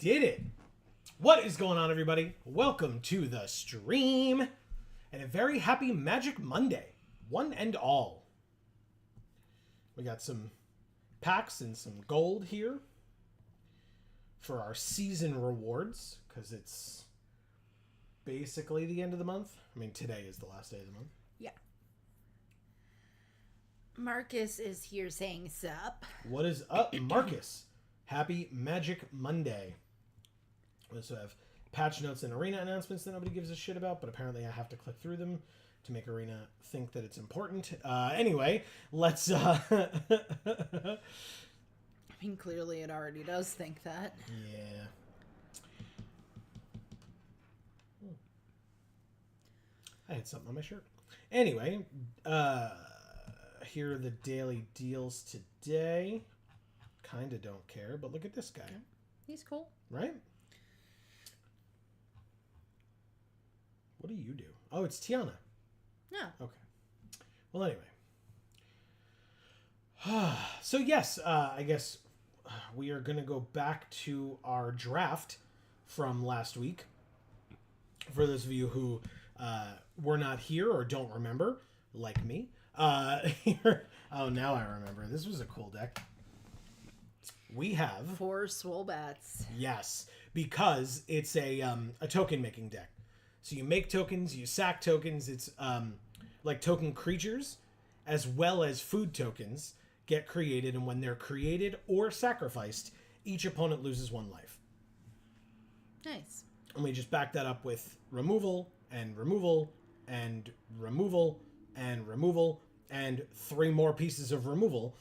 did it. What is going on, everybody? Welcome to the stream and a very happy Magic Monday, one and all. We got some packs and some gold here for our season rewards, because it's basically the end of the month. I mean, today is the last day of the month. Yeah. Marcus is here saying sup. What is up, Marcus? Happy Magic Monday. We also have patch notes and arena announcements that nobody gives a shit about, but apparently I have to click through them to make arena think that it's important. Anyway, let's... I mean, clearly it already does think that. Yeah. I had something on my shirt. Anyway, here are the daily deals today. Kinda don't care, but look at this guy. He's cool. Right? What do you do? Oh, it's Tiana. No. Okay. Well, anyway. So, yes, I guess we are going to go back to our draft from last week. For those of you who were not here or don't remember, like me. Here, oh, now I remember. This was a cool deck. We have 4 Swolbats. Yes, because it's a token making deck. So you make tokens, you sack tokens. It's like token creatures, as well as food tokens get created, and when they're created or sacrificed, each opponent loses 1 life. Nice. And we just back that up with removal and removal and removal and removal and 3 more pieces of removal.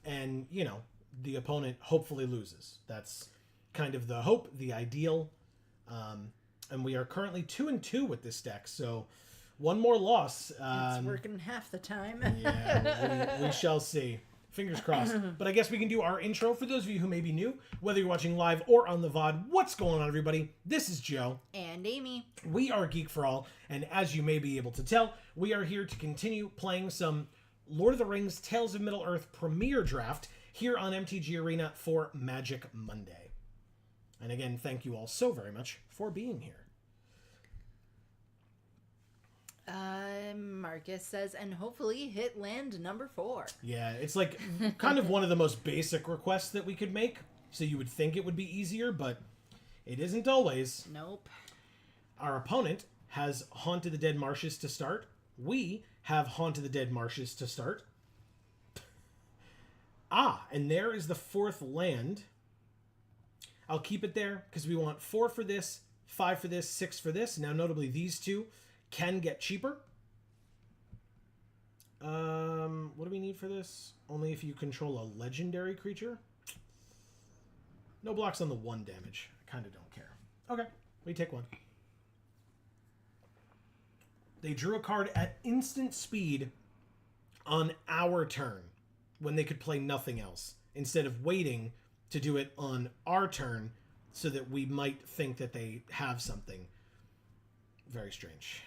And, you know, the opponent hopefully loses. That's kind of the hope, the ideal. And we are currently 2-2 with this deck, so 1 more loss. It's working half the time. Yeah, we shall see. Fingers crossed. But I guess we can do our intro for those of you who may be new, whether you're watching live or on the VOD. What's going on, everybody? This is Joe. And Amy. We are Geek for All, and as you may be able to tell, we are here to continue playing some Lord of the Rings Tales of Middle-earth Premier Draft here on MTG Arena for Magic Monday. And again, thank you all so very much for being here. Marcus says, and hopefully hit land number 4. Yeah, it's like kind of one of the most basic requests that we could make. So you would think it would be easier, but it isn't always. Nope. Our opponent has Haunted the Dead Marshes to start. We have Haunted the Dead Marshes to start. And there is the 4th land. I'll keep it there because we want 4 for this, 5 for this, 6 for this. Now, notably, these 2 can get cheaper. What do we need for this? Only if you control a legendary creature. No blocks on the 1 damage. I kind of don't care. Okay, we take 1. They drew a card at instant speed on our turn when they could play nothing else, instead of waiting to do it on our turn so that we might think that they have something. Very strange.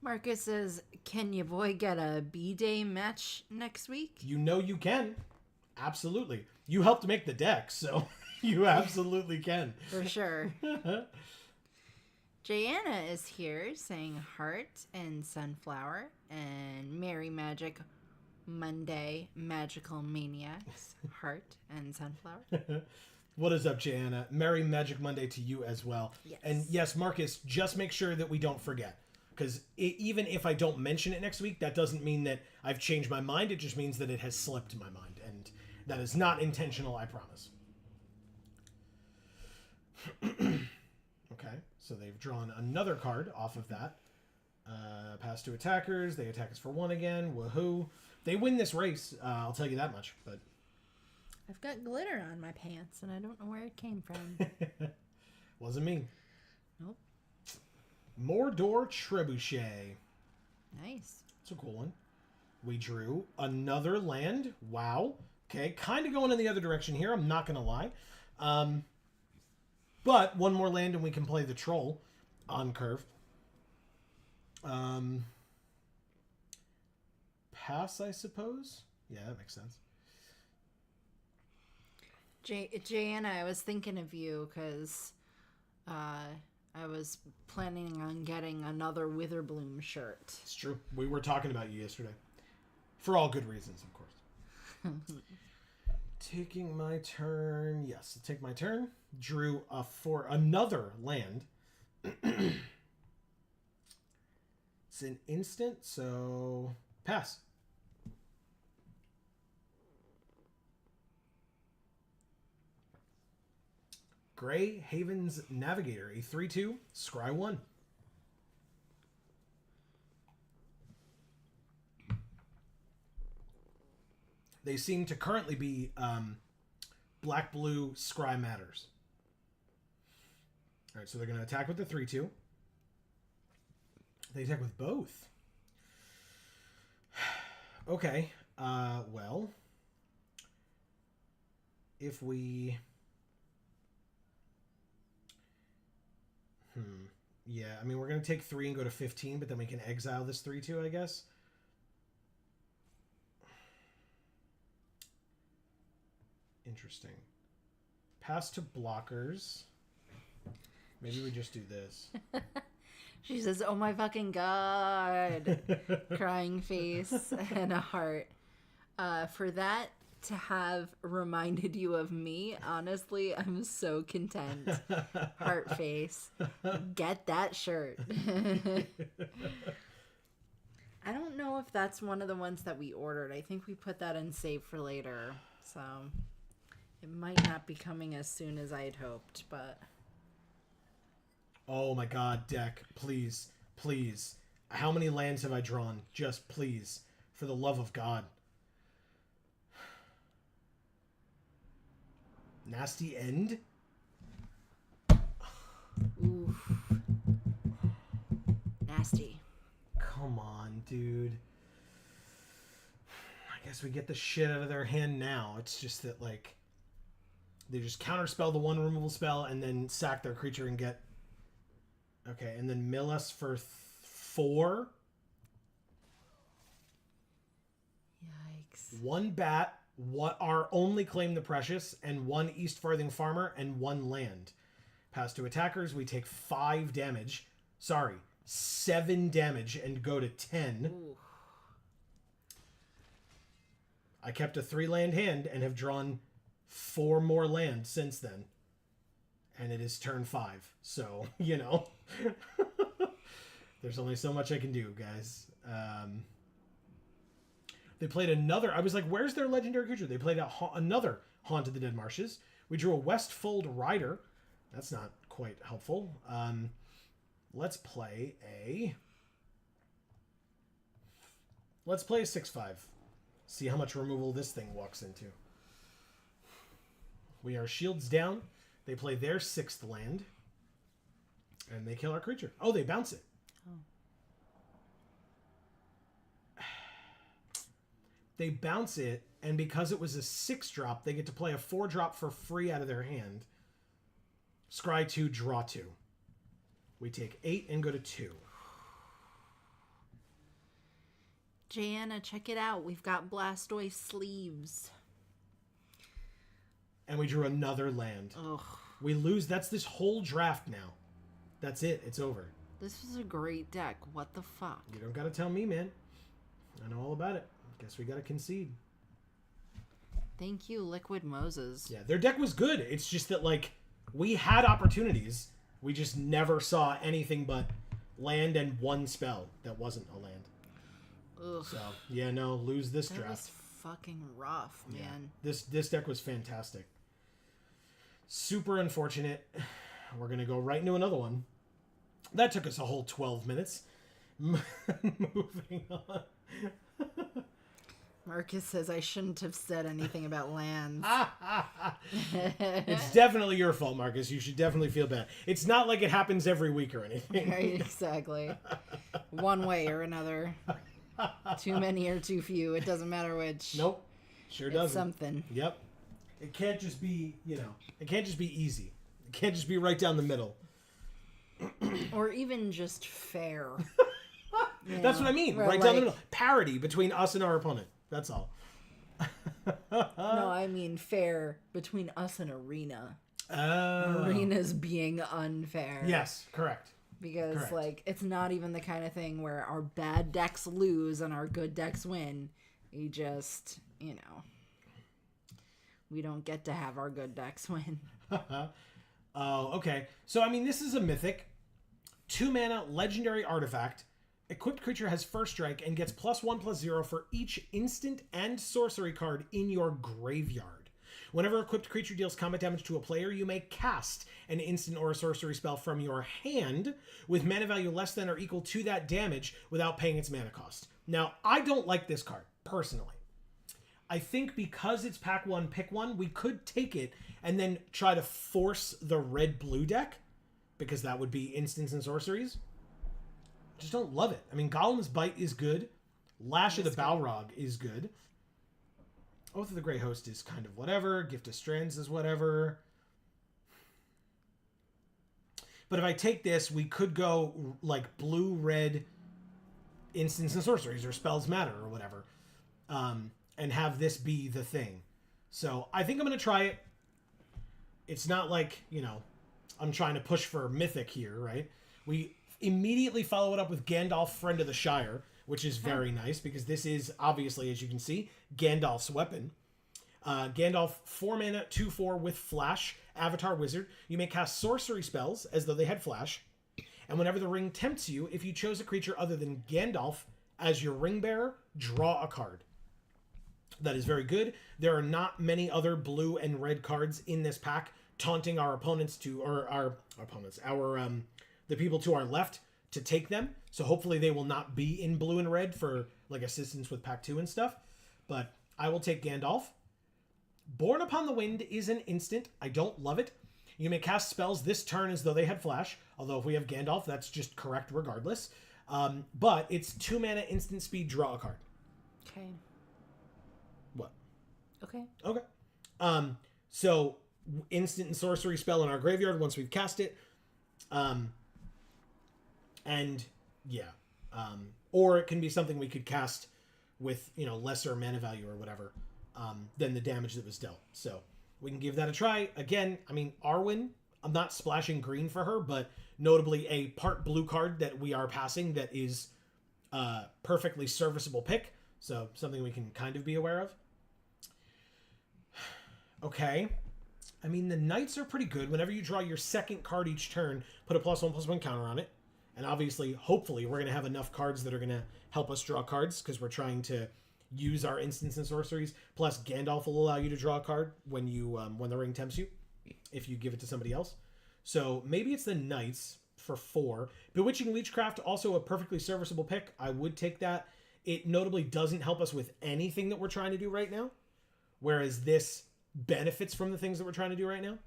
Marcus says, can your boy get a B-Day match next week? You know you can. Absolutely. You helped make the deck, so you absolutely can. For sure. Jana is here saying heart and sunflower and Merry Magic Monday Magical Maniacs. Heart and sunflower. What is up, Jana? Merry Magic Monday to you as well. Yes. And yes, Marcus, just make sure that we don't forget. Because even if I don't mention it next week, that doesn't mean that I've changed my mind. It just means that it has slipped my mind. And that is not intentional, I promise. Okay, so they've drawn another card off of that. Pass to attackers. They attack us for 1 again. Woohoo. They win this race, I'll tell you that much. But I've got glitter on my pants, and I don't know where it came from. wasn't me. Nope. Mordor Trebuchet. Nice. It's a cool one. We drew another land. Wow. Okay, kind of going in the other direction here. I'm not going to lie. But 1 more land and we can play the troll on curve. Pass, I suppose? Yeah, that makes sense. Jana, I was thinking of you because I was planning on getting another Witherbloom shirt. It's true. We were talking about you yesterday. For all good reasons, of course. Taking my turn. Yes, I'll take my turn. Drew for another land. It's an instant, so pass. Grey Haven's Navigator, a 3/2, scry 1. They seem to currently be black-blue scry matters. All right, so they're going to attack with the 3/2. They attack with both. Okay, well, if we... Yeah, I mean, we're going to take 3 and go to 15, but then we can exile this 3/2, I guess. Interesting. Pass to blockers. Maybe we just do this. She says, "Oh my fucking god." Crying face and a heart. For that to have reminded you of me, honestly, I'm so content. Heart face. Get that shirt. I don't know if that's one of the ones that we ordered. I think we put that in save for later. So it might not be coming as soon as I had hoped, but... Oh my god, deck. Please. Please. How many lands have I drawn? Just please. For the love of God. Nasty end? Oof. Nasty. Come on, dude. I guess we get the shit out of their hand now. It's just that, like, they just counterspell the one removal spell and then sack their creature and get... Okay, and then mill us for 4. Yikes. 1 bat, our only claim the precious, and 1 East Farthing Farmer, and 1 land. Pass to attackers, we take 5 damage. Sorry, 7 damage and go to 10. Ooh. I kept a 3-land hand and have drawn 4 more land since then. And it is turn 5. So, you know. There's only so much I can do, guys. They played another... I was like, where's their legendary creature? They played another Haunt of the Dead Marshes. We drew a Westfold Rider. That's not quite helpful. Let's play a 6/5. See how much removal this thing walks into. We are shields down. They play their 6th land. And they kill our creature. Oh, they bounce it. Oh. They bounce it, and because it was a 6-drop, they get to play a 4-drop for free out of their hand. Scry 2, draw 2. We take 8 and go to 2. Jana, check it out. We've got Blastoise sleeves. And we drew another land. Ugh. We lose. That's this whole draft now. That's it. It's over. This was a great deck. What the fuck? You don't got to tell me, man. I know all about it. Guess we got to concede. Thank you, Liquid Moses. Yeah, their deck was good. It's just that, like, we had opportunities. We just never saw anything but land and 1 spell that wasn't a land. Ugh. So, yeah, no, lose this That draft. was fucking rough, man. Yeah. This deck was fantastic. Super unfortunate. We're going to go right into another one. That took us a whole 12 minutes. Moving on. Marcus says I shouldn't have said anything about lands. It's definitely your fault, Marcus. You should definitely feel bad. It's not like it happens every week or anything. Right, exactly. One way or another. Too many or too few. It doesn't matter which. Nope. Sure It's doesn't. something. Yep. It can't just be, it can't just be easy. It can't just be right down the middle. Or even just fair. That's what I mean. Right down the middle. Parity between us and our opponent. That's all. No, I mean fair between us and Arena. Oh. Arena's being unfair. Yes, correct. Because, Correct. like, it's not even the kind of thing where our bad decks lose and our good decks win. We just, We don't get to have our good decks win. Oh, okay. So, I mean, this is a mythic. 2 mana, legendary artifact. Equipped creature has first strike and gets +1/+0 for each instant and sorcery card in your graveyard. Whenever equipped creature deals combat damage to a player, you may cast an instant or a sorcery spell from your hand with mana value less than or equal to that damage without paying its mana cost. Now, I don't like this card, personally. I think because it's pack one, pick one, we could take it and then try to force the red-blue deck, because that would be instants and sorceries. Just don't love it. I mean, Golem's Bite is good. Lash of the Balrog is good. Oath of the Grey Host is kind of whatever. Gift of Strands is whatever. But if I take this, we could go like blue-red instants and sorceries or spells matter or whatever. And have this be the thing. So I think I'm going to try it. It's not like, you know, I'm trying to push for Mythic here, right? We immediately follow it up with Gandalf, Friend of the Shire, which is very nice because this is obviously, as you can see, Gandalf's weapon. Gandalf, 4 mana, 2/4 with Flash, Avatar Wizard. You may cast sorcery spells as though they had Flash. And whenever the ring tempts you, if you chose a creature other than Gandalf as your ring bearer, draw a card. That is very good. There are not many other blue and red cards in this pack taunting our opponents the people to our left to take them. So hopefully they will not be in blue and red for like assistance with pack 2 and stuff. But I will take Gandalf. Born Upon the Wind is an instant. I don't love it. You may cast spells this turn as though they had Flash. Although if we have Gandalf, that's just correct regardless. But it's 2 mana, instant speed, draw a card. Okay. What? Okay. Okay. So instant and sorcery spell in our graveyard once we've cast it. And yeah. Or it can be something we could cast with, you know, lesser mana value or whatever, than the damage that was dealt. So we can give that a try. Again, I mean, Arwen, I'm not splashing green for her, but notably a part blue card that we are passing that is perfectly serviceable pick. So something we can kind of be aware of. Okay. I mean, the Knights are pretty good. Whenever you draw your second card each turn, put a +1/+1 counter on it. And obviously, hopefully, we're going to have enough cards that are going to help us draw cards because we're trying to use our instants and sorceries. Plus, Gandalf will allow you to draw a card when the ring tempts you, if you give it to somebody else. So maybe it's the Knights for 4. Bewitching Leechcraft, also a perfectly serviceable pick. I would take that. It notably doesn't help us with anything that we're trying to do right now, whereas this benefits from the things that we're trying to do right now.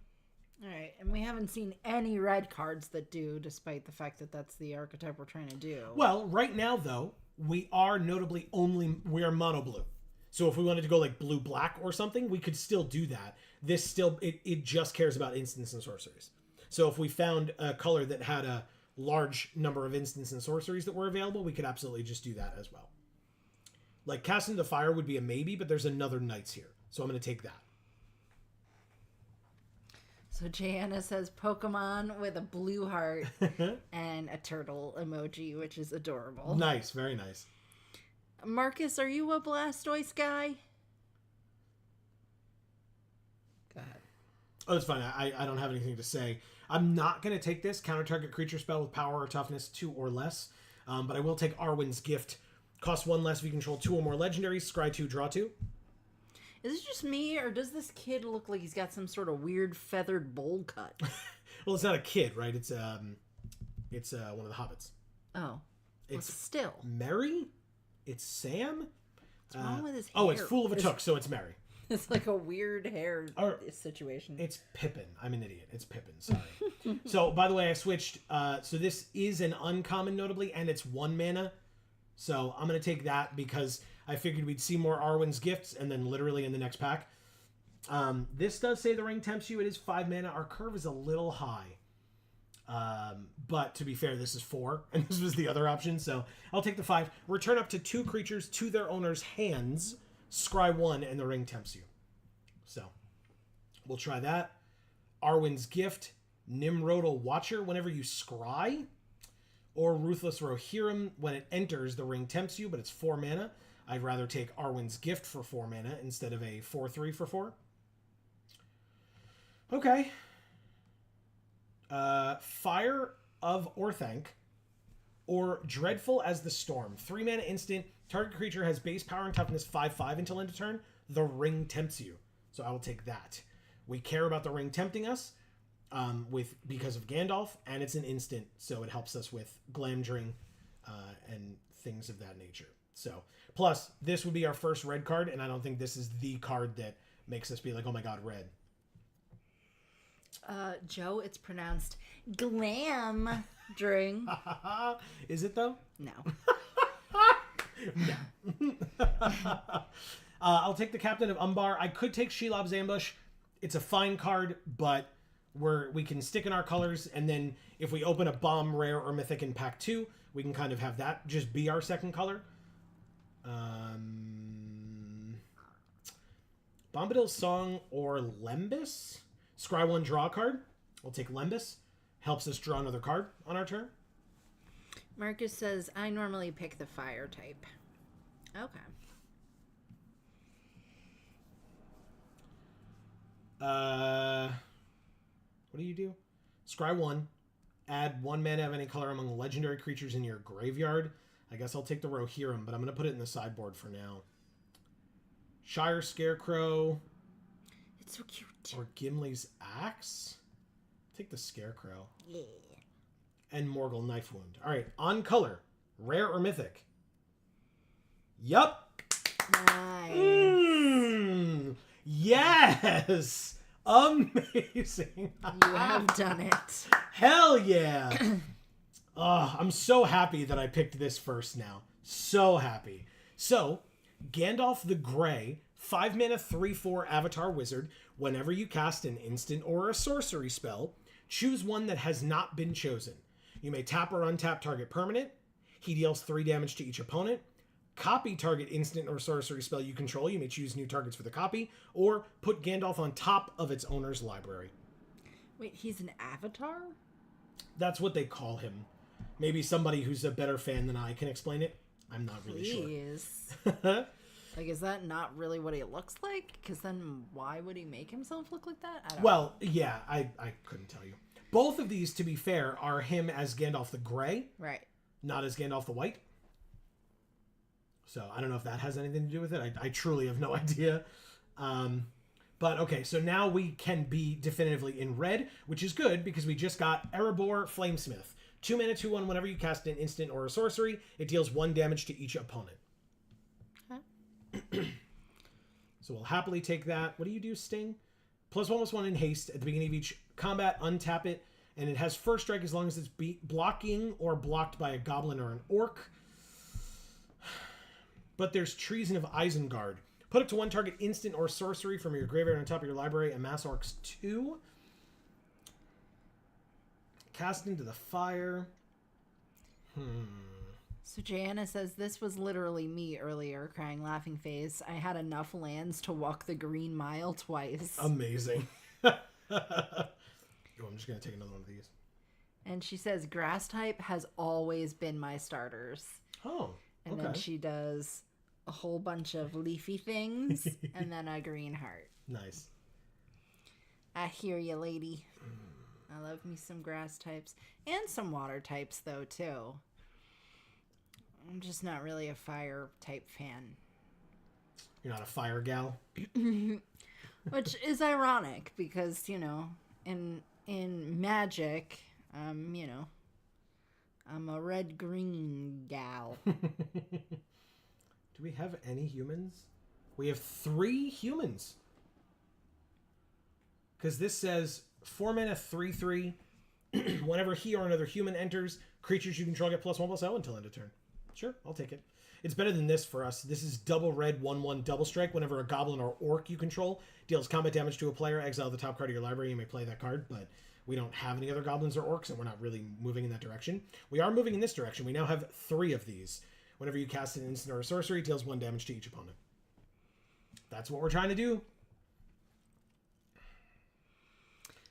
All right, and we haven't seen any red cards that do, despite the fact that that's the archetype we're trying to do. Well, right now, though, we are notably we are mono blue. So if we wanted to go like blue-black or something, we could still do that. This still, it just cares about instants and sorceries. So if we found a color that had a large number of instants and sorceries that were available, we could absolutely just do that as well. Like Cast into Fire would be a maybe, but there's another Knights here. So I'm going to take that. So Jana says Pokemon with a blue heart and a turtle emoji, which is adorable. Nice, very nice. Marcus, are you a Blastoise guy? Go ahead. Oh, it's fine. I don't have anything to say. I'm not going to take this counter target creature spell with power or toughness 2 or less, but I will take Arwen's Gift. Cost 1 less if you control 2 or more legendaries. Scry 2, draw 2. Is it just me, or does this kid look like he's got some sort of weird feathered bowl cut? Well, it's not a kid, right? It's one of the hobbits. Oh, It's still. Merry? It's Sam? What's wrong with his hair? Oh, it's Fool of a Took, so it's Merry. It's like a weird hair situation. It's Pippin. I'm an idiot. It's Pippin. Sorry. So, by the way, I switched. So this is an uncommon, notably, and it's 1 mana. So I'm going to take that because I figured we'd see more Arwen's Gifts and then literally in the next pack. This does say the ring tempts you. It is 5 mana. Our curve is a little high. But to be fair, this is 4, and this was the other option, so I'll take the 5. Return up to 2 creatures to their owner's hands. Scry 1, and the ring tempts you. So we'll try that. Arwen's Gift, Nimrodal Watcher whenever you scry, or Ruthless Rohirrim when it enters, the ring tempts you, but it's 4 mana. I'd rather take Arwen's Gift for 4 mana instead of a 4/3 for 4. Okay. Fire of Orthanc or Dreadful as the Storm. 3 mana instant. Target creature has base power and toughness 5/5 until end of turn. The ring tempts you. So I will take that. We care about the ring tempting us because of Gandalf, and it's an instant, so it helps us with Glamdring and things of that nature. So, plus, this would be our first red card, and I don't think this is the card that makes us be like, oh my god, red. Joe, it's pronounced glam dring. Is it though? No. No. I'll take the Captain of Umbar. I could take Shelob's Ambush. It's a fine card, but we can stick in our colors, and then if we open a bomb, rare, or mythic in pack 2, we can kind of have that just be our second color. Bombadil's Song or Lembas? Scry 1, draw a card. We'll take Lembas. Helps us draw another card on our turn. Marcus says, I normally pick the fire type. Okay. What do you do? Scry 1. Add 1 mana of any color among legendary creatures in your graveyard. I guess I'll take the Rohirrim, but I'm going to put it in the sideboard for now. Shire Scarecrow. It's so cute. Or Gimli's Axe. Take the Scarecrow. Yeah. And Morgul Knife Wound. All right, on color. Rare or mythic? Yup. Nice. Yes. Amazing. You have done it. Hell yeah. I'm so happy that I picked this first now. So happy. So, Gandalf the Grey, 5 mana 3/4 Avatar Wizard. Whenever you cast an instant or a sorcery spell, choose one that has not been chosen. You may tap or untap target permanent. He deals 3 damage to each opponent. Copy target instant or sorcery spell you control. You may choose new targets for the copy, or put Gandalf on top of its owner's library. Wait, he's an avatar? That's what they call him. Maybe somebody who's a better fan than I can explain it. I'm not really sure. Like, is that not really what he looks like? Because then why would he make himself look like that? I don't know. Well, yeah, I couldn't tell you. Both of these, to be fair, are him as Gandalf the Grey. Right. Not as Gandalf the White. So I don't know if that has anything to do with it. I truly have no idea. But okay, so now we can be definitively in red, which is good because we just got Erebor Flamesmith. 2 mana, 2/1. Whenever you cast an instant or a sorcery, it deals 1 damage to each opponent. Okay. So we'll happily take that. What do you do, Sting? +1/+1 in haste. At the beginning of each combat, untap it. And it has first strike as long as it's blocking or blocked by a goblin or an orc. But there's Treason of Isengard. Put it to 1 target instant or sorcery from your graveyard on top of your library. Amass Orcs 2. Cast into the fire. So Jana says, this was literally me earlier, crying laughing face. I had enough lands to walk the Green Mile twice. Amazing. Oh, I'm just going to take another one of these. And she says, grass type has always been my starters. Oh, And then she does a whole bunch of leafy things and then a green heart. Nice. I hear you, lady. I love me some grass types. And some water types, though, too. I'm just not really a fire type fan. You're not a fire gal? Which is ironic because, you know, in Magic, you know, I'm a red-green gal. Do we have any humans? We have 3 humans. Because this says 4 mana 3/3. Whenever he or another human enters, creatures you control get +1/+0 until end of turn. Sure, I'll take it. It's better than this for us. This is double red 1/1 double strike. Whenever a goblin or orc you control deals combat damage to a player, exile the top card of your library. You may play that card, but we don't have any other goblins or orcs, and we're not really moving in that direction. We are moving in this direction. We now have 3 of these. Whenever you cast an instant or a sorcery, it deals 1 damage to each opponent. That's what we're trying to do.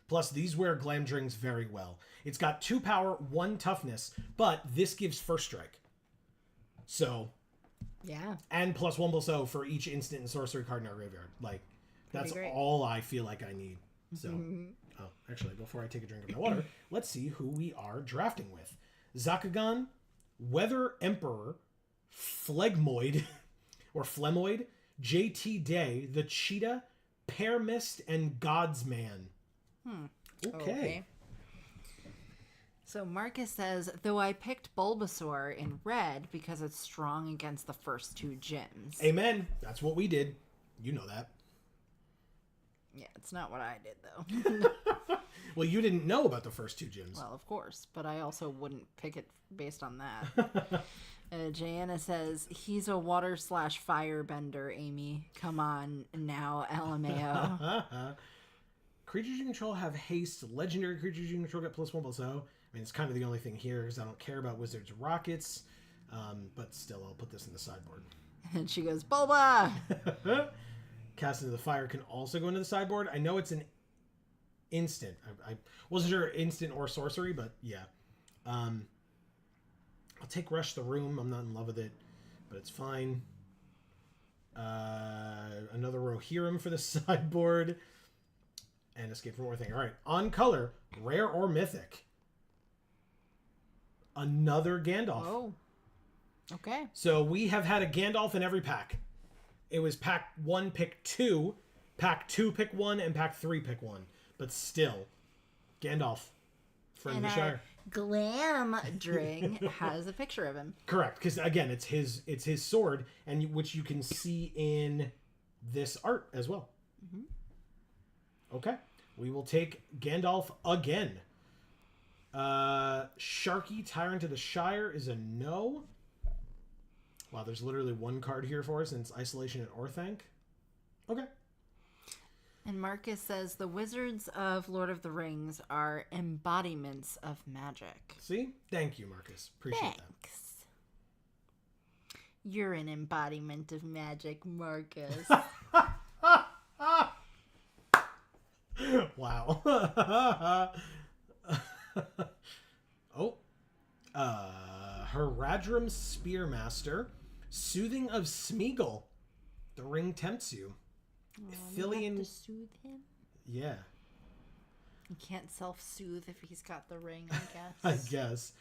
Plus, these wear Glamdrings very well. It's got 2 power, 1 toughness, but this gives first strike. So, yeah. And +1/+0 for each instant and sorcery card in our graveyard. Like, that's all I feel like I need. So, oh, actually, before I take a drink of my water, let's see who we are drafting with. Zakugan, Weather Emperor, Phlegmoid, or Flemoid, JT Day, the Cheetah, Pear Mist, and Godsman. Okay. So Marcus says, though I picked Bulbasaur in red because it's strong against the first two gyms. Amen. That's what we did. You know that. Yeah, it's not what I did, though. Well, you didn't know about the first two gyms. Well, of course, but I also wouldn't pick it based on that. Jana says, he's a water/fire bender, Amy. Come on now, LMAO. Creatures you control have haste. Legendary creatures you control get +1/+0. I mean, it's kind of the only thing here because I don't care about wizards or rockets. But still, I'll put this in the sideboard. And she goes, Bulba! Cast into the fire can also go into the sideboard. I know it's an instant. I wasn't sure instant or sorcery, but yeah. I'll take Rush the Room. I'm not in love with it, but it's fine. Another Rohirrim for the sideboard. And Escape from Orthing. All right. On color, rare or mythic. Another Gandalf. Oh. Okay. So we have had a Gandalf in every pack. It was pack 1, pick 2. Pack 2, pick 1. And pack 3, pick 1. But still, Gandalf. Friend of the Shire. Glam Dring has a picture of him. Correct. Because, again, it's his sword, and which you can see in this art as well. Mm-hmm. Okay. We will take Gandalf again. Sharky, Tyrant of the Shire is a no. Wow, there's literally one card here for us, and it's Isolation and Orthanc. Okay. And Marcus says the wizards of Lord of the Rings are embodiments of magic. See? Thank you, Marcus. Appreciate Thanks. You're an embodiment of magic, Marcus. Wow. Oh. Haradrim Spearmaster. Soothing of Smeagol. The ring tempts you. You have to soothe him? Yeah. He can't self-soothe if he's got the ring, I guess. I guess.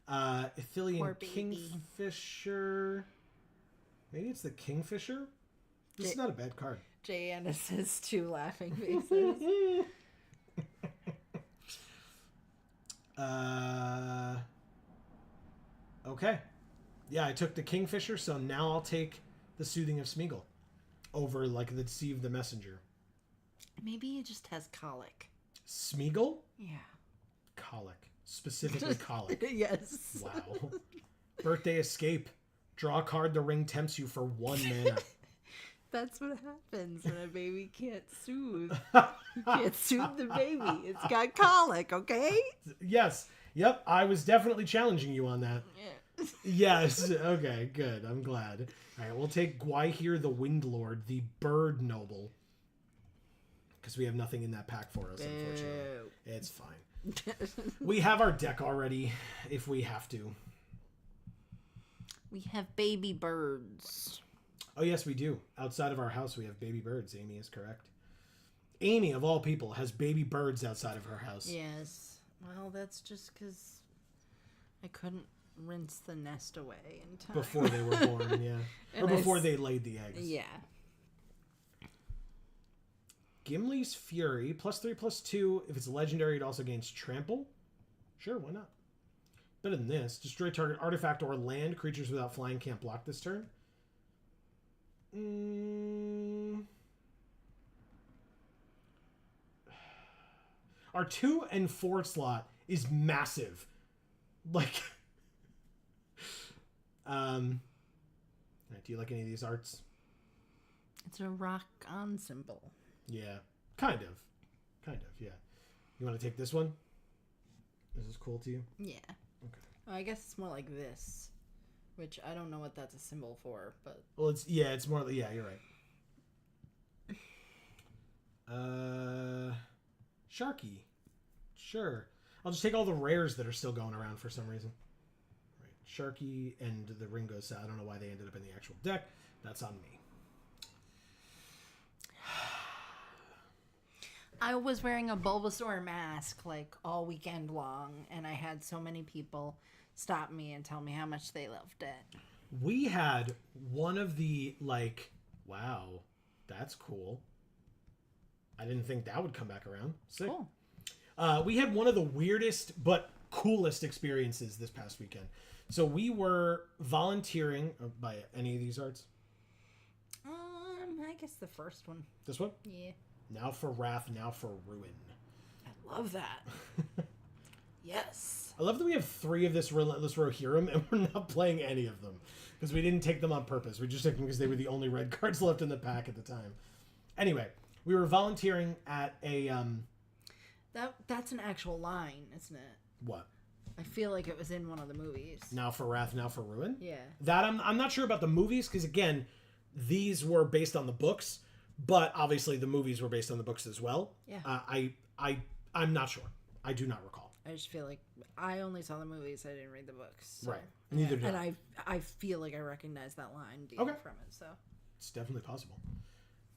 Ithilien Poor baby. Kingfisher. Maybe it's the Kingfisher? This is not a bad card. Jana says 2 laughing faces. Okay. Yeah, I took the Kingfisher, so now I'll take the Soothing of Smeagol over, like, the Deceive the Messenger. Maybe he just has colic. Smeagol? Yeah. Colic. Specifically colic. Yes. Wow. Birthday Escape. Draw a card, the ring tempts you for 1 mana. That's what happens when a baby can't soothe. You can't soothe the baby. It's got colic, okay? Yes. Yep, I was definitely challenging you on that. Yeah. Yes. Okay, good. I'm glad. All right, we'll take Gwaihir the Windlord, the Bird Noble. Because we have nothing in that pack for us, unfortunately. It's fine. We have our deck already, if we have to. We have baby birds. Oh, yes, we do. Outside of our house, we have baby birds. Amy is correct. Amy, of all people, has baby birds outside of her house. Yes. Well, that's just because I couldn't rinse the nest away in time. Before they were born, yeah. Or before they laid the eggs. Yeah. Gimli's Fury, +3/+2. If it's legendary, it also gains Trample. Sure, why not? Better than this. Destroy target artifact or land. Creatures without flying can't block this turn. Our 2 and 4 slot is massive. Like, do you like any of these arts? It's a rock-on symbol. Yeah, kind of, yeah. You want to take this one? Is this cool to you? Yeah. Okay. Well, I guess it's more like this, which I don't know what that's a symbol for, but... Well, it's more like, yeah, you're right. Sharky. Sure. I'll just take all the rares that are still going around for some reason. Right. Sharky and the Ringo set. I don't know why they ended up in the actual deck. That's on me. I was wearing a Bulbasaur mask like all weekend long, and I had so many people stop me and tell me how much they loved it. We had one of the, like, wow, that's cool. I didn't think that would come back around. Sick. Cool. We had one of the weirdest but coolest experiences this past weekend. So we were volunteering by any of these arts. I guess the first one. This one? Yeah. Now for Wrath, now for Ruin. I love that. Yes. I love that we have 3 of this Relentless Rohirrim and we're not playing any of them. Because we didn't take them on purpose. We just took them because they were the only red cards left in the pack at the time. Anyway, we were volunteering at a... That's an actual line, isn't it? What? I feel like it was in one of the movies. Now for Wrath, now for Ruin? Yeah. That I'm not sure about the movies because, again, these were based on the books. But obviously the movies were based on the books as well. Yeah. I'm not sure. I do not recall. I just feel like I only saw the movies. I didn't read the books. So. Right. Neither did and I. I feel like I recognize that line from it. So It's definitely possible.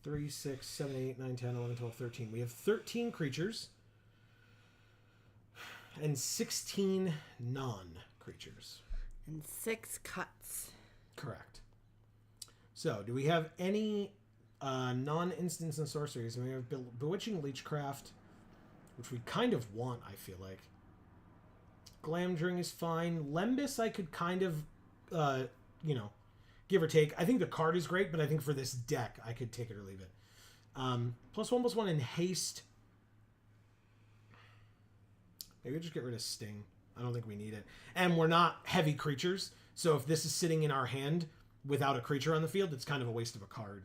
3, 6, 7, 8, 9, 10, 11, 12, 13. We have 13 creatures and 16 non-creatures. and 6 cuts. Correct. So, do we have any non-instants and sorceries? We have Bewitching Leechcraft, which we kind of want, I feel like. Glamdring is fine. Lembas I could kind of, give or take. I think the card is great, but I think for this deck, I could take it or leave it. +1/+1 in haste. Maybe just get rid of Sting. I don't think we need it. And we're not heavy creatures, so if this is sitting in our hand without a creature on the field, it's kind of a waste of a card.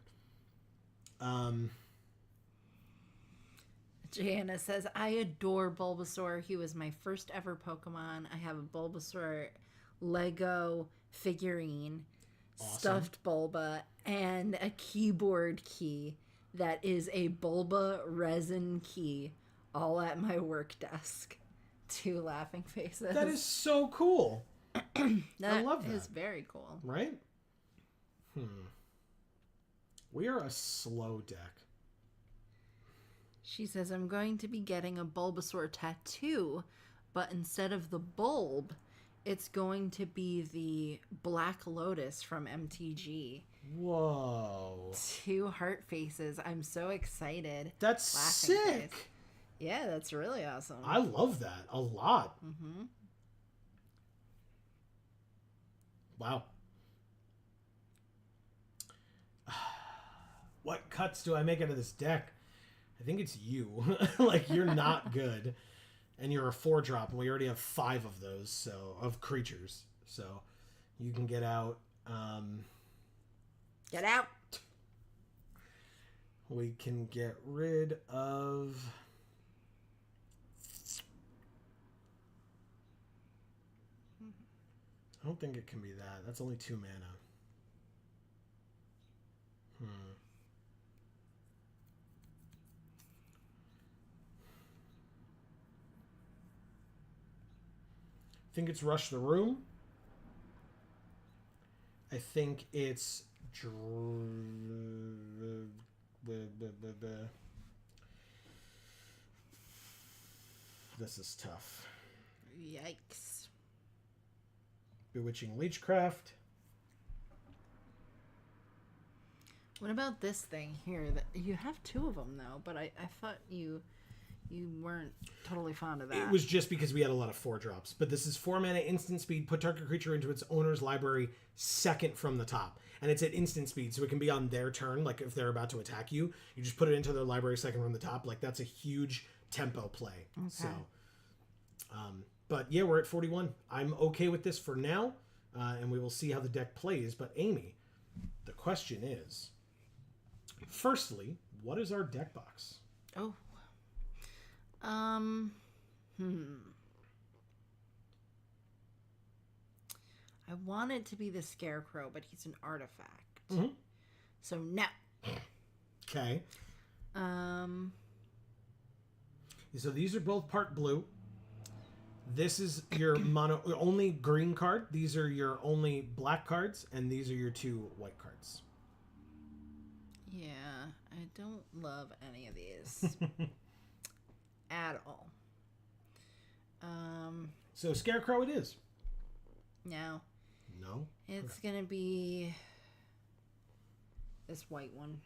Jana says, I adore Bulbasaur. He was my first ever Pokemon. I have a Bulbasaur Lego figurine, Awesome. stuffed Bulba, and a keyboard key that is a Bulba resin key, all at my work desk. 2 laughing faces. That is so cool. I love that. Is very cool. Right? We are a slow deck. She says, I'm going to be getting a Bulbasaur tattoo, but instead of the bulb, it's going to be the Black Lotus from MTG. Whoa. 2 heart faces. I'm so excited. That's Laughing sick. face. Yeah, that's really awesome. I love that a lot. Mm-hmm. Wow. What cuts do I make out of this deck? I think it's you. Like, you're not good. And you're a 4-drop, and we already have 5 of those, so, of creatures. So, you can get out. Get out. We can get rid of... I don't think it can be that. That's only 2 mana. I think it's Rush the Room. I think it's... This is tough. Yikes. Bewitching Leechcraft. What about this thing here? That you have 2 of them, though, but I thought you weren't totally fond of that. It was just because we had a lot of 4-drops. But this is 4 mana instant speed. Put target creature into its owner's library second from the top. And it's at instant speed, so it can be on their turn. Like, if they're about to attack you, you just put it into their library second from the top. Like, that's a huge tempo play. Okay. So, but yeah, we're at 41. I'm okay with this for now. And we will see how the deck plays. But Amy, the question is, firstly, what is our deck box? Oh. I want it to be the Scarecrow, but he's an artifact. Mm-hmm. So no. Okay. Um. So these are both part blue. This is your mono only green card. These are your only black cards, and these are your 2 white cards. Yeah, I don't love any of these. at all. So Scarecrow it is. No. No? It's gonna be this white one.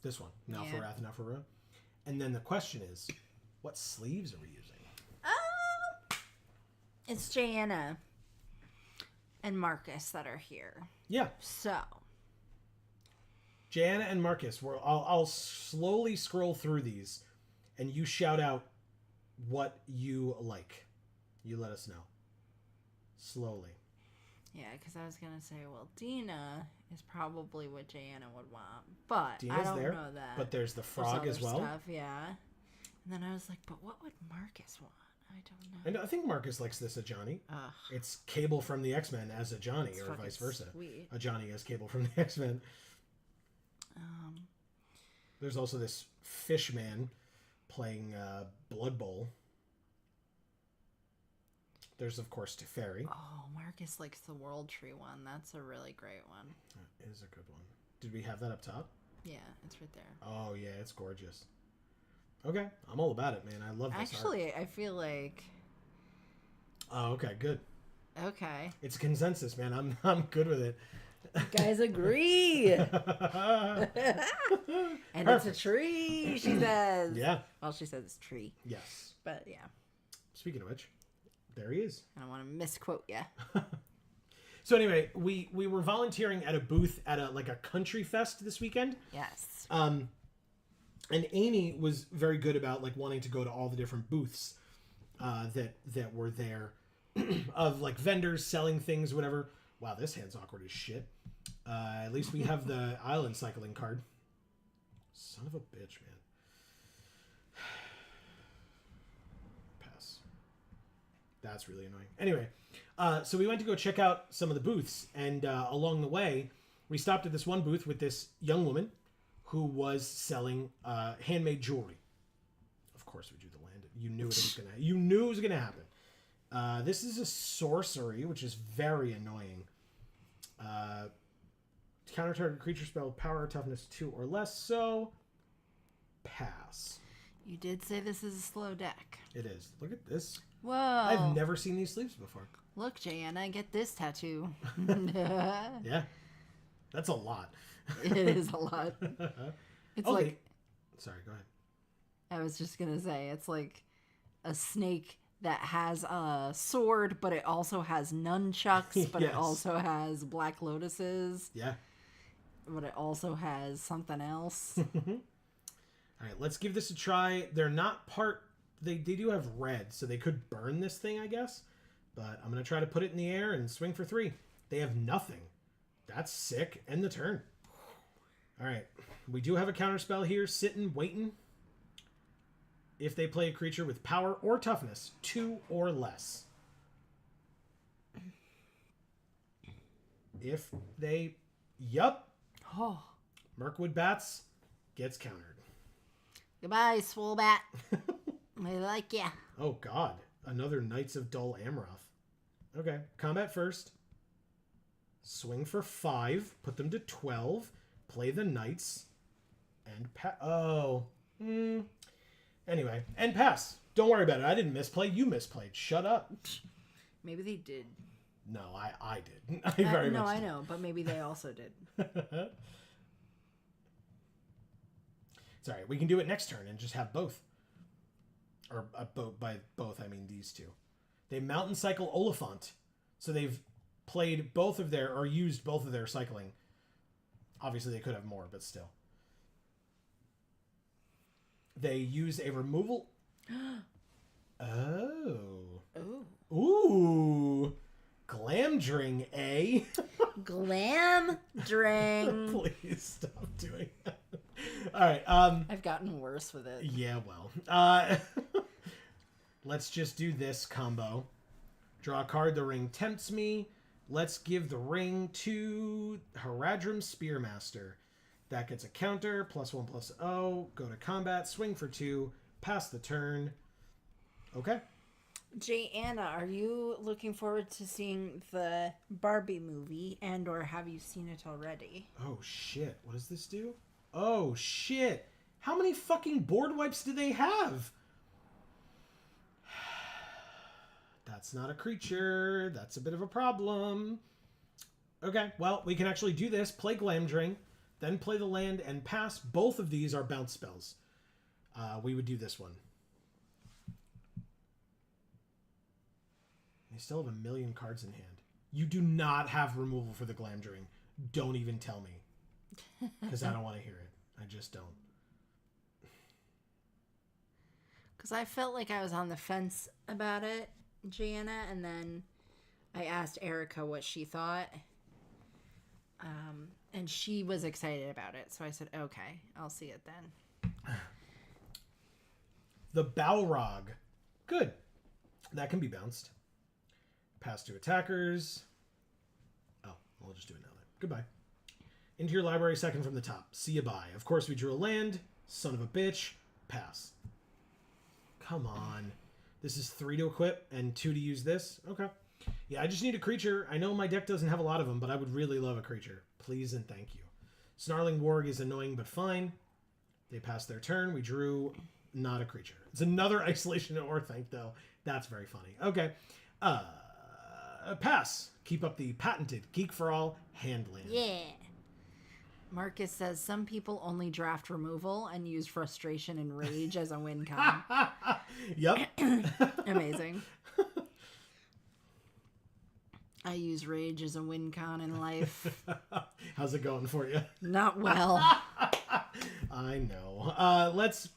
This one. Now Yeah. for Wrath, now for Ruin. And then the question is, what sleeves are we using? It's Jaina and Marcus that are here. Yeah. So, Jana and Marcus, I'll slowly scroll through these, and you shout out what you like. You let us know. Slowly. yeah, because I was going to say, well, Dina is probably what Jaina would want, but Dina's I don't there, know that. but there's the There's frog as other well. Stuff, yeah. And then I was like, but what would Marcus want? I don't know. And I think Marcus likes this Ajani. Ugh, It's Cable from the X-Men as Ajani, it's or fucking vice versa. Sweet. Ajani as Cable from the X-Men. There's also this fish man playing Blood Bowl. There's, of course, Teferi. Oh, Marcus likes the World Tree one. That's a really great one. That is a good one. Did we have that up top? Yeah, it's right there. Oh, yeah, it's gorgeous. Okay, I'm all about it, man. I love this art. Actually, I feel like... Oh, okay, good. Okay. It's a consensus, man. I'm good with it. You guys agree. And it's a Perfect. tree, she says. Yeah. Well, she says tree, Yes. but yeah. Speaking of which, there he is. I don't want to misquote you. So anyway, we were volunteering at a booth at a country fest this weekend. Yes. And Amy was very good about wanting to go to all the different booths that were there of vendors selling things, whatever. Wow, this hand's awkward as shit. At least we have the island cycling card. Son of a bitch, man. Pass. That's really annoying. Anyway, so we went to go check out some of the booths, and along the way, we stopped at this one booth with this young woman who was selling handmade jewelry. Of course, we drew the land. You knew it was gonna happen. This is a sorcery, which is very annoying. Counter target creature spell power toughness 2 or less. So pass. You did say this is a slow deck. It is. Look at this. Whoa. I've never seen these sleeves before. Look, Jana, get this tattoo. Yeah, that's a lot. It is a lot. It's Okay. like, Sorry, go ahead. I was just going to say, it's like a snake that has a sword, but it also has nunchucks, but Yes. it also has black lotuses, Yeah. but it also has something else. All right, let's give this a try. They're not part... They do have red, so they could burn this thing, I guess. But I'm going to try to put it in the air and swing for 3. They have nothing. That's sick. End the turn. All right. We do have a counterspell here, sitting, waiting. If they play a creature with power or toughness, 2 or less. If they... Yup. Oh, Mirkwood Bats gets countered. goodbye, Swolebat. I like ya. Oh, God. Another Knights of Dol Amroth. Okay. Combat first. Swing for 5. Put them to 12. Play the Knights. And oh. Anyway. And pass. Don't worry about it. I didn't misplay. You misplayed. Shut up. Maybe they did. No, I did. I very no, much I did. know, but maybe they also did. It's all right. We can do it next turn and just have both. Or by both, I mean these two. They Mountain Cycle Oliphant. So they've played both of their, or used both of their cycling. Obviously, they could have more, but still. They use a removal. Oh. Ooh. Ooh. Glamdring, eh? Glam Dring. Please stop doing that. All right. I've gotten worse with it. Yeah, well. Let's just do this combo. Draw a card. The ring tempts me. Let's give the ring to Haradrim Spearmaster. That gets a counter. +1/+0. Go to combat. Swing for 2. Pass the turn. Okay. Anna, are you looking forward to seeing the Barbie movie, and or have you seen it already? Oh, shit. What does this do? Oh, shit. How many fucking board wipes do they have? That's not a creature. That's a bit of a problem. Okay, well, we can actually do this. Play Glamdring, then play the land and pass. Both of these are bounce spells. We would do this one. They still have a million cards in hand. You do not have removal for the Glamdring. Don't even tell me. Because I don't want to hear it. I just don't. Because I felt like I was on the fence about it, Gianna, and then I asked Erica what she thought. And she was excited about it. So I said, okay, I'll see it then. The Balrog. Good. That can be bounced. Pass to attackers. Oh, I'll just do it now then. Goodbye. Into your library, second from the top. See ya bye. Of course, we drew a land. Son of a bitch. Pass. Come on. This is 3 to equip and 2 to use this. Okay. Yeah, I just need a creature. I know my deck doesn't have a lot of them, but I would really love a creature. Please and thank you. Snarling Warg is annoying, but fine. They passed their turn. We drew not a creature. It's another Isolation at Orthanc, though. That's very funny. Okay. Pass. Keep up the patented Geek for All hand land. Yeah. Marcus says some people only draft removal and use frustration and rage as a win con. Yep. Amazing. I use rage as a win con in life. How's it going for you? Not well. I know. It's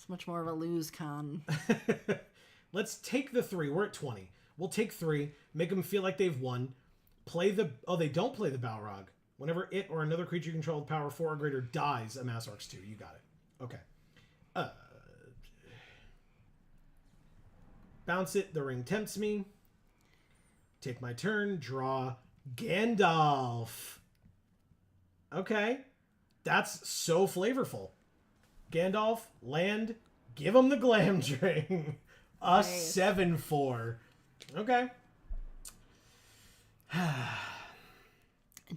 much more of a lose con. Let's take the 3. We're at 20. We'll take 3, make them feel like they've won. Play the... Oh, they don't play the Balrog. Whenever it or another creature you control with power 4 or greater dies, amass Orcs 2. You got it. Okay. Bounce it. The ring tempts me. Take my turn. Draw Gandalf. Okay. That's so flavorful. Gandalf, land, give him the Glamdring. A Nice. 7/4. Okay.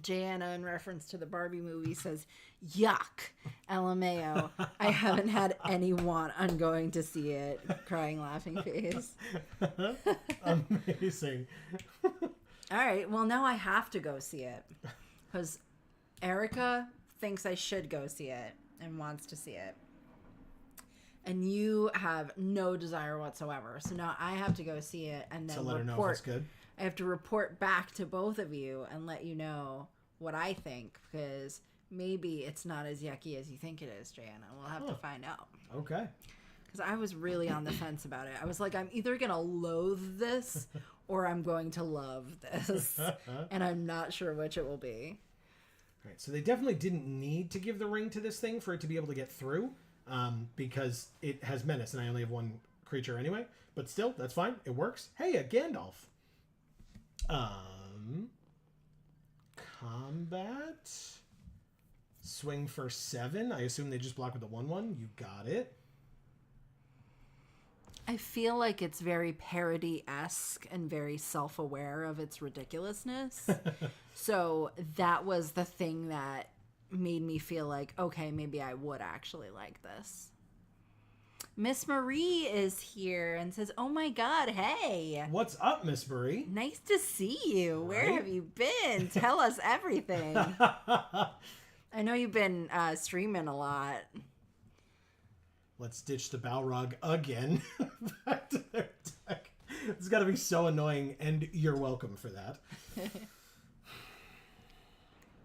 Jana, in reference to the Barbie movie, says, yuck, LMAO. I haven't had any want on going to see it. Crying, laughing face. Amazing. All right, well, now I have to go see it. Because Erica thinks I should go see it and wants to see it. And you have no desire whatsoever. So now I have to go see it and then To let her know if report. it's good. I have to report back to both of you and let you know what I think, because maybe it's not as yucky as you think it is, Jana. We'll have to find out. Okay. Because I was really on the fence about it. I was like, I'm either going to loathe this or I'm going to love this. And I'm not sure which it will be. All right, so they definitely didn't need to give the ring to this thing for it to be able to get through, because it has menace, and I only have 1 creature anyway. But still, that's fine. It works. Hey, a Gandalf. Combat. Swing for 7. I assume they just block with the 1/1. You got it. I feel like it's very parody-esque and very self-aware of its ridiculousness. So that was the thing that made me feel like, okay, maybe I would actually like this. Miss Marie is here and says, oh my god, hey. What's up, Miss Marie? Nice to see you. Where Right? have you been? Tell us everything. I know you've been streaming a lot. Let's ditch the Balrog again. Back to their deck. It's got to be so annoying, and you're welcome for that.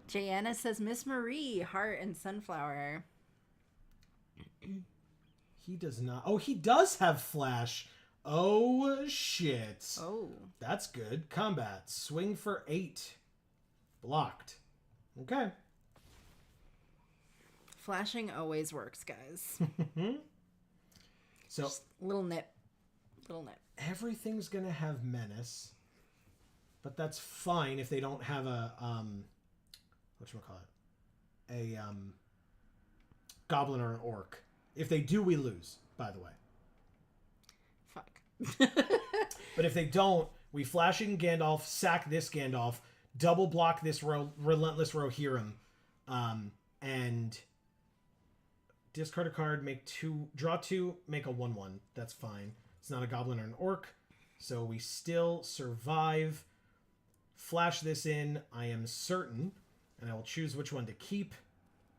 Jana says, Miss Marie, heart and sunflower. He does not. Oh, he does have flash. Oh, shit. Oh. That's good. Combat. Swing for 8. Blocked. Okay. Flashing always works, guys. So Just little nip. Little nip. everything's going to have menace. But that's fine if they don't have a, whatchamacallit? A, goblin or an orc. If they do, we lose, by the way. Fuck. But if they don't, we flashing Gandalf, sack this Gandalf, double block this Relentless Rohirrim, and discard a card, draw 2, make a 1/1. That's fine. It's not a goblin or an orc. So we still survive. Flash this in, I am certain. And I will choose which one to keep.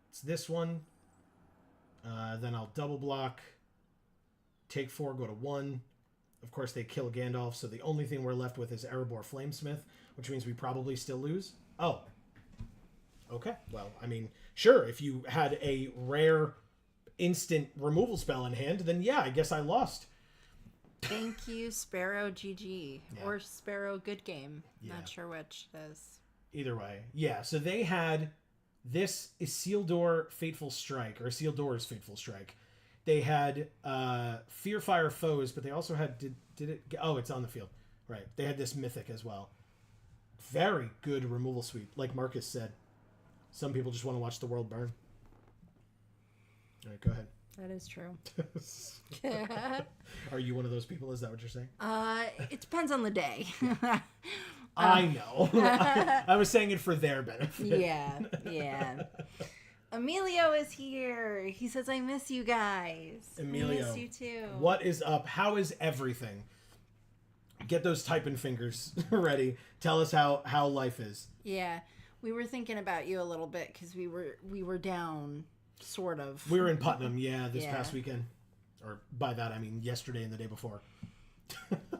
It's this one. Then I'll double block. Take 4, go to 1. Of course, they kill Gandalf, so the only thing we're left with is Erebor Flamesmith, which means we probably still lose. Oh. Okay. Well, I mean, sure, if you had a rare instant removal spell in hand, then yeah, I guess I lost. Thank you, Sparrow GG. Yeah. Or Sparrow Good Game. Yeah. Not sure which it is. Either way. Yeah, so they had this Isildur Fateful Strike, or Isildur's Fateful Strike. They had Fearfire Foes, but they also had... Did it... Oh, it's on the field. Right. They had this Mythic as well. Very good removal sweep, like Marcus said. Some people just want to watch the world burn. All right, go ahead. That is true. Are you one of those people? Is that what you're saying? It depends on the day. I know. I was saying it for their benefit. Yeah. Emilio is here. He says, I miss you guys. Emilio, I miss you too. What is up? How is everything? Get those typing fingers ready. Tell us how life is. Yeah. We were thinking about you a little bit because we were down, sort of. We were in Putnam, this past weekend. Or by that, I mean yesterday and the day before.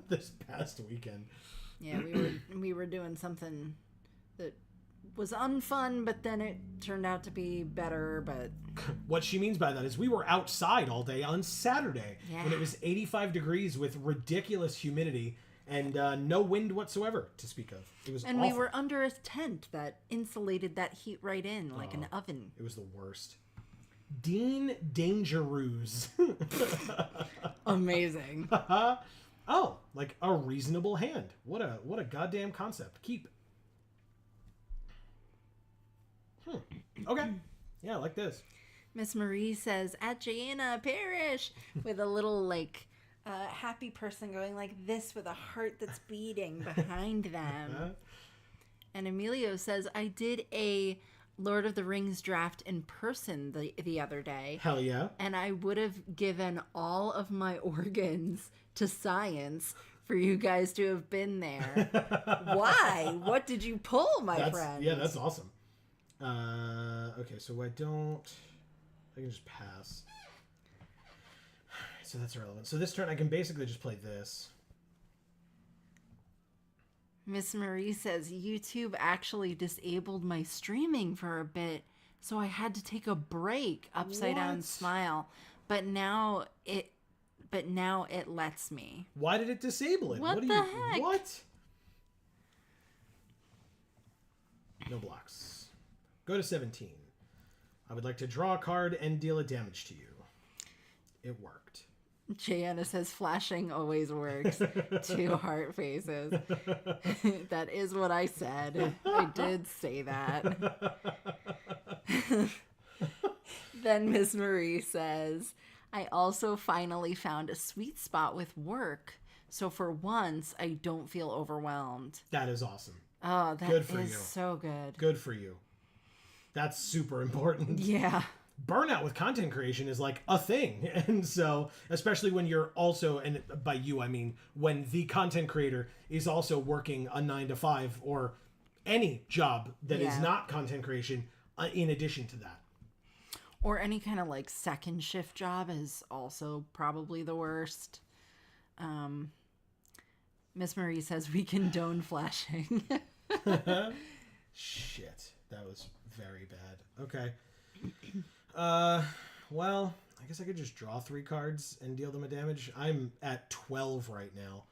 This past weekend. Yeah, we were doing something that was unfun, but then it turned out to be better, but... What she means by that is we were outside all day on Saturday when it was 85 degrees with ridiculous humidity and no wind whatsoever to speak of. It was awful. We were under a tent that insulated that heat right in, like an oven. It was the worst. Dean Dangeroos. Amazing. Oh, like a reasonable hand. What a goddamn concept. Keep. Okay. Yeah, I like this. Miss Marie says, at Jaina Parish, with a little, like, happy person going like this with a heart that's beating behind them. And Emilio says, I did a Lord of the Rings draft in person the other day. Hell yeah. And I would have given all of my organs to science for you guys to have been there. Why? What did you pull, my friend? Yeah, that's awesome. Okay, so I can just pass. So that's irrelevant. So this turn I can basically just play this. Miss Marie says, YouTube actually disabled my streaming for a bit, so I had to take a break. Upside down smile. But now it lets me. Why did it disable it? What the heck? What? No blocks. Go to 17. I would like to draw a card and deal a damage to you. It worked. Jana says flashing always works. 2 heart faces. That is what I said. I did say that. Then Miss Marie says, I also finally found a sweet spot with work. So for once, I don't feel overwhelmed. That is awesome. Oh, that good for is you. So good. Good for you. That's super important. Yeah. Burnout with content creation is like a thing. And so, especially when you're also, and by you, I mean, when the content creator is also working a 9 to 5 or any job that is not content creation in addition to that. Or any kind of like second shift job is also probably the worst. Miss Marie says we condone flashing. Shit. That was very bad. Okay. Well, I guess I could just draw 3 cards and deal them a damage. I'm at 12 right now,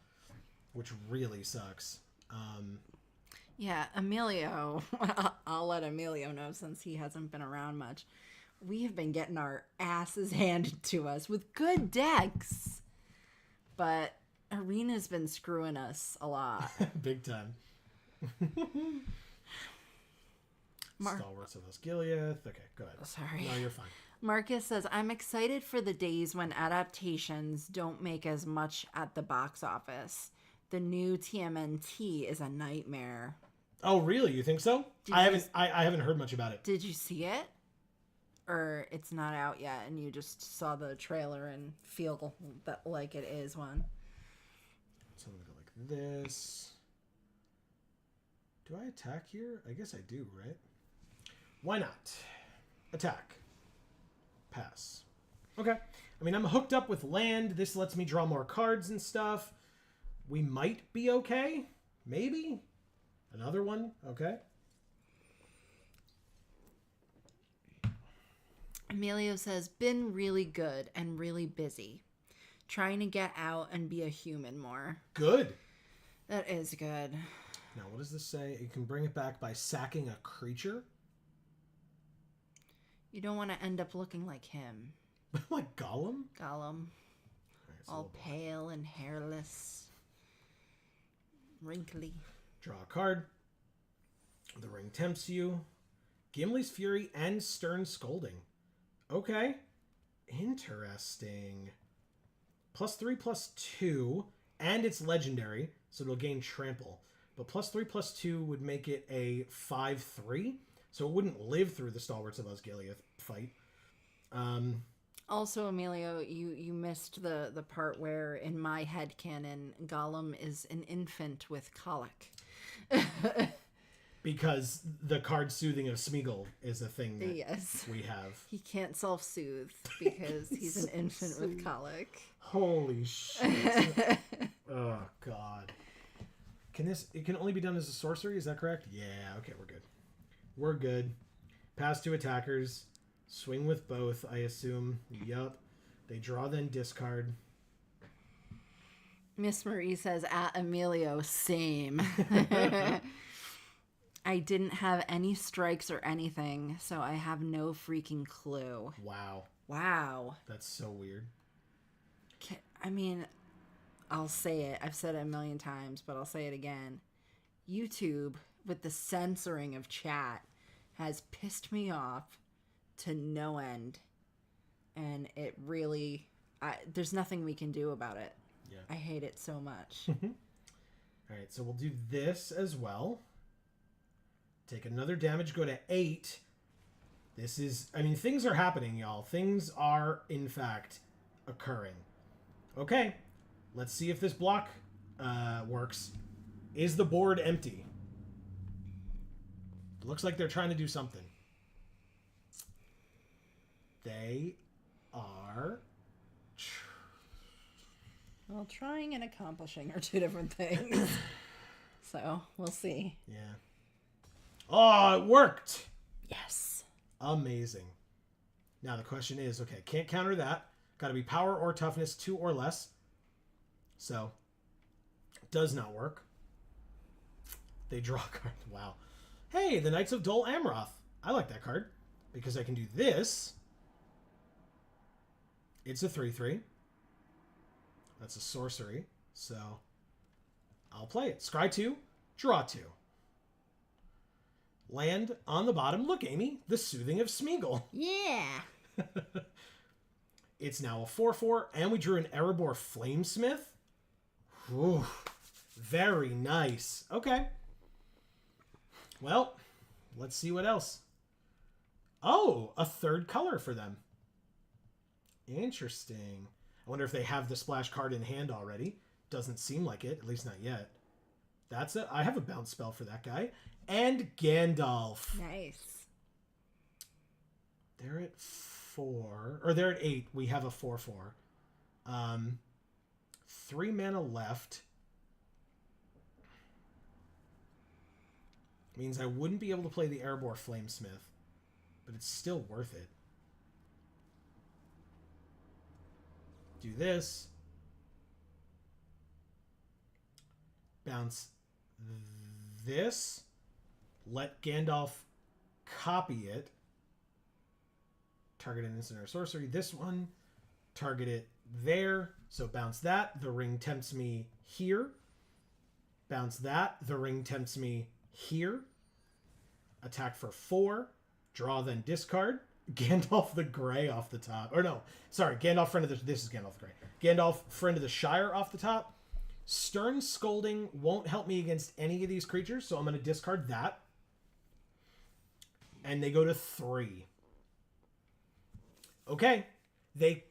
which really sucks. Yeah, Emilio. I'll let Emilio know since he hasn't been around much. We have been getting our asses handed to us with good decks. But Arena's been screwing us a lot. Big time. Stalwarts of Osgiliath. Okay, go ahead. Sorry. No, you're fine. Marcus says, I'm excited for the days when adaptations don't make as much at the box office. The new TMNT is a nightmare. Oh, really? You think so? I haven't heard much about it. Did you see it? Or it's not out yet and you just saw the trailer and feel that like it is one? Something like this. Do I attack here? I guess I do, right? Why not? Attack. Pass. Okay. I mean, I'm hooked up with land. This lets me draw more cards and stuff. We might be okay. Maybe. Another one. Okay. Emilio says, been really good and really busy. Trying to get out and be a human more. Good. That is good. Now, what does this say? You can bring it back by sacking a creature? You don't want to end up looking like him. Like Gollum? Gollum. So All pale and hairless. Wrinkly. draw a card. The ring tempts you. Gimli's Fury and Stern Scolding. Okay. Interesting. +3/+2, and it's legendary, so it'll gain trample. But +3/+2 would make it a 5/3, so it wouldn't live through the Stalwarts of Osgiliath fight. Also, Emilio, you missed the part where, in my headcanon, Gollum is an infant with colic. Because the card Soothing of Smeagol is a thing that Yes. we have. He can't self-soothe because he's an infant with colic. Holy shit. Oh, God. It can only be done as a sorcery, is that correct? Yeah, okay, we're good. We're good. Pass to attackers. Swing with both, I assume. Yup. They draw, then discard. Miss Marie says, at Emilio, same. I didn't have any strikes or anything, so I have no freaking clue. Wow. Wow. That's so weird. I mean, I'll say it. I've said it a million times, but I'll say it again. YouTube, with the censoring of chat, has pissed me off to no end. And it really... there's nothing we can do about it. Yeah. I hate it so much. All right, so we'll do this as well. Take another damage, go to 8. This is... I mean, things are happening, y'all. Things are, in fact, occurring. Okay, let's see if this block works. Is the board empty? Looks like they're trying to do something. They are... Well, trying and accomplishing are two different things. So, we'll see. Yeah. Oh, it worked! Yes. Amazing. Now the question is, okay, can't counter that. Got to be power or toughness 2 or less. So, does not work. They draw a card. Wow. Hey, the Knights of Dol Amroth. I like that card because I can do this. It's a 3/3. That's a sorcery. So, I'll play it. Scry 2, draw 2. Land on the bottom. Look, Amy, the Soothing of Smeagol. Yeah. It's now a 4/4, and we drew an Erebor Flamesmith. Whew. Very nice. Okay. Well, let's see what else. Oh, a third color for them. Interesting. I wonder if they have the splash card in hand already. Doesn't seem like it, at least not yet. That's it. I have a bounce spell for that guy. And Gandalf. Nice. They're at 4, or they're at 8. We have a 4/4. 3 mana left. Means I wouldn't be able to play the Erebor Flamesmith, but it's still worth it. Do this. Bounce this. Let Gandalf copy it. Target an instant or sorcery. This one. Target it there. So bounce that. The ring tempts me here. Bounce that. The ring tempts me here. Attack for 4. Draw, then discard. Gandalf the Grey off the top. Or no, sorry. Gandalf, friend of the... This is Gandalf the Grey. Gandalf, friend of the Shire off the top. Stern Scolding won't help me against any of these creatures, so I'm going to discard that. And they go to 3. Okay. They...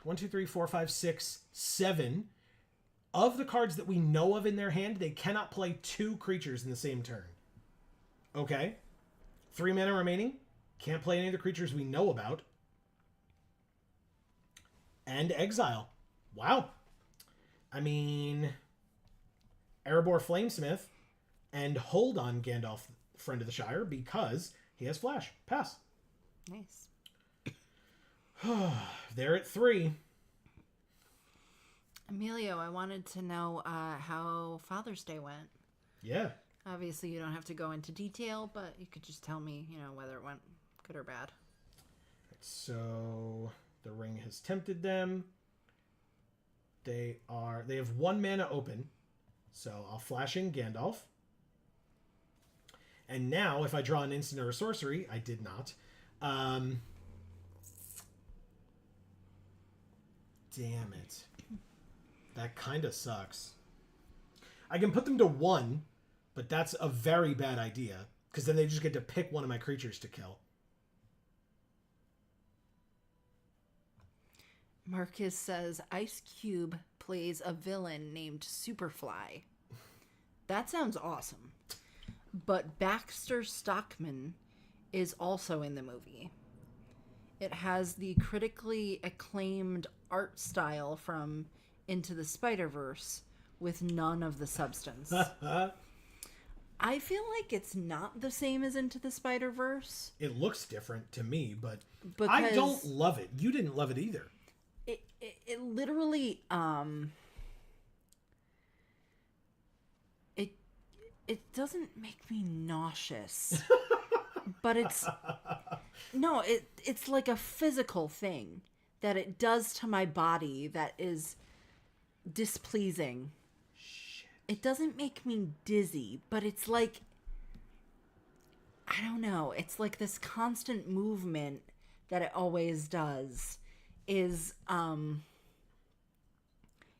1, 2, 3, 4, 5, 6, 7. Of the cards that we know of in their hand, they cannot play 2 creatures in the same turn. Okay? 3 mana remaining. Can't play any of the creatures we know about. And exile. Wow. I mean, Erebor Flamesmith and hold on Gandalf, Friend of the Shire, because he has Flash. Pass. Nice. They're at 3. Emilio, I wanted to know how Father's Day went. Yeah. Obviously, you don't have to go into detail, but you could just tell me, whether it went good or bad. So the ring has tempted them. They have 1 mana open. So I'll flash in Gandalf. And now, if I draw an instant or a sorcery, I did not. Damn it. That kind of sucks. I can put them to 1, but that's a very bad idea, because then they just get to pick one of my creatures to kill. Marcus says Ice Cube plays a villain named Superfly. That sounds awesome. But Baxter Stockman is also in the movie. It has the critically acclaimed art style from Into the Spider-Verse with none of the substance. I feel like it's not the same as Into the Spider-Verse. It looks different to me, but Because I don't love it. You didn't love it either. It literally it doesn't make me nauseous. But it's like a physical thing that it does to my body that is displeasing. Shit. It doesn't make me dizzy, but it's like, I don't know, it's like this constant movement that it always does is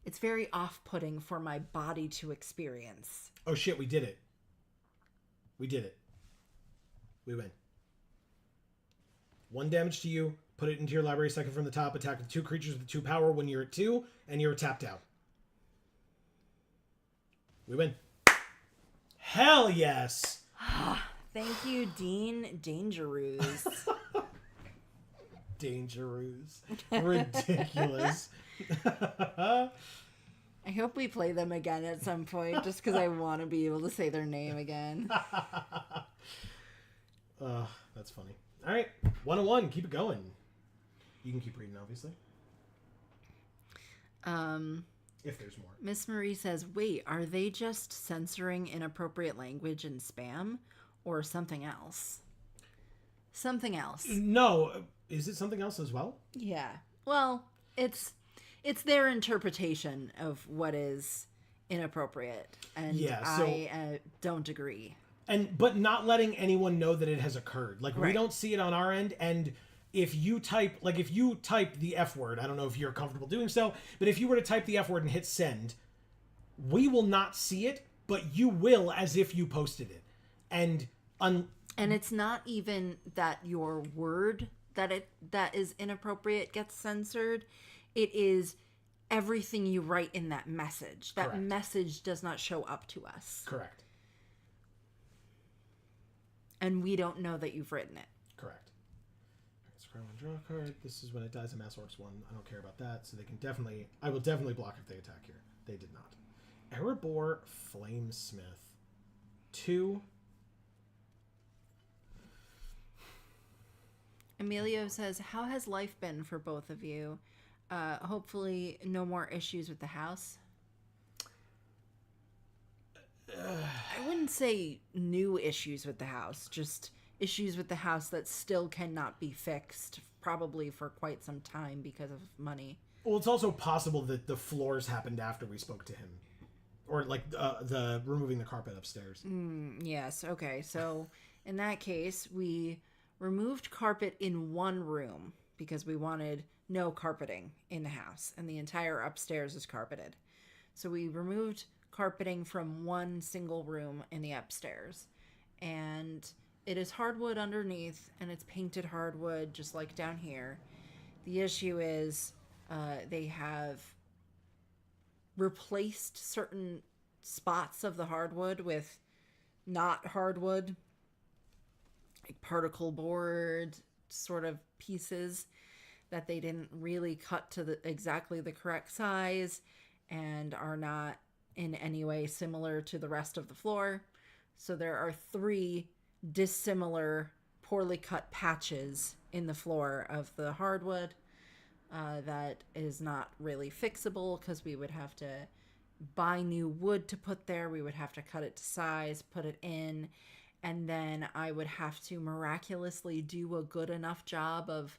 it's very off-putting for my body to experience. Oh shit, we did it. We did it. We win. 1 damage to you. Put it into your library second from the top. Attack with 2 creatures with 2 power when you're at 2, and you're tapped out. We win. Hell yes! Thank you, Dean Dangerous. Dangerous. Ridiculous. I hope we play them again at some point, just because I want to be able to say their name again. That's funny. All right, 101. Keep it going. You can keep reading, obviously. If there's more. Miss Marie says, wait, are they just censoring inappropriate language and spam, or something else? Something else. No, is it something else as well? Yeah. Well, it's their interpretation of what is inappropriate, and Yeah, so, I don't agree. But not letting anyone know that it has occurred. Like, we Right. don't see it on our end, and if you type the F word, I don't know if you're comfortable doing so, but if you were to type the F word and hit send, we will not see it, but you will as if you posted it. And it's not even that your word that is inappropriate gets censored. It is everything you write in that message. That Correct. message does not show up to us. Correct. And we don't know that you've written it. Correct. Scroll and draw a card. This is when it dies a Mass Orcs 1. I don't care about that, so they can definitely... I will definitely block if they attack here. They did not. Erebor Flamesmith. 2. Emilio says, how has life been for both of you? Hopefully no more issues with the house. I wouldn't say new issues with the house, just issues with the house that still cannot be fixed, probably for quite some time because of money. Well, it's also possible that the floors happened after we spoke to him. Or, like, the removing the carpet upstairs. Yes, okay. So, in that case, we removed carpet in one room because we wanted no carpeting in the house, and the entire upstairs is carpeted. So we removed carpeting from one single room in the upstairs, and it is hardwood underneath, and it's painted hardwood just like down here. The issue is they have replaced certain spots of the hardwood with not hardwood, like particle board sort of pieces that they didn't really cut to exactly the correct size and are not in any way similar to the rest of the floor. So there are 3 dissimilar, poorly cut patches in the floor of the hardwood that is not really fixable because we would have to buy new wood to put there. We would have to cut it to size, put it in, and then I would have to miraculously do a good enough job of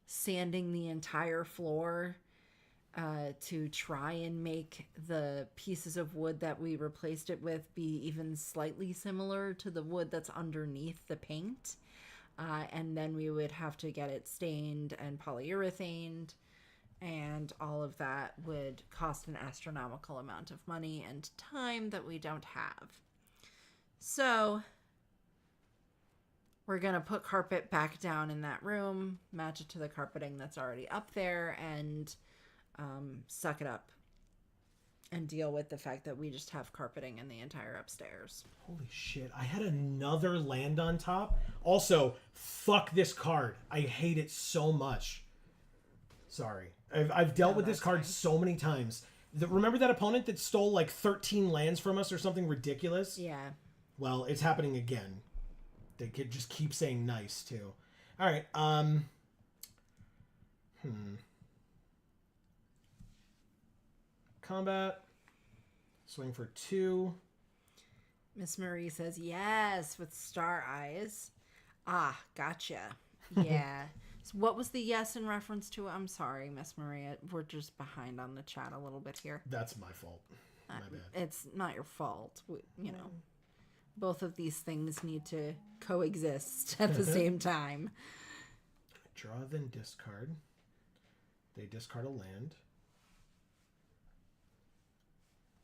sanding the entire floor to try and make the pieces of wood that we replaced it with be even slightly similar to the wood that's underneath the paint. And then we would have to get it stained and polyurethaned, and all of that would cost an astronomical amount of money and time that we don't have. So we're going to put carpet back down in that room, match it to the carpeting that's already up there, and suck it up and deal with the fact that we just have carpeting in the entire upstairs. Holy shit, I had another land on top. Also, fuck this card. I hate it so much. Sorry. I've dealt with this card fine. so many times. Remember that opponent that stole like 13 lands from us or something ridiculous? Yeah. Well, it's happening again. They could just keep saying nice, too. All right, Combat. Swing for 2. Miss Marie says, yes, with star eyes. Ah, gotcha. Yeah. So what was the yes in reference to? I'm sorry, Miss Maria. We're just behind on the chat a little bit here. That's my fault. My bad. It's not your fault. Both of these things need to coexist at the same time. Draw, then discard. They discard a land.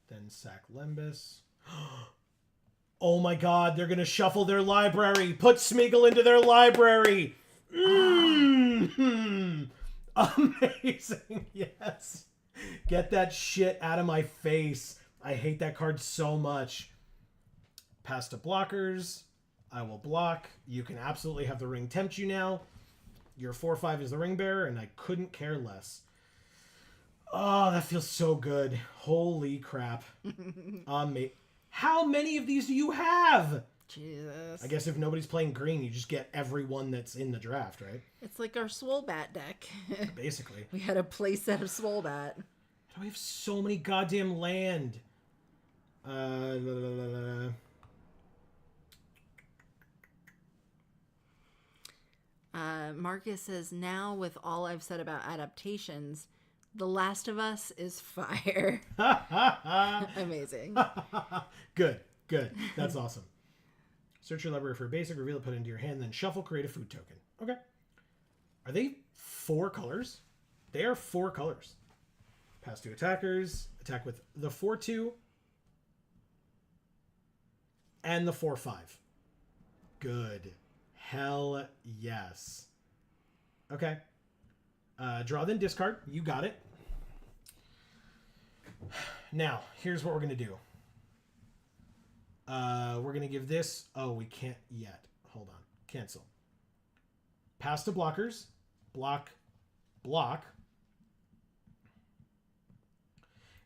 Then sack Lembas. Oh my god, they're going to shuffle their library. Put Smeagol into their library. Amazing. Yes. Get that shit out of my face. I hate that card so much. Pass to blockers. I will block. You can absolutely have the ring tempt you now. Your 4/5 is the ring bearer, and I couldn't care less. Oh, that feels so good. Holy crap. How many of these do you have? Jesus. I guess if nobody's playing green, you just get everyone that's in the draft, right? It's like our Swolebat deck. Basically. We had a playset of Swolebat. We have so many goddamn land. Marcus says, now with all I've said about adaptations, The Last of Us is fire. Amazing. Good. That's awesome. Search your library for a basic, reveal it, put it into your hand, then shuffle, create a food token. Okay. Are they 4 colors? They are 4 colors. Pass to attackers. Attack with the 4/2 and the 4/5. Good. Hell yes. Okay. Draw, then discard. You got it. Now, here's what we're going to do. We're going to give this... Oh, we can't yet. Hold on. Cancel. Pass to blockers. Block.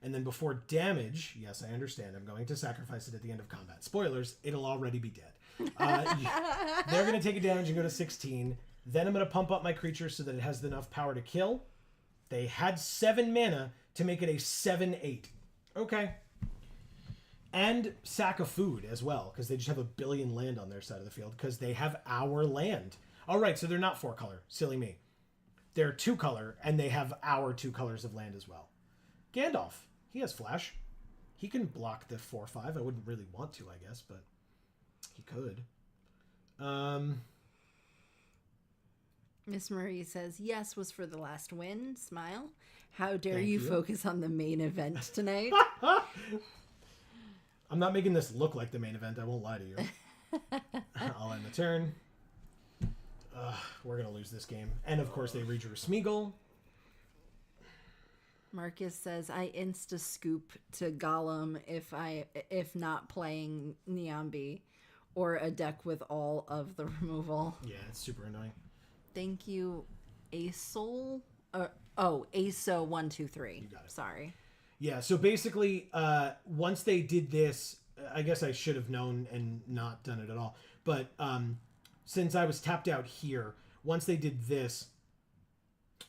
And then before damage... Yes, I understand. I'm going to sacrifice it at the end of combat. Spoilers, it'll already be dead. They're going to take a damage and go to 16. Then I'm going to pump up my creature so that it has enough power to kill. They had 7 mana to make it a 7/8. Okay. And sack a food as well, because they just have a billion land on their side of the field, because they have our land. All right, so they're not 4 color. Silly me. They're 2 color, and they have our 2 colors of land as well. Gandalf. He has flash. He can block the 4/5. I wouldn't really want to, I guess, but he could. Miss Marie says, yes was for the last win. Smile. How dare you focus on the main event tonight? I'm not making this look like the main event. I won't lie to you. I'll end the turn. We're going to lose this game. And, of course, they redrew Smeagol. Marcus says, I insta scoop to Gollum if not playing Niambi or a deck with all of the removal. Yeah, it's super annoying. Thank you, Asol. ASO123. You got it. Sorry. Yeah, so basically, once they did this, I guess I should have known and not done it at all. But since I was tapped out here, once they did this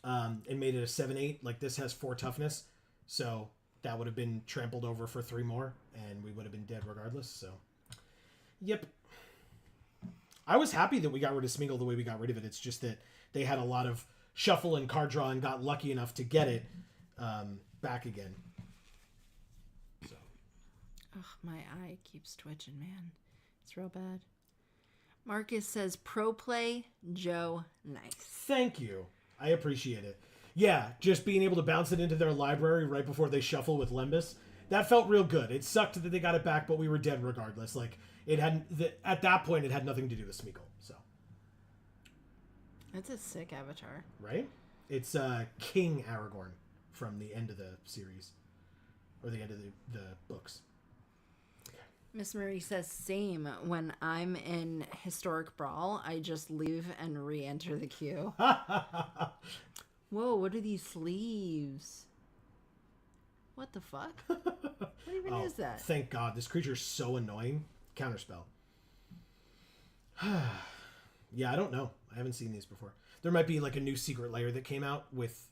and made it a 7/8, like this has 4 toughness, so that would have been trampled over for 3 more, and we would have been dead regardless. So, yep. I was happy that we got rid of Smeagol the way we got rid of it. It's just that they had a lot of shuffle and card draw and got lucky enough to get it back again. So. Ugh, my eye keeps twitching, man. It's real bad. Marcus says, pro play, Joe, nice. Thank you. I appreciate it. Yeah, just being able to bounce it into their library right before they shuffle with Lembas, that felt real good. It sucked that they got it back, but we were dead regardless. Like, it hadn't, at that point, it had nothing to do with Smeagol, so. That's a sick avatar. Right? It's King Aragorn from the end of the series. Or the end of the books. Miss Marie says, same. When I'm in Historic Brawl, I just leave and re-enter the queue. Whoa, what are these sleeves? What the fuck? What even is that? Thank God. This creature's so annoying. Counterspell. Yeah, I don't know. I haven't seen these before. There might be like a new secret layer that came out with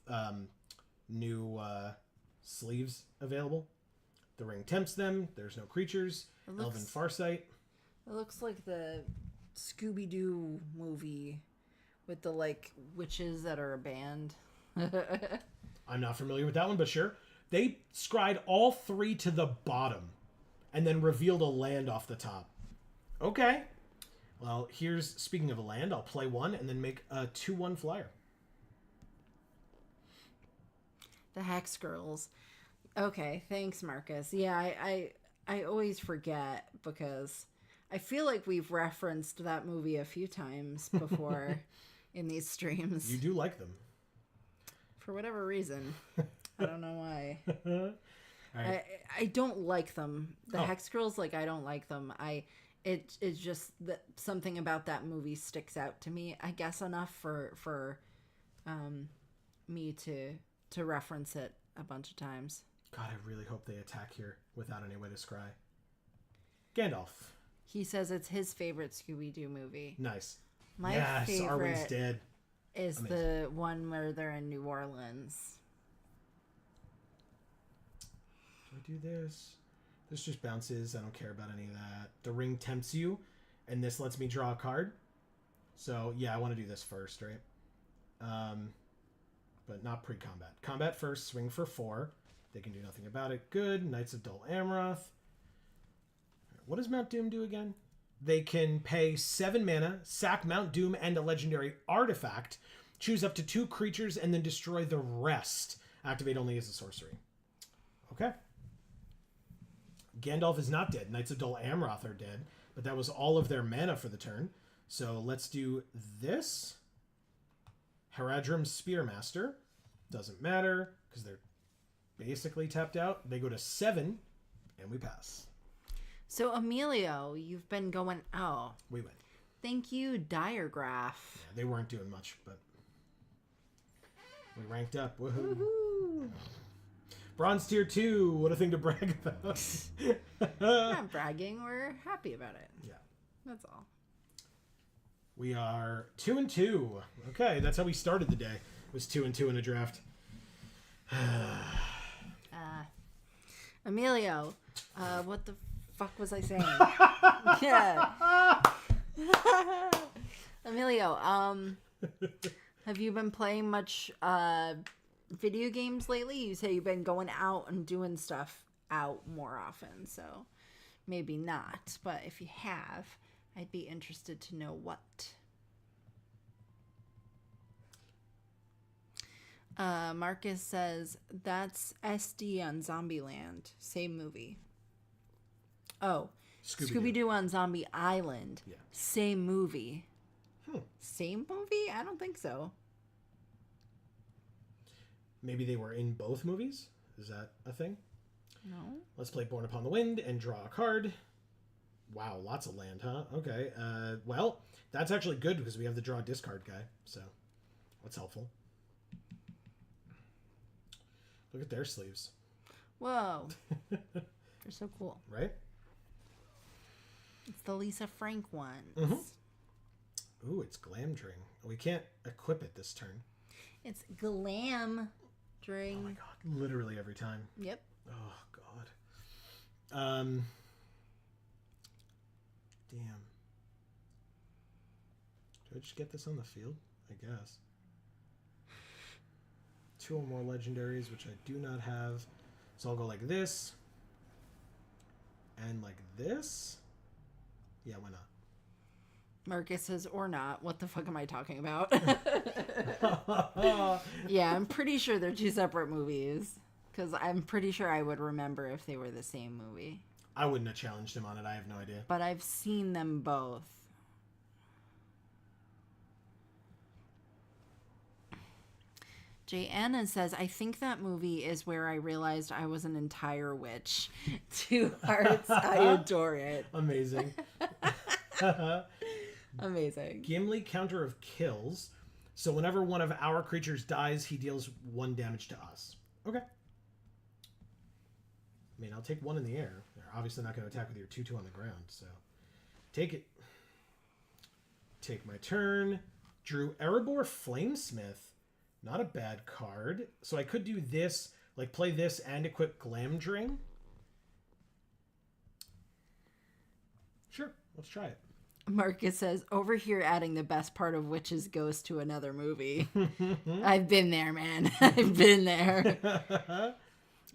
new sleeves available. The ring tempts them. There's no creatures. Elven Farsight. It looks like the Scooby-Doo movie with the like witches that are a band. I'm not familiar with that one, but sure. They scried all 3 to the bottom and then revealed a land off the top. Okay. Well, speaking of a land, I'll play 1 and then make a 2/1 flyer. The Hex Girls. Okay, thanks, Marcus. Yeah, I always forget because I feel like we've referenced that movie a few times before in these streams. You do like them. For whatever reason. I don't know why. All right. I don't like them. The Hex Girls, like, I don't like them. It's just that something about that movie sticks out to me, I guess, enough for me to reference it a bunch of times. God, I really hope they attack here without any way to scry. Gandalf. He says it's his favorite Scooby-Doo movie. Nice. My yes, favorite Arwen's dead. is amazing. The one where they're in New Orleans. Do I do this? This just bounces. I don't care about any of that. The ring tempts you, and this lets me draw a card. So, yeah, I want to do this first, right? But not pre-combat. Combat first, swing for 4. They can do nothing about it. Good. Knights of Dol Amroth. What does Mount Doom do again? They can pay 7 mana, sack Mount Doom and a legendary artifact, choose up to 2 creatures, and then destroy the rest. Activate only as a sorcery. Okay. Gandalf is not dead. Knights of Dol Amroth are dead, but that was all of their mana for the turn. So let's do this. Haradrim Spearmaster. Doesn't matter, because they're basically tapped out. They go to 7, and we pass. So, Emilio, you've been going... Oh. We win. Thank you, Diregraph. Yeah, they weren't doing much, but we ranked up. Woohoo. Woohoo. Bronze tier 2. What a thing to brag about. We're not bragging. We're happy about it. Yeah. That's all. We are 2-2. Okay, that's how we started the day. It was 2-2 in a draft. Emilio, what the fuck was I saying? Yeah. Emilio, have you been playing much video games lately? You say you've been going out and doing stuff out more often, so maybe not. But if you have, I'd be interested to know what. Marcus says, that's SD on Zombieland. Same movie. Oh, Scooby-Doo on Zombie Island. Yeah. Same movie. Same movie? I don't think so. Maybe they were in both movies. Is that a thing? No. Let's play Born Upon the Wind and draw a card. Wow, lots of land, huh? Okay. Well, that's actually good because we have the draw discard guy. So that's helpful. Look at their sleeves. Whoa. They're so cool. Right? It's the Lisa Frank ones. Mm-hmm. Ooh, it's Glamdring. We can't equip it this turn. It's Glam Dring. Oh my god, literally every time. Yep. Oh god. Damn. Do I just get this on the field? I guess. 2 or more legendaries, which I do not have. So I'll go like this. And like this. Yeah, why not? Marcus says, or not. What the fuck am I talking about? Yeah, I'm pretty sure they're 2 separate movies. Because I'm pretty sure I would remember if they were the same movie. I wouldn't have challenged him on it. I have no idea. But I've seen them both. Jay Anna says, I think that movie is where I realized I was an entire witch. 2 hearts. I adore it. Amazing. Amazing. Gimli, counter of kills. So whenever one of our creatures dies, he deals 1 damage to us. Okay. I mean, I'll take 1 in the air. They're obviously not going to attack with your 2/2 on the ground, so take it. Take my turn. Drew Erebor Flamesmith. Not a bad card. So I could do this, like play this and equip Glamdring. Sure, let's try it. Marcus says, over here adding the best part of Witch's Ghost to another movie. I've been there, man. I've been there.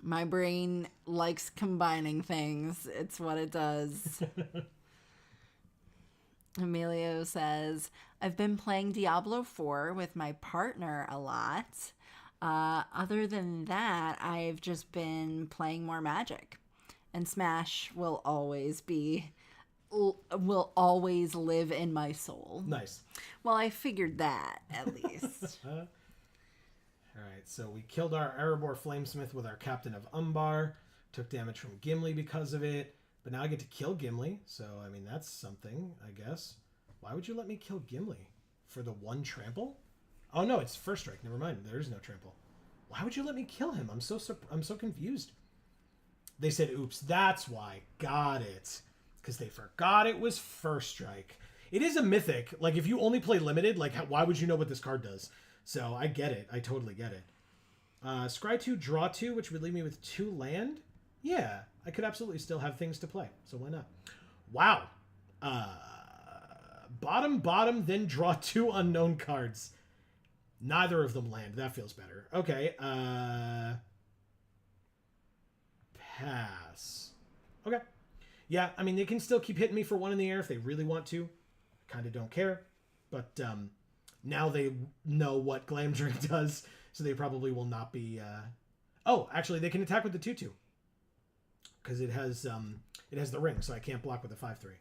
My brain likes combining things. It's what it does. Emilio says, I've been playing Diablo 4 with my partner a lot. Other than that, I've just been playing more Magic. And Smash will always live in my soul. Nice. Well, I figured that, at least. All right, so we killed our Erebor Flamesmith with our Captain of Umbar. Took damage from Gimli because of it. But now I get to kill Gimli. So, I mean, that's something, I guess. Why would you let me kill Gimli? For the 1 trample? Oh, no, it's first strike. Never mind. There is no trample. Why would you let me kill him? I'm so confused. They said, oops, that's why. Got it. Because they forgot it was first strike. It is a mythic. Like, if you only play limited, like, why would you know what this card does? So, I get it. I totally get it. Scry 2, draw 2, which would leave me with 2 land. Yeah, I could absolutely still have things to play. So, why not? Wow. Bottom, then draw 2 unknown cards. Neither of them land. That feels better. Okay. Pass. Okay. Yeah, I mean, they can still keep hitting me for 1 in the air if they really want to. Kind of don't care. But now they know what Glamdring does, so they probably will not be... Oh, actually, they can attack with the 2/2. Because it has the ring, so I can't block with a 5/3.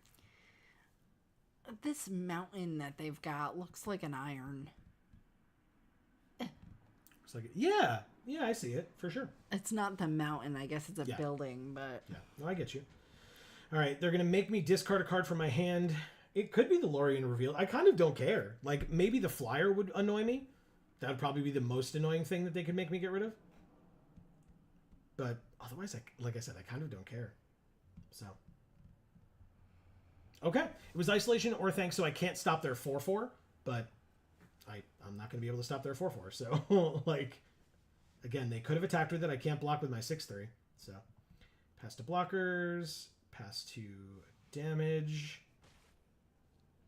This mountain that they've got looks like an iron. Looks like it. Yeah, I see it, for sure. It's not the mountain. I guess it's a building, but... Yeah, no, I get you. All right, they're going to make me discard a card from my hand. It could be the Lorien Reveal. I kind of don't care. Like, maybe the Flyer would annoy me. That would probably be the most annoying thing that they could make me get rid of. But otherwise, like I said, I kind of don't care. So. Okay. It was Isolation or Thanks, so I can't stop their 4/4. But I'm not going to be able to stop their 4/4. So, like, again, they could have attacked with it. I can't block with my 6/3. So, pass to blockers. Pass to damage.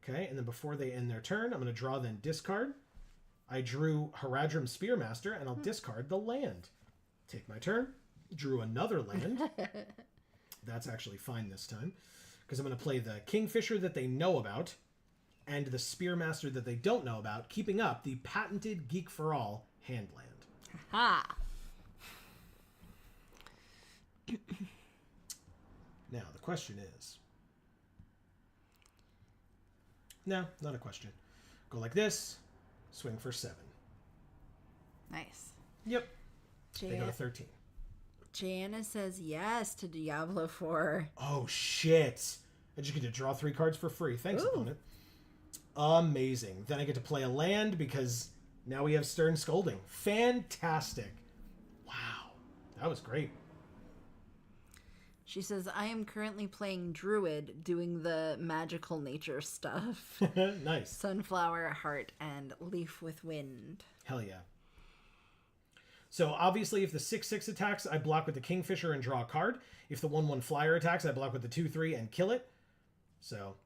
Okay, and then before they end their turn, I'm going to draw, then discard. I drew Haradrim Spearmaster, and I'll discard the land. Take my turn. Drew another land. That's actually fine this time. Because I'm going to play the Kingfisher that they know about, and the Spearmaster that they don't know about, keeping up the patented Geek for All hand land. Ha! Now, the question is... No, not a question. Go like this. Swing for 7. Nice. Yep. They go to 13. Jana says yes to Diablo 4. Oh, shit. I just get to draw 3 cards for free. Thanks, Ooh. opponent. Amazing. Then I get to play a land because now we have Stern Scolding. Fantastic. Wow. That was great. She says, I am currently playing Druid, doing the magical nature stuff. Nice. Sunflower, Heart, and Leaf with Wind. Hell yeah. So obviously if the 6/6 attacks, I block with the Kingfisher and draw a card. If the 1/1 flyer attacks, I block with the 2/3 and kill it. So,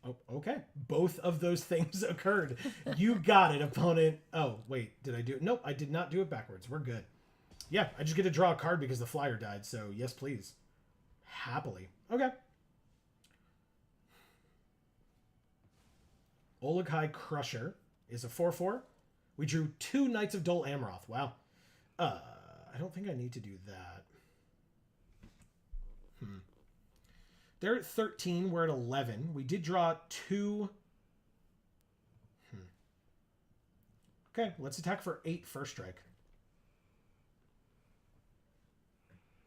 oh, okay. Both of those things occurred. You got it, opponent. Oh, wait, did I do it? Nope, I did not do it backwards. We're good. Yeah, I just get to draw a card because the flyer died, so yes, please. Happily. Okay. Olagai Crusher is a 4/4. We drew 2 Knights of Dol Amroth. Wow. I don't think I need to do that. They're at 13. We're at 11. We did draw 2. Okay, let's attack for 8 first strike.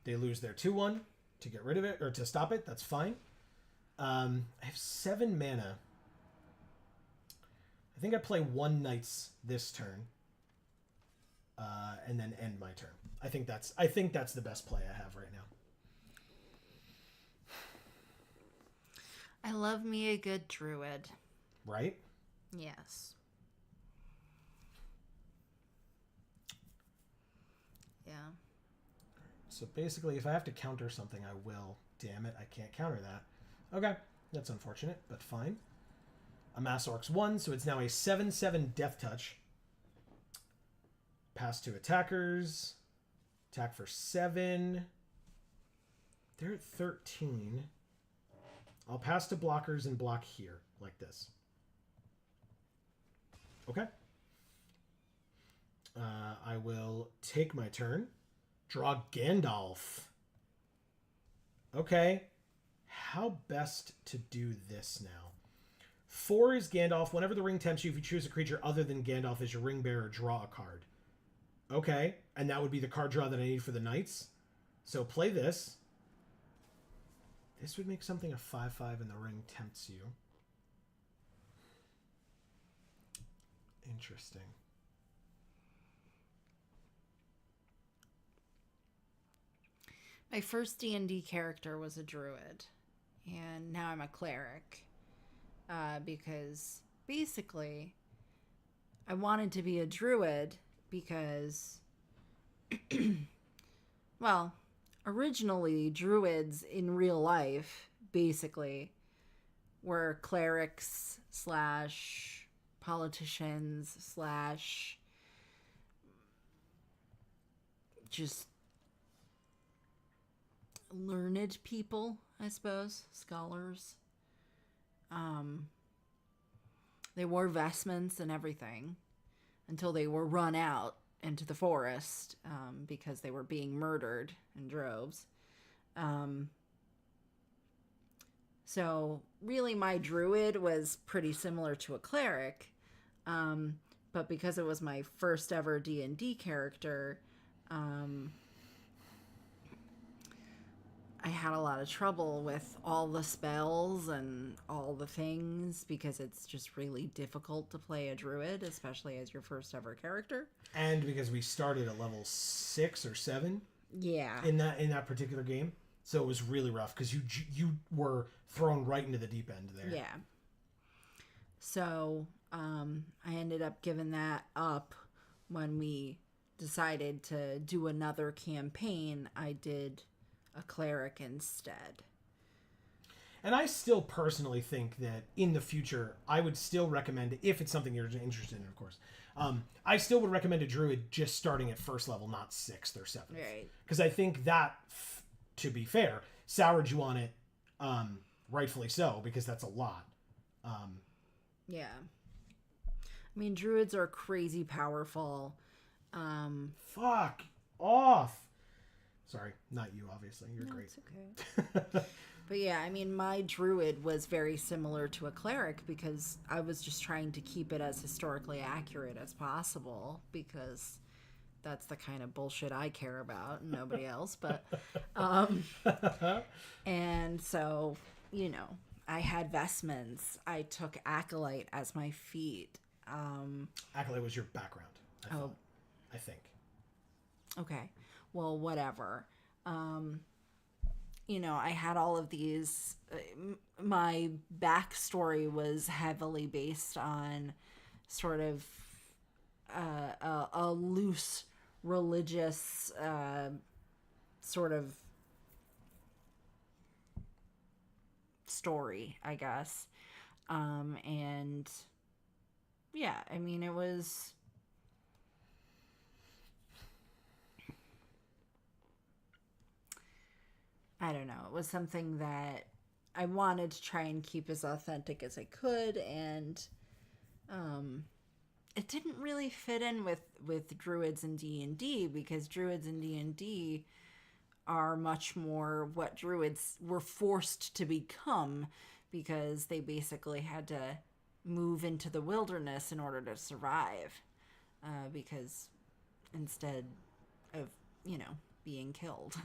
They lose their 2/1 to get rid of it, or to stop it. That's fine. I have 7 mana. I think I play 1 Knights this turn. And then end my turn. I think that's the best play I have right now. I love me a good Druid. Right? Yes. Yeah. So basically, if I have to counter something, I will. Damn it, I can't counter that. Okay, that's unfortunate, but fine. Amass Orcs 1, so it's now a 7/7 Death Touch. Pass to attackers. Attack for 7. They're at 13. I'll pass to blockers and block here, like this. Okay. I will take my turn. Draw Gandalf. Okay. How best to do this now? 4 is Gandalf. Whenever the ring tempts you, if you choose a creature other than Gandalf as your ring bearer, draw a card. Okay. And that would be the card draw that I need for the Knights. So play this. This would make something a 5/5 and the ring tempts you. Interesting. My first D&D character was a druid, and now I'm a cleric. Because basically, I wanted to be a druid because, well, originally druids in real life basically were clerics slash politicians slash just learned people, I suppose, scholars. They wore vestments and everything until they were run out into the forest because they were being murdered in droves. So really my druid was pretty similar to a cleric, but because it was my first ever D&D character, I had a lot of trouble with all the spells and all the things because it's just really difficult to play a druid, especially as your first ever character. And because we started at level 6 or 7 Yeah. in that particular game. So it was really rough because you were thrown right into the deep end there. Yeah. So I ended up giving that up when we decided to do another campaign. I did a cleric instead. And I still personally think that in the future, I would still recommend, if it's something you're interested in, of course, I still would recommend a druid just starting at first level, not 6th or 7th. Right. Because I think that, to be fair, soured you on it, rightfully so, because that's a lot. Yeah. I mean, druids are crazy powerful. Fuck off. Sorry, not you, obviously. You're great. It's okay. But yeah, I mean, my druid was very similar to a cleric because I was just trying to keep it as historically accurate as possible because that's the kind of bullshit I care about, nobody else. But, and so, you know, I had vestments. I took Acolyte as my feat. Acolyte was your background, I think. Okay. Well, whatever. You know, I had all of these. My backstory was heavily based on sort of a loose religious sort of story, I guess. And yeah, I mean, it was. I don't know. It was something that I wanted to try and keep as authentic as I could, and it didn't really fit in with druids and D&D, because druids and D&D are much more what druids were forced to become, because they basically had to move into the wilderness in order to survive, because instead of, you know, being killed.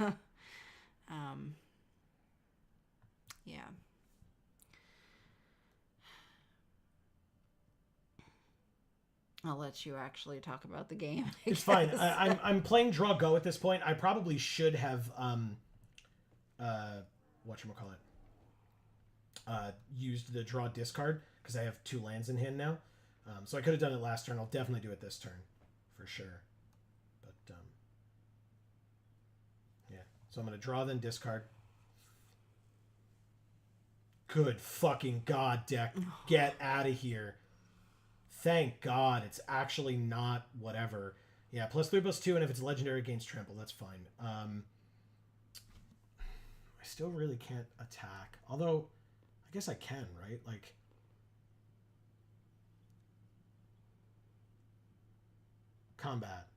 Yeah. I'll let you actually talk about the game. It's fine. I'm playing Draw Go at this point. I probably should have whatchamacallit, used the draw discard, because I have 2 lands in hand now. So I could have done it last turn. I'll definitely do it this turn for sure. But yeah. So I'm going to draw, then discard. Good fucking God, deck. Get out of here. Thank God it's actually not whatever. Yeah, +3/+2, and if it's legendary, it gains trample. That's fine. I still really can't attack. Although, I guess I can, right? Like, combat.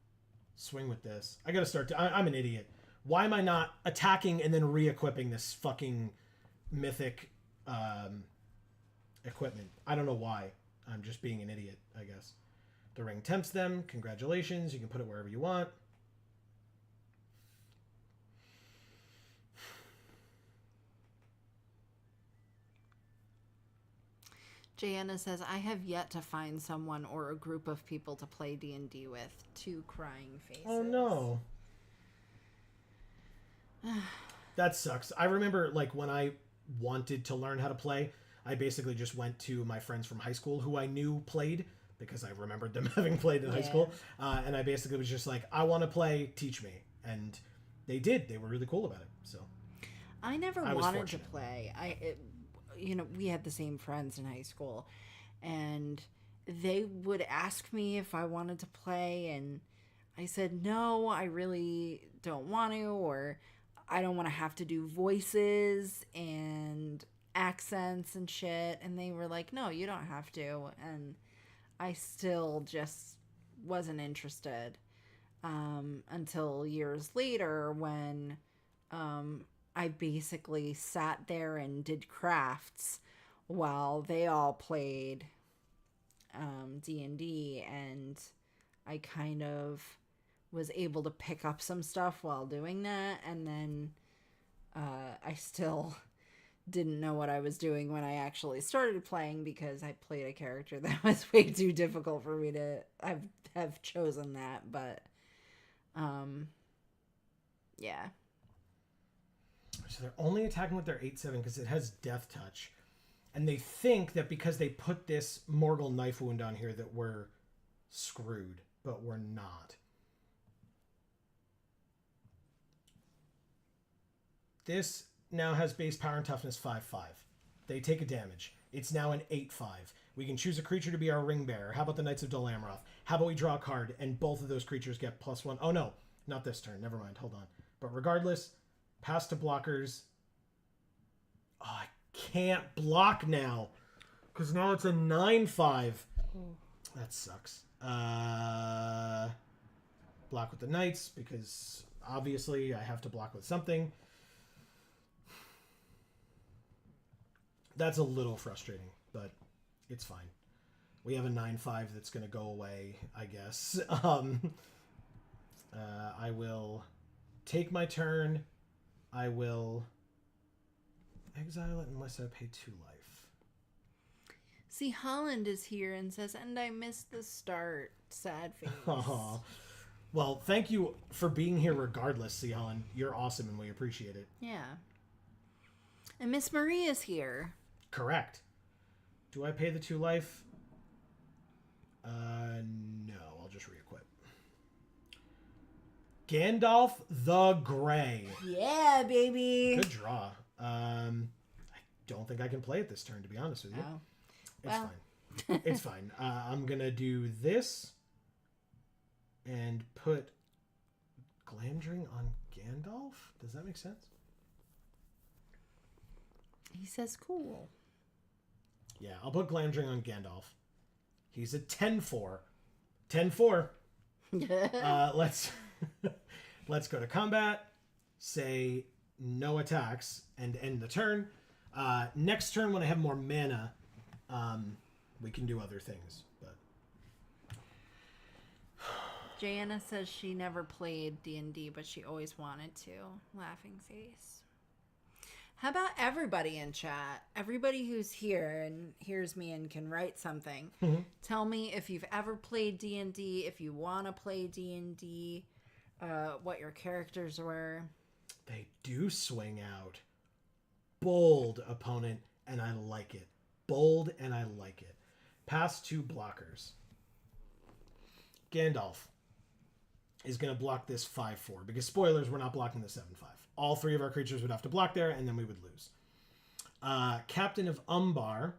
Swing with this. I gotta start. I'm an idiot. Why am I not attacking and then re-equipping this fucking mythic equipment? I don't know why. I'm just being an idiot, I guess. The ring tempts them. Congratulations. You can put it wherever you want. Jayanna says, I have yet to find someone or a group of people to play D&D with. 2 crying faces. Oh, no. That sucks. I remember, like, when I wanted to learn how to play, I basically just went to my friends from high school who I knew played, because I remembered them having played in high school. And I basically was just like, I want to play, teach me. And they did. They were really cool about it. So I never wanted to play. You know, we had the same friends in high school, and they would ask me if I wanted to play, and I said, no, I really don't want to, or I don't want to have to do voices and accents and shit. And they were like, no, you don't have to. And I still just wasn't interested until years later, when I basically sat there and did crafts while they all played D&D, and I kind of was able to pick up some stuff while doing that. And then I still didn't know what I was doing when I actually started playing, because I played a character that was way too difficult for me to have chosen that. But yeah. So they're only attacking with their 8/7 because it has Death Touch. And they think that because they put this Morgul Knife Wound on here that we're screwed, but we're not. This now has base power and toughness 5/5. They take a damage. It's now an 8/5. We can choose a creature to be our ring bearer. How about the Knights of Dol Amroth? How about we draw a card and both of those creatures get +1? Oh no, not this turn. Never mind. Hold on. But regardless, pass to blockers. Oh, I can't block now, because now it's a 9/5. That sucks. Block with the Knights, because obviously I have to block with something. That's a little frustrating, but it's fine. We have a 9/5 that's going to go away, I guess. I will take my turn. I will exile it unless I pay 2 life. See, Holland is here and says, and I missed the start. Sad face. Aw. Well, thank you for being here regardless, C. Holland. You're awesome and we appreciate it. Yeah. And Miss Marie is here. Correct. Do I pay the 2 life? No. I'll just re-equip. Gandalf the Grey. Yeah, baby. Good draw. I don't think I can play it this turn, to be honest with you. Oh. It's Well. fine. It's fine. I'm going to do this and put Glamdring on Gandalf. Does that make sense? He says cool. Yeah, I'll put Glamdring on Gandalf. He's a 10-4. 10-4. Let's go to combat. Say no attacks and end the turn. Next turn, when I have more mana, we can do other things. But Jana says she never played D&D, but she always wanted to. Laughing face. How about everybody in chat? Everybody who's here and hears me and can write something. Mm-hmm. Tell me if you've ever played D&D, if you want to play D&D, what your characters were. they do swing out. Bold opponent, and I like it. Bold, and I like it. Pass 2 blockers. Gandalf is going to block this 5-4 because spoilers, we're not blocking the 7-5. All 3 of our creatures would have to block there, and then we would lose. Captain of Umbar,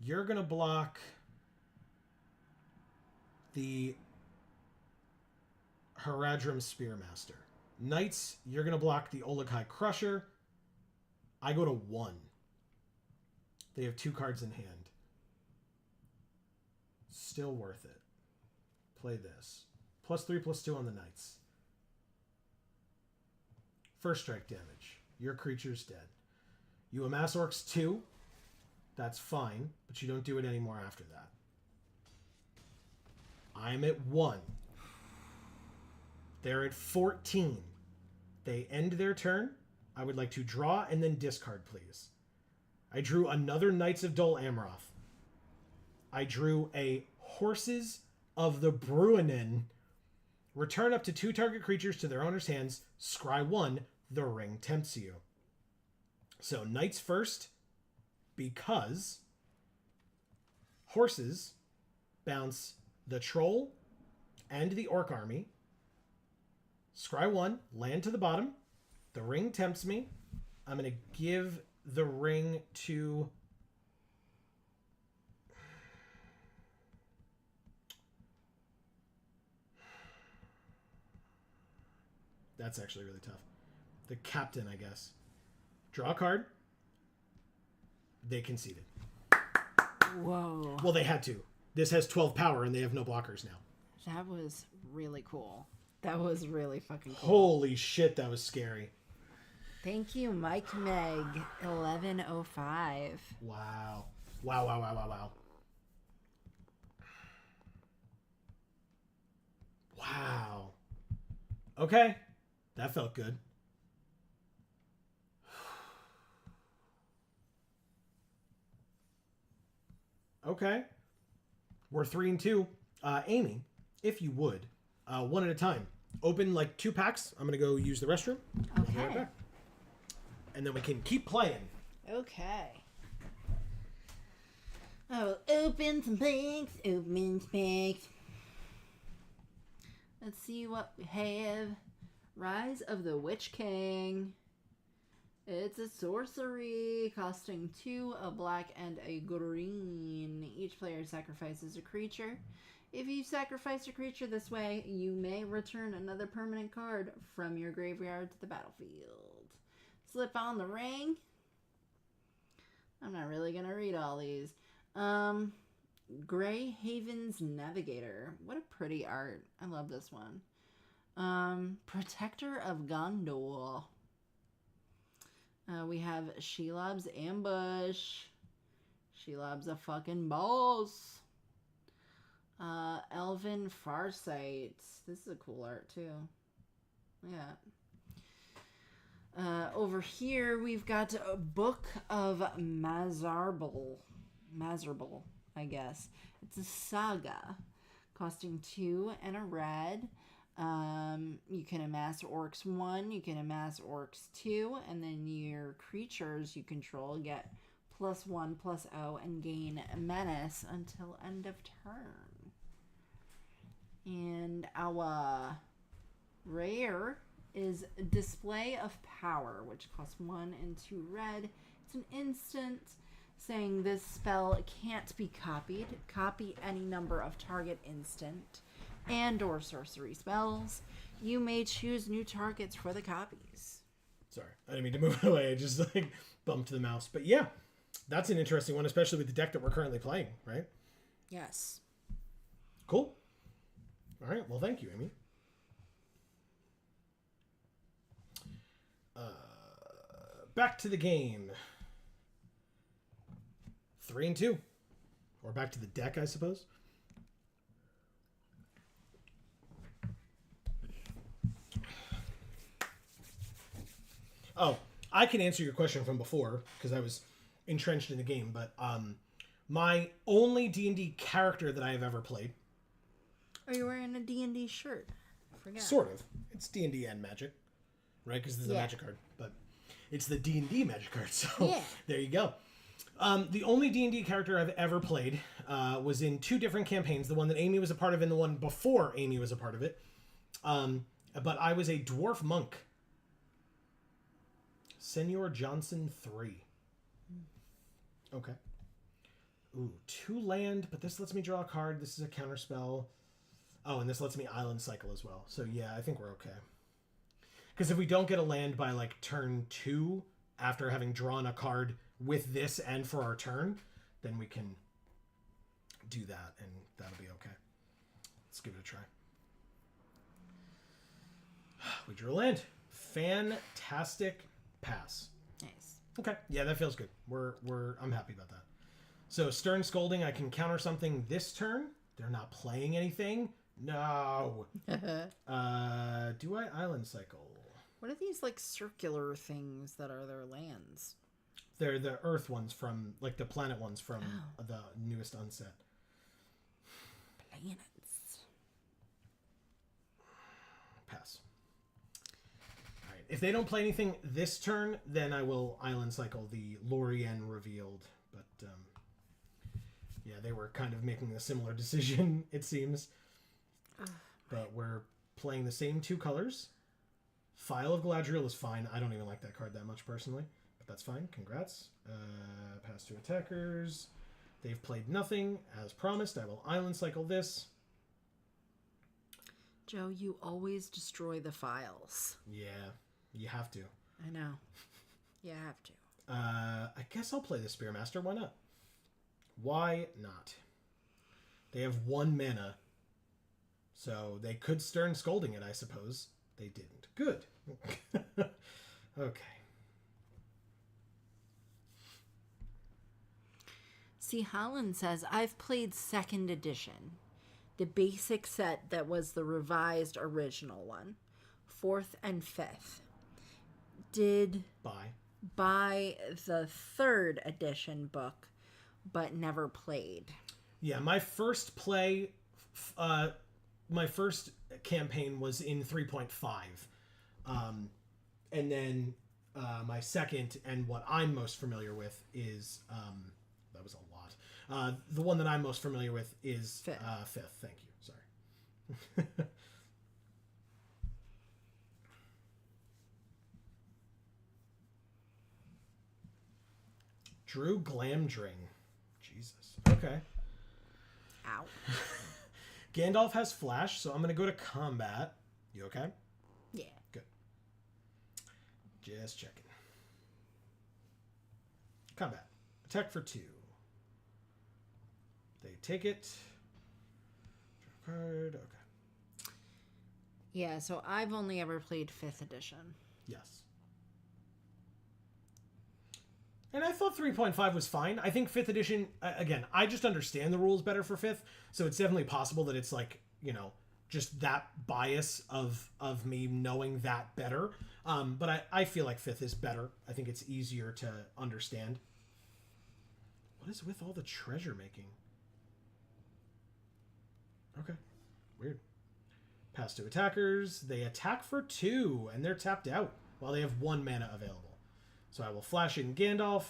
you're going to block the Haradrim Spearmaster. Knights, you're going to block the Olokai Crusher. I go to 1. They have 2 cards in hand. Still worth it. Play this. +3/+2 on the Knights. First strike damage. Your creature's dead. You amass orcs 2. That's fine, but you don't do it anymore after that. I'm at 1. They're at 14. They end their turn. I would like to draw and then discard, please. I drew another Knights of Dol Amroth. I drew a Horses of the Bruinen. Return up to 2 target creatures to their owner's hands. Scry 1. The ring tempts you. So Knights first, because Horses bounce the Troll and the Orc army. Scry 1. Land to the bottom. The ring tempts me. I'm going to give the ring to... That's actually really tough. The captain, I guess. Draw a card. They conceded. Whoa. Well, they had to. This has 12 power and they have no blockers now. That was really cool. That was really fucking cool. Holy shit, that was scary. Thank you, Mike Meg 1105. Wow. Wow. Wow. Okay. That felt good. Okay. We're 3-2. Amy, if you would, one at a time. Open like 2 packs. I'm going to go use the restroom. I'll be right Okay. back. And then we can keep playing. Okay. Oh, open some packs. Open some packs. Let's see what we have. Rise of the Witch King. It's a sorcery costing 2, a black and a green. Each player sacrifices a creature. If you sacrifice a creature this way, you may return another permanent card from your graveyard to the battlefield. Slip on the ring. I'm not really going to read all these. Grey Haven's Navigator. What a pretty art. I love this one. Protector of Gondor. We have Shelob's Ambush. Shelob's a fucking boss. Elven Farsight. This is a cool art too. Yeah. Over here we've got a Book of Mazarbul, I guess. It's a saga, costing 2 and a red. You can amass Orcs 1, you can amass Orcs 2, and then your creatures you control get +1/+0 and gain Menace until end of turn. And our rare is Display of Power, which costs 1 and 2 red. It's an instant saying this spell can't be copied. Copy any number of target instant and or sorcery spells. You may choose new targets for the copies. Sorry, I didn't mean to move away. I just like bumped the mouse. But yeah, that's an interesting one, especially with the deck that we're currently playing, right? Yes. Cool. All right. Well, thank you, Amy. Back to the game. 3 and 2. Or back to the deck, I suppose. Oh, I can answer your question from before because I was entrenched in the game, but my only D&D character that I have ever played. Are you wearing a D&D shirt? I forgot. Sort of. It's D&D and Magic, right? Because this is a Magic card, but it's the D&D Magic card, so there you go. The only D&D character I've ever played was in 2 different campaigns, the one that Amy was a part of and the one before Amy was a part of it. But I was a dwarf monk. Senor Johnson 3. Okay. Ooh, 2 land, but this lets me draw a card. This is a counter spell. Oh, and this lets me island cycle as well. So yeah, I think we're okay. Because if we don't get a land by like turn 2, after having drawn a card with this and for our turn, then we can do that and that'll be okay. Let's give it a try. We drew a land. Fantastic pass. Nice. Okay. Yeah, that feels good. I'm happy about that. So Stern Scolding, I can counter something this turn. They're not playing anything. No. Do I island cycle? What are these like circular things that are their lands? They're the Earth ones from, like the planet ones from the newest unset. Planets. Pass. All right. If they don't play anything this turn, then I will island cycle the Lorien Revealed. But yeah, they were kind of making a similar decision, it seems. But we're playing the same 2 colors. Phial of Galadriel is fine. I don't even like that card that much personally. But that's fine. Congrats. Pass to attackers. They've played nothing. As promised, I will island cycle this. Joe, you always destroy the files. Yeah, you have to. I know. You have to. I guess I'll play the Spearmaster. Why not? Why not? They have 1 mana. So they could Stern Scolding it, I suppose. They didn't. Good. Okay. See, Holland says, I've played 2nd edition. The basic set that was the revised original one. 4th and 5th. Did buy the 3rd edition book, but never played. Yeah, my first play... my first campaign was in 3.5. And then my second, and what I'm most familiar with is... that was a lot. The one that I'm most familiar with is 5th. Thank you. Sorry. Drew Glamdring. Jesus. Okay. Ow. Gandalf has flash, so I'm going to go to combat. You okay? Yeah. Good. Just checking. Combat. Attack for 2. They take it. Draw a card. Okay. Yeah, so I've only ever played 5th edition. Yes. And I thought 3.5 was fine. I think 5th edition, again, I just understand the rules better for 5th, so it's definitely possible that it's like, you know, just that bias of me knowing that better. But I feel like 5th is better. I think it's easier to understand. What is with all the treasure making? Okay, weird. Pass to attackers. They attack for 2, and they're tapped out while they have 1 mana available. So I will flash in Gandalf,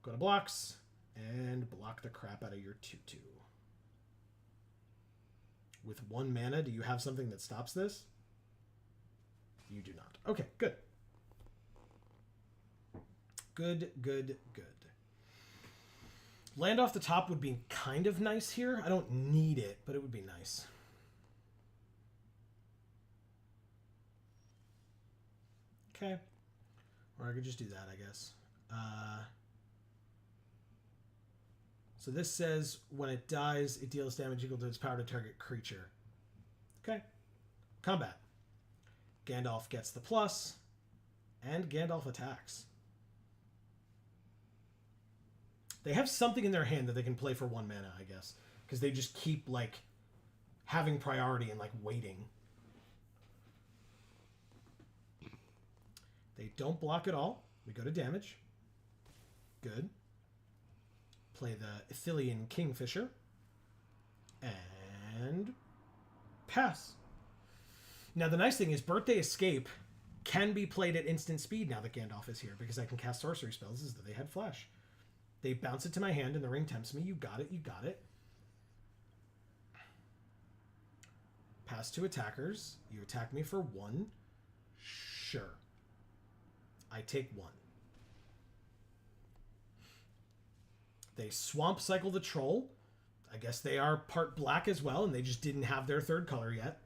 go to blocks, and block the crap out of your 2/2. With 1 mana, do you have something that stops this? You do not. Okay, good. Good. Land off the top would be kind of nice here. I don't need it, but it would be nice. Okay. Or I could just do that, I guess. So this says when it dies, it deals damage equal to its power to target creature. Okay. Combat. Gandalf gets the plus, and Gandalf attacks. They have something in their hand that they can play for 1 mana, I guess. Because they just keep, like, having priority and, like, waiting. They don't block at all. We go to damage. Good. Play the Ithilien Kingfisher. And pass. Now, the nice thing is Birthday Escape can be played at instant speed now that Gandalf is here, because I can cast sorcery spells as though they had flash. They bounce it to my hand, and the ring tempts me. You got it, you got it. Pass to attackers. You attack me for 1. Sure. I take 1. They swamp cycle the troll. I guess they are part black as well, and they just didn't have their 3rd color yet.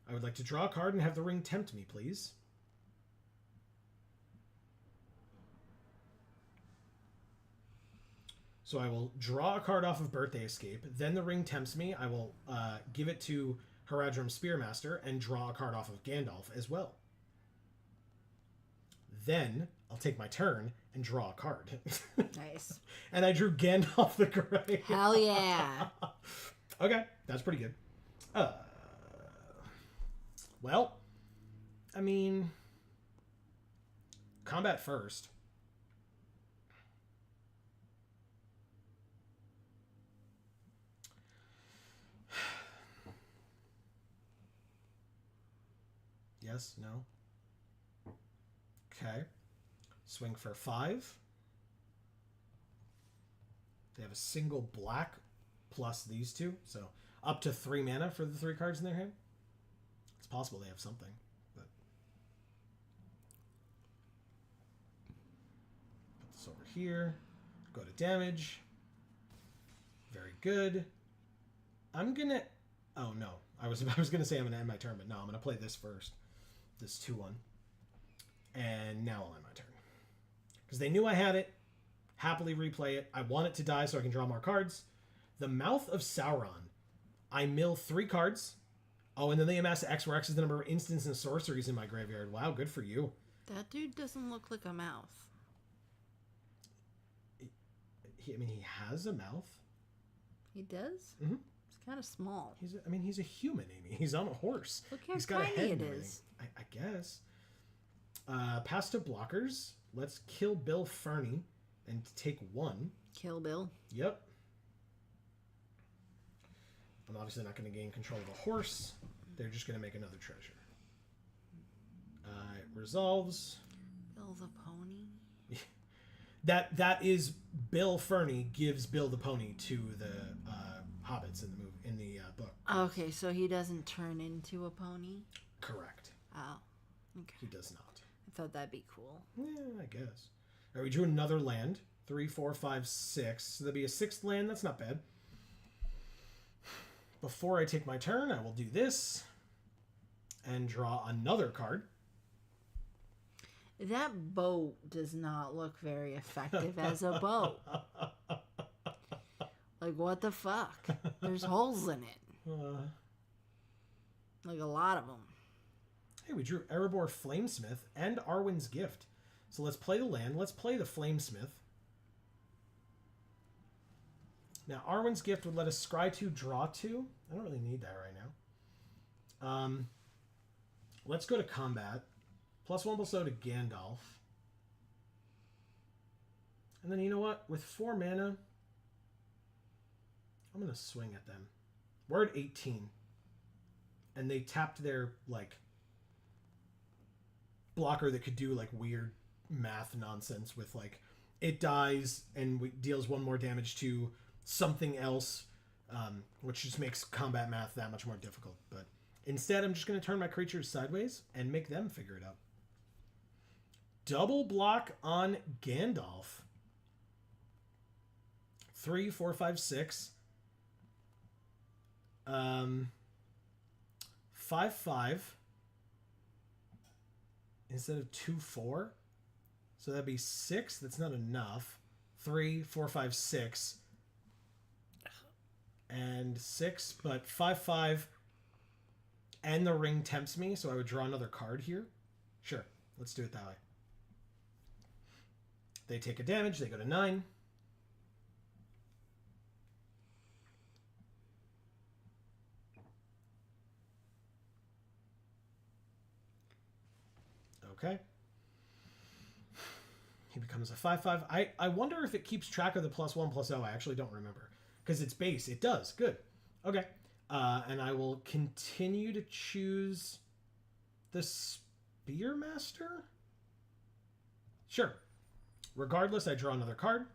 I would like to draw a card and have the ring tempt me, please. So I will draw a card off of Birthday Escape. Then the ring tempts me. I will give it to Haradrim Spearmaster and draw a card off of Gandalf as well. Then I'll take my turn and draw a card. Nice. And I drew Gandalf the Grey. Hell yeah. Okay, that's pretty good. Well, I mean, combat first. Yes, no. Okay. Swing for 5. They have a single black plus these 2, so up to 3 mana for the 3 cards in their hand. It's possible they have something, but put this over here. Go to damage. Very good. I'm gonna. Oh no, I was gonna say I'm gonna end my turn, but no, I'm gonna play this first. This 2/1, and now I'll end my turn because they knew I had it. Happily replay it. I want it to die so I can draw more cards. The Mouth of Sauron. I mill 3 cards. Oh, and then they amass X, where X is the number of instants and sorceries in my graveyard. Wow, good for you. That dude doesn't look like a mouth. I mean, he has a mouth. He does? Mm-hmm. It's kind of small. He's a human, Amy. He's on a horse. Look how He's got a tiny head it and is. I guess. Pass to blockers. Let's kill Bill Ferny and take 1. Kill Bill. Yep. I'm obviously not going to gain control of the horse. They're just going to make another treasure. It resolves. Bill the pony. That is Bill Ferny gives Bill the pony to the hobbits in the book. Okay, so he doesn't turn into a pony? Correct. Oh, okay. He does not. I thought that'd be cool. Yeah, I guess. All right, we drew another land. 3, 4, 5, 6. So there'll be a 6th land. That's not bad. Before I take my turn, I will do this and draw another card. That boat does not look very effective as a boat. Like, what the fuck? There's holes in it. Like, a lot of them. Okay, we drew Erebor Flamesmith and Arwen's Gift. So let's play the land. Let's play the Flamesmith. Now, Arwen's Gift would let us scry 2, draw 2. I don't really need that right now. Let's go to combat. +1/+0 to Gandalf. And then, you know what? With 4 mana, I'm going to swing at them. We're at 18. And they tapped their, like, blocker that could do, like, weird math nonsense with, like, it dies and deals 1 more damage to something else, which just makes combat math that much more difficult. But instead, I'm just going to turn my creatures sideways and make them figure it out. Double block on Gandalf. 3, 4, 5, 6. 5/5 instead of 2/4, so that'd be 6. That's not enough. 3, 4, 5, 6, and 6. But 5/5 and the ring tempts me, so I would draw another card here. Sure, let's do it that way. They take a damage. They go to 9. Okay. He becomes a 5/5. I wonder if it keeps track of the +1/+0. I actually don't remember. Because it's base. It does. Good. Okay. And I will continue to choose the Spearmaster? Sure. Regardless, I draw another card.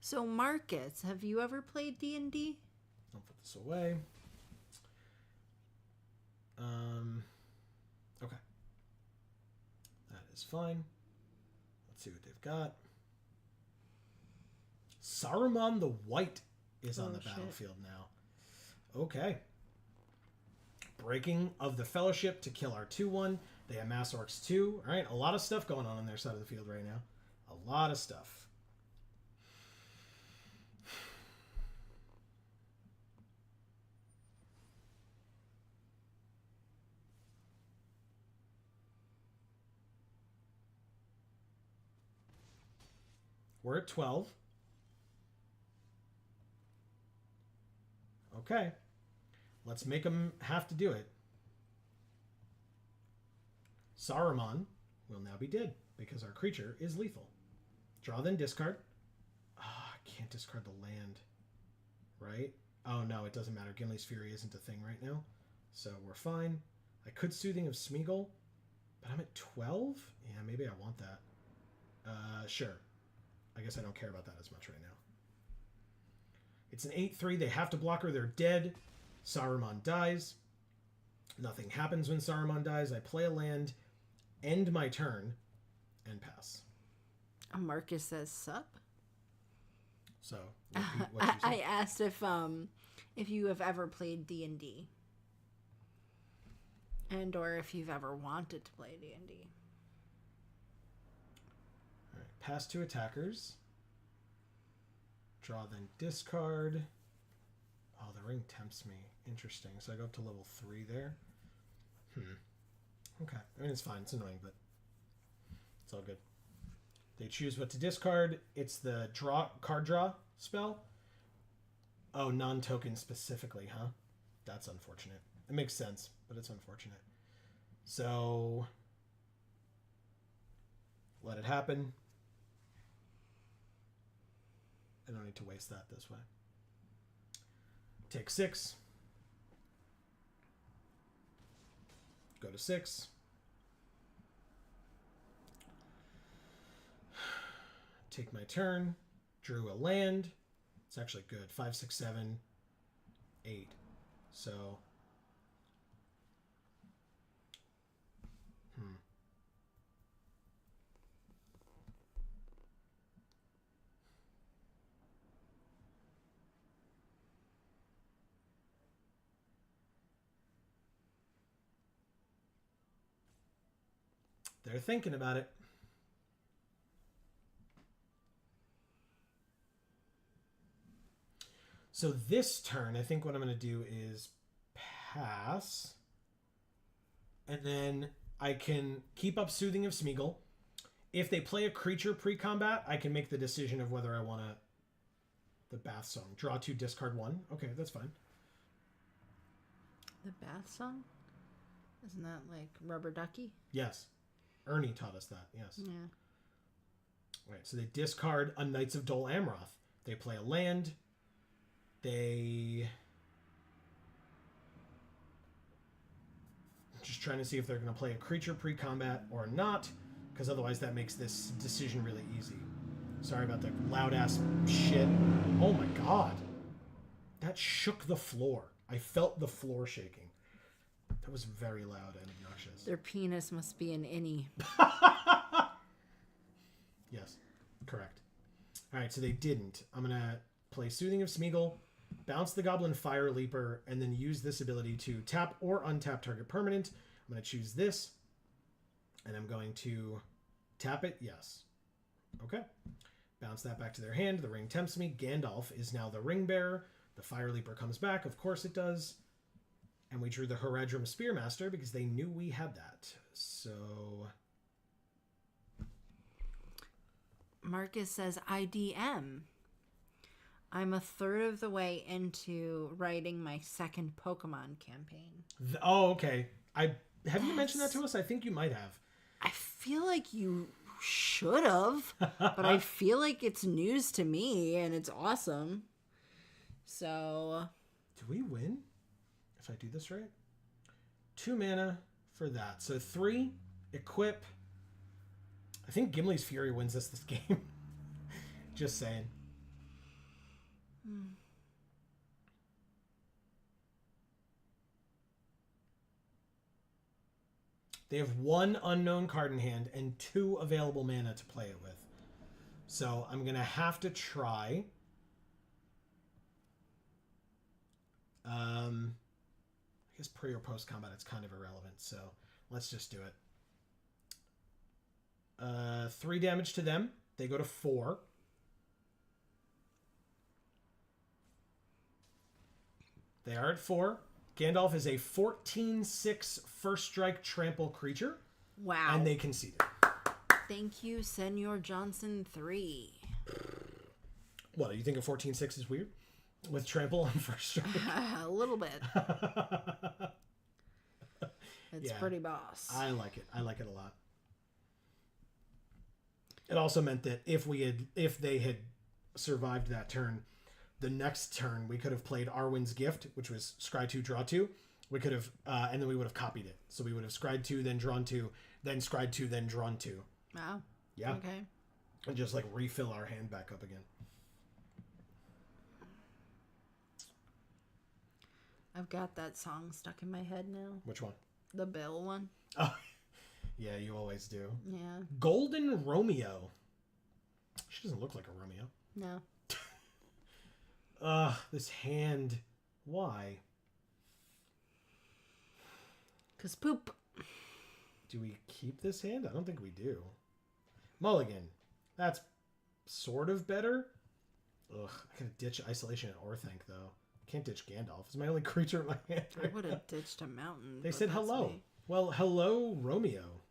So, Marcus, have you ever played D&D? I'll put this away. Okay. That is fine. Let's see what they've got. Saruman the White is on the battlefield now. Okay. Breaking of the Fellowship to kill our 2/1. They have Mass Orcs 2. All right, a lot of stuff going on their side of the field right now. A lot of stuff. We're at 12. Okay. Let's make them have to do it. Saruman will now be dead because our creature is lethal. Draw, then discard. I can't discard the land. Right? Oh, no, it doesn't matter. Gimli's Fury isn't a thing right now. So we're fine. I could Soothing of Smeagol, but I'm at 12? Yeah, maybe I want that. Sure. I guess I don't care about that as much right now. It's an 8/3. They have to block her. They're dead. Saruman dies. Nothing happens when Saruman dies. I play a land, end my turn, and pass. Marcus says, sup? So, what you I asked if you have ever played D&D. And or if you've ever wanted to play D&D. All right, pass to attackers. Draw, then discard. Oh, the ring tempts me. Interesting. So I go up to level 3 there. Okay. I mean, it's fine. It's annoying, but it's all good. They choose what to discard. It's the card draw spell. Oh, non-token specifically, huh? That's unfortunate. It makes sense, but it's unfortunate. So let it happen. I don't need to waste that this way. Take 6. Go to 6. Take my turn. Drew a land. It's actually good. 5, 6, 7, 8. So they're thinking about it. So this turn, I think what I'm going to do is pass. And then I can keep up Soothing of Smeagol. If they play a creature pre-combat, I can make the decision of whether I want to... The Bath Song. Draw 2, discard 1. Okay, that's fine. The Bath Song? Isn't that like Rubber Ducky? Yes. Ernie taught us that, yes. Yeah. Right, so they discard a Knights of Dol Amroth. They play a land. They... Just trying to see if they're going to play a creature pre-combat or not, because otherwise that makes this decision really easy. Sorry about the loud-ass shit. Oh my god. That shook the floor. I felt the floor shaking. That was very loud and obnoxious. Their penis must be an innie. Yes, correct. All right, so they didn't. I'm going to play Soothing of Smeagol, bounce the Goblin Fire Leaper, and then use this ability to tap or untap target permanent. I'm going to choose this, and I'm going to tap it. Yes. Okay. Bounce that back to their hand. The ring tempts me. Gandalf is now the ring bearer. The Fire Leaper comes back. Of course it does. And we drew the Haradrim Spearmaster because they knew we had that. So... Marcus says, IDM. I'm a third of the way into writing my second Pokemon campaign. Oh, okay. Have you mentioned that to us? I think you might have. I feel like you should have, but I feel like it's news to me and it's awesome. So... Do we win if I do this right? 2 mana for that. So 3, equip... I think Gimli's Fury wins us this game. Just saying. They have 1 unknown card in hand and 2 available mana to play it with. So I'm going to have to try. I guess pre or post combat, it's kind of irrelevant. So let's just do it. 3 damage to them. They go to 4. They are at 4. Gandalf is a 14/6 first strike trample creature. Wow. And they conceded. Thank you, Senor Johnson 3. What, you think a 14/6 is weird? With trample on first strike? A little bit. It's Yeah. pretty boss. I like it. I like it a lot. It also meant that if they had survived that turn, the next turn we could have played Arwen's Gift, which was scry 2, draw 2. We could have, and then we would have copied it. So we would have scried 2, then drawn 2, then scried 2, then drawn 2. Wow. Yeah. Okay. And just like refill our hand back up again. I've got that song stuck in my head now. Which one? The Bill one. Oh, yeah, you always do. Yeah. Golden Romeo. She doesn't look like a Romeo. No. This hand. Why? 'Cause poop. Do we keep this hand? I don't think we do. Mulligan. That's sort of better. Ugh, I gotta ditch Isolation and Orthanc, though. Can't ditch Gandalf. It's my only creature in my hand. I would have ditched a mountain. They but said that's hello. me. Well, hello, Romeo.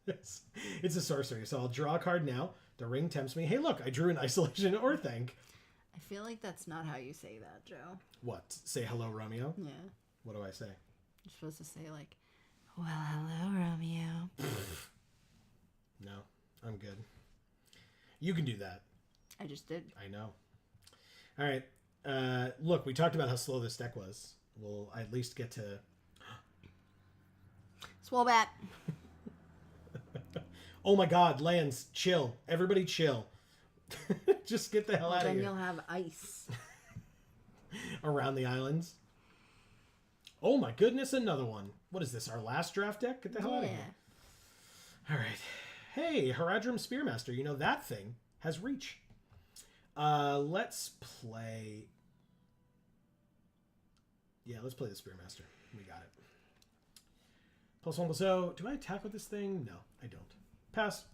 It's a sorcery, so I'll draw a card now. The ring tempts me. Hey, look, I drew an Isolation and Orthanc. I feel like that's not how you say that, Joe. What? Say hello, Romeo? Yeah. What do I say? You're supposed to say like, well, hello, Romeo. No, I'm good. You can do that. I just did. I know. All right. Look, we talked about how slow this deck was. We'll at least get to... Swolbat. Oh my god, lands. Chill. Everybody chill. Just get the hell out of Then here. you'll have ice. Around the islands. Oh my goodness, another one. What is this, our last draft deck? Get the hell out of here. All right. Hey, Haradrim Spearmaster. You know that thing has reach. Let's play... Yeah, let's play the Spearmaster. We got it. +1/+0. Do I attack with this thing? No, I don't. Pass.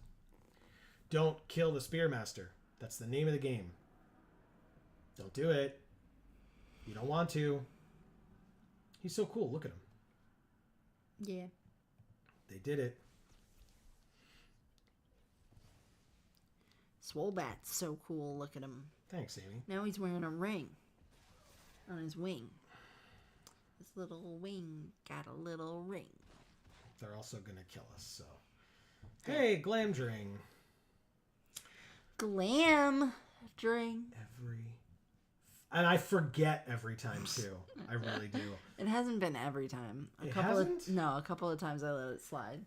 Don't kill the Spearmaster. That's the name of the game. Don't do it. You don't want to. He's so cool. Look at him. Yeah. They did it. Swolebat's so cool. Look at him. Thanks, Amy. Now he's wearing a ring on his wing. His little wing got a little ring. They're also gonna kill us, so. Hey, Glamdring. Glam Dring. And I forget every time too. I really do. It hasn't been every time. It hasn't? A couple of times I let it slide.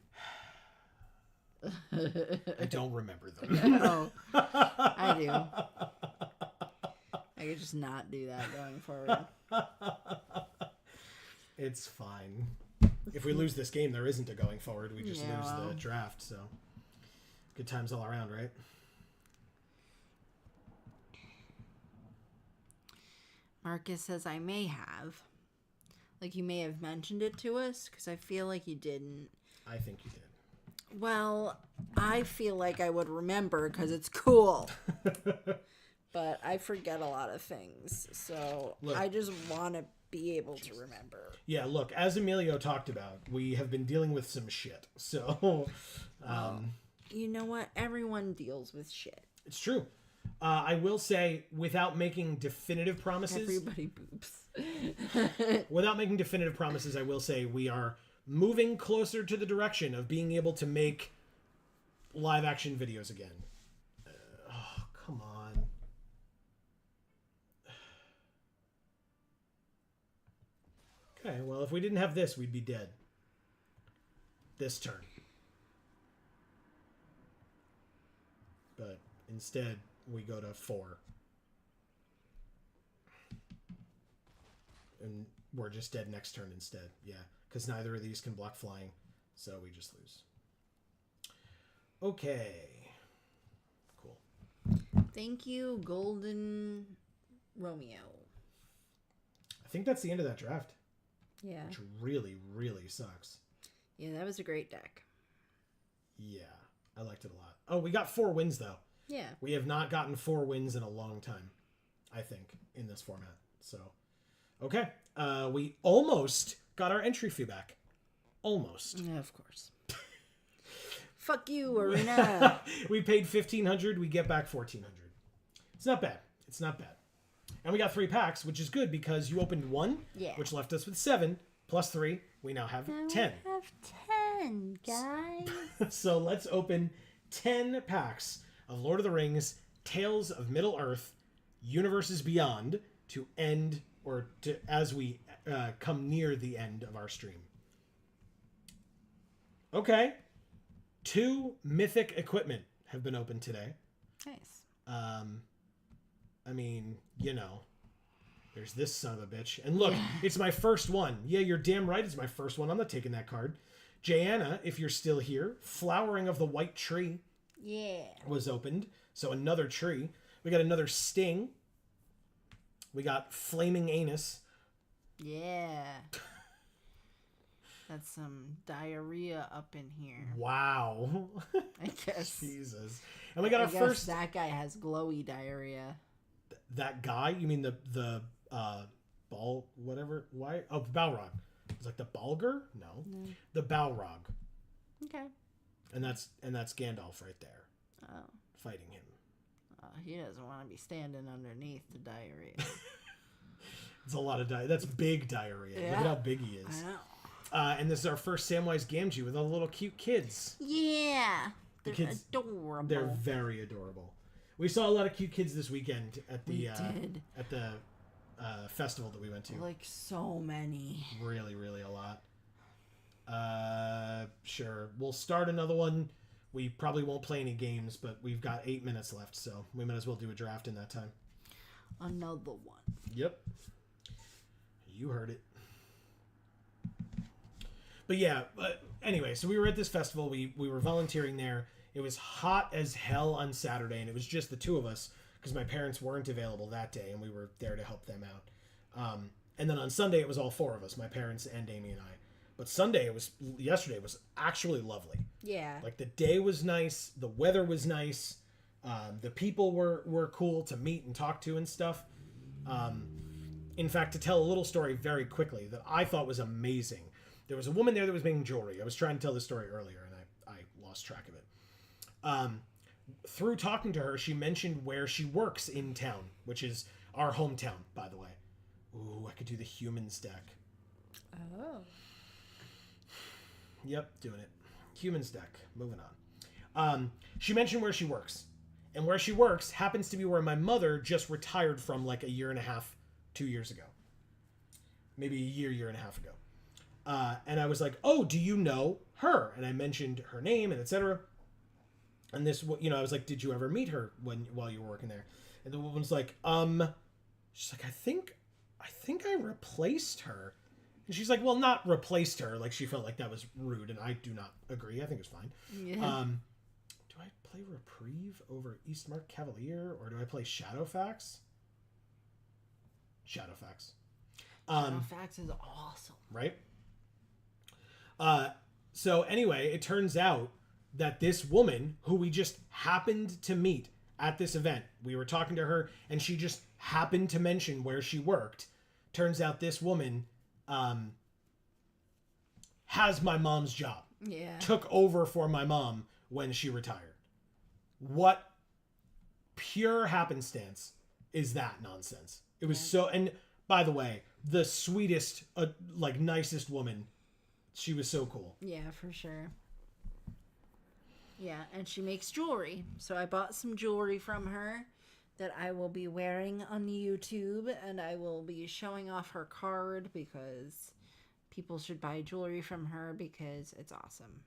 I don't remember them. No, I do. I could just not do that going forward. It's fine. If we lose this game, there isn't a going forward. We just lose the draft. So good times all around, right? Marcus says I may have. Like you may have mentioned it to us, because I feel like you didn't. I think you did. Well, I feel like I would remember because it's cool. But I forget a lot of things. So Look, I just want to be able to remember. Yeah, look, as Emilio talked about, we have been dealing with some shit. So, You know what? Everyone deals with shit. it's true. I will say, without making definitive promises, Everybody boops. without making definitive promises, I will say we are moving closer to the direction of being able to make live action videos again. Oh, come on. Okay, well, if we didn't have this, we'd be dead. This turn. But instead, we go to 4. And we're just dead next turn instead. Yeah, because neither of these can block flying, so we just lose. Okay. Cool. Thank you, Golden Romeo. I think that's the end of that draft, Yeah. which really, really sucks. Yeah, that was a great deck. Yeah, I liked it a lot. Oh, we got 4 wins, though. Yeah. We have not gotten 4 wins in a long time, I think, in this format. So, okay. We almost got our entry fee back. Almost. Yeah, of course. Fuck you, Arena. We paid $1,500. We get back $1,400. It's not bad. It's not bad. And we got 3 packs, which is good because you opened 1, Yeah. which left us with 7, plus 3. We now have 10. We have 10, guys. So let's open 10 packs of Lord of the Rings, Tales of Middle-earth, Universes Beyond to end, or to as we come near the end of our stream. Okay. 2 mythic equipment have been opened today. Nice. I mean, you know, there's this son of a bitch. And look, it's my first one. Yeah, you're damn right it's my first one. I'm not taking that card. Jayanna, if you're still here, Flowering of the White Tree Yeah. was opened. So another tree. We got another Sting. We got Flaming Anus. Yeah. That's some diarrhea up in here. Wow. I guess. Jesus. And we got I our guess first... that guy has glowy diarrhea. That guy? You mean the ball... Whatever? Why? Oh, Balrog. It's like the Balger? No. The Balrog. Okay. And that's Gandalf right there. Oh. Fighting him. He doesn't want to be standing underneath the diarrhea. It's a lot of diarrhea. That's big diarrhea. Yeah. Look at how big he is. I know. And this is our first Samwise Gamgee with all the little cute kids. Yeah. They're kids- adorable. They're very adorable. We saw a lot of cute kids this weekend at the did. at the festival that we went to. Like so many. Really, really a lot. Sure. We'll start another one. We probably won't play any games, but we've got 8 minutes left, so we might as well do a draft in that time. Another one. Yep. You heard it. But yeah, anyway, so we were at this festival. We were volunteering there. It was hot as hell on Saturday, and it was just the 2 of us because my parents weren't available that day, and we were there to help them out. And then on Sunday, it was all 4 of us, my parents and Amy and I. But yesterday was actually lovely. Yeah. Like the day was nice, the weather was nice, the people were cool to meet and talk to and stuff. In fact, to tell a little story very quickly that I thought was amazing. There was a woman there that was making jewelry. I was trying to tell this story earlier, and I lost track of it. Through talking to her, she mentioned where she works in town, which is our hometown, by the way. Ooh, I could do the humans deck. Oh. Yep, doing it. Humans deck. Moving on. She mentioned where she works. And where she works happens to be where my mother just retired from like a year and a half, 2 years ago. Maybe a year and a half ago. And I was like, oh, do you know her? And I mentioned her name and etc. And this, I was like, did you ever meet her while you were working there? And the woman's like, she's like, I think I replaced her. And she's like, well, not replaced her. Like, she felt like that was rude, and I do not agree. I think it's fine. Yeah. Do I play Reprieve over Eastmark Cavalier, or do I play Shadowfax? Shadowfax. Shadowfax is awesome. Right? So anyway, it turns out that this woman, who we just happened to meet at this event, we were talking to her, and she just happened to mention where she worked. Turns out this woman has my mom's job. Yeah. Took over for my mom when she retired. What pure happenstance is that nonsense? It was so, and by the way, the sweetest, nicest woman. She was so cool. Yeah, for sure. Yeah, and she makes jewelry. So I bought some jewelry from her that I will be wearing on YouTube, and I will be showing off her card because people should buy jewelry from her because it's awesome.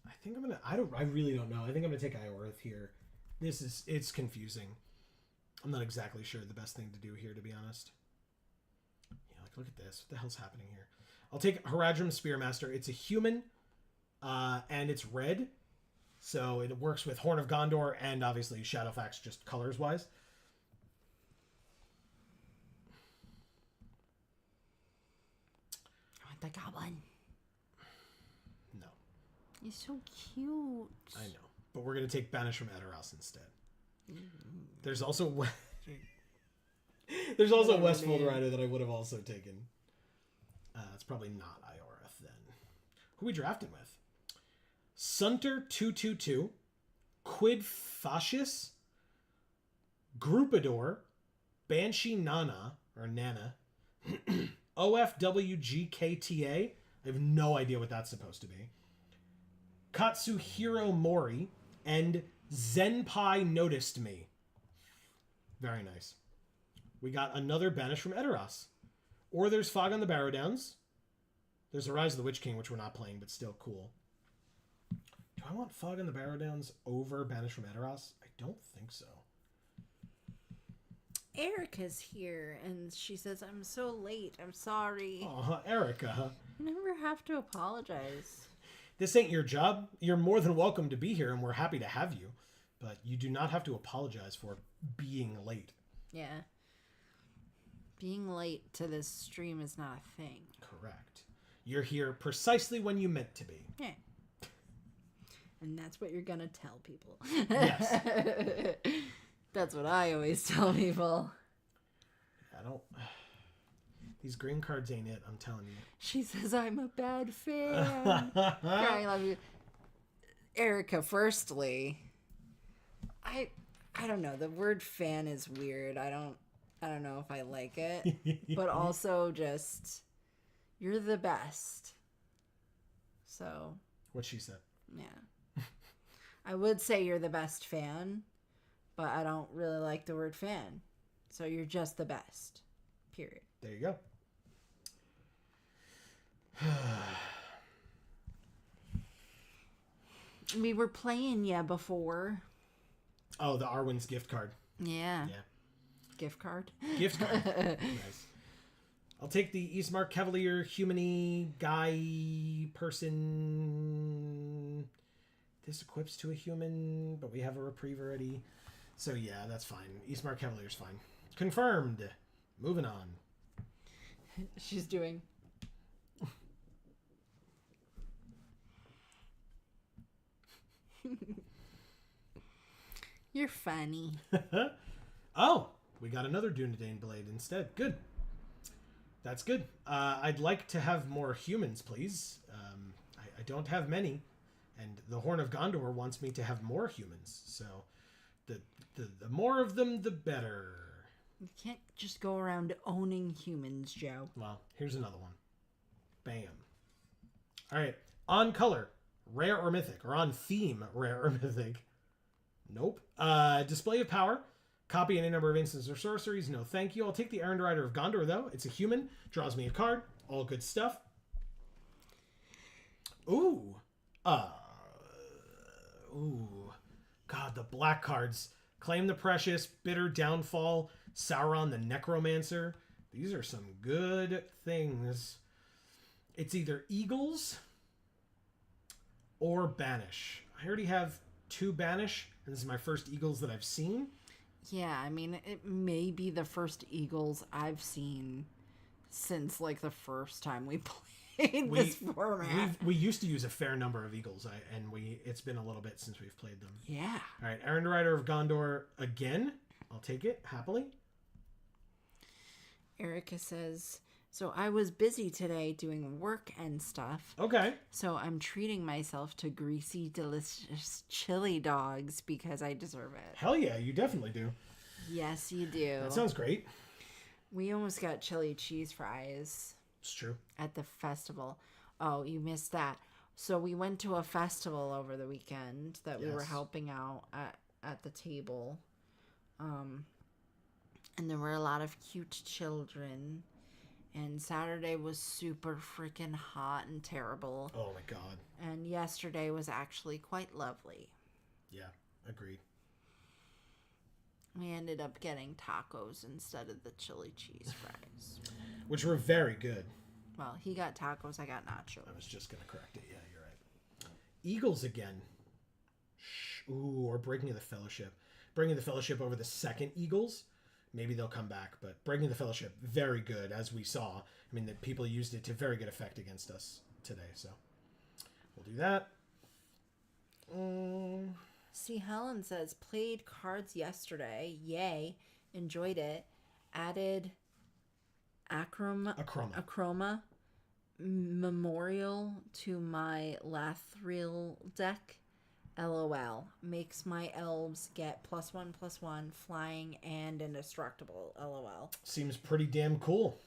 I think I'm gonna. I really don't know. I think I'm gonna take Iorith here. It's confusing. I'm not exactly sure the best thing to do here, to be honest. Yeah, look at this. What the hell's happening here? I'll take Haradrim Spearmaster. It's a human, and it's red, so it works with Horn of Gondor and obviously Shadowfax, just colors wise. I want the goblin. No. He's so cute. I know, but we're gonna take Banish from Edoras instead. There's also Westfold Rider that I would have also taken. It's probably not Iorith then. Who we drafting with? Sunter 222, Quid Fascius, Groupador, Banshee Nana or Nana, OFWGKTA. I have no idea what that's supposed to be. Katsuhiro Mori and Zenpai Noticed Me. Very nice. We got another Banish from Edoras. Or there's Fog on the Barrow Downs. There's the Rise of the Witch King, which we're not playing, but still cool. Do I want Fog on the Barrow Downs over Banish from Edoras? I don't think so. Erica's here, and she says, I'm so late. I'm sorry. Aw, Erica. You never have to apologize. This ain't your job. You're more than welcome to be here, and we're happy to have you. But you do not have to apologize for being late. Yeah. Being late to this stream is not a thing. Correct. You're here precisely when you meant to be. Yeah. And that's what you're gonna tell people. Yes. That's what I always tell people. I don't... These green cards ain't it, I'm telling you. She says I'm a bad fan. I love you. Erica, firstly, I don't know. The word fan is weird. I don't know if I like it. But also just you're the best. So What she said. yeah. I would say you're the best fan, but I don't really like the word fan. So you're just the best. Period. There you go. We were playing before. Oh, the Arwen's gift card. Yeah. Yeah. Gift card. Gift card. Nice. I'll take the Eastmark Cavalier humany guy person. This equips to a human, but we have a reprieve already. So yeah, that's fine. Eastmark Cavalier's fine. Confirmed. Moving on. She's doing. You're funny. Oh, we got another Dunedain Blade instead. Good. That's good. I'd like to have more humans, please. I don't have many, and the Horn of Gondor wants me to have more humans. So, the more of them, the better. You can't just go around owning humans, Joe. Well, here's another one. Bam. All right. On color, rare or mythic, or on theme, rare or mythic. Nope. Display of power. Copy any number of instances or sorceries. No, thank you. I'll take the Errand Rider of Gondor, though. It's a human. Draws me a card. All good stuff. Ooh. Ooh. God, the black cards. Claim the Precious, Bitter Downfall, Sauron the Necromancer. These are some good things. It's either Eagles or Banish. I already have 2 Banish, and this is my first Eagles that I've seen. Yeah, I mean, it may be the first Eagles I've seen since, like, the first time we played this format. We used to use a fair number of Eagles, and it's been a little bit since we've played them. Yeah. All right, Errand Rider of Gondor again. I'll take it, happily. Erica says, so I was busy today doing work and stuff. Okay. So I'm treating myself to greasy, delicious chili dogs because I deserve it. Hell yeah, you definitely do. Yes, you do. That sounds great. We almost got chili cheese fries. It's true. At the festival. Oh, you missed that. So we went to a festival over the weekend that we were helping out at the table. And there were a lot of cute children. And Saturday was super freaking hot and terrible. Oh my god. And yesterday was actually quite lovely. Yeah, agreed. We ended up getting tacos instead of the chili cheese fries. Which were very good. Well, he got tacos, I got nachos. I was just going to correct it. Yeah, you're right. Eagles again. Ooh, or Breaking of the Fellowship. Breaking the Fellowship over the second Eagles. Maybe they'll come back, but Breaking the Fellowship, very good, as we saw. I mean, the people used it to very good effect against us today, so we'll do that. See, Helen says, played cards yesterday. Yay. Enjoyed it. Added Acroma Memorial to my Lathril deck. LOL. Makes my elves get +1/+1, flying, and indestructible. LOL. Seems pretty damn cool.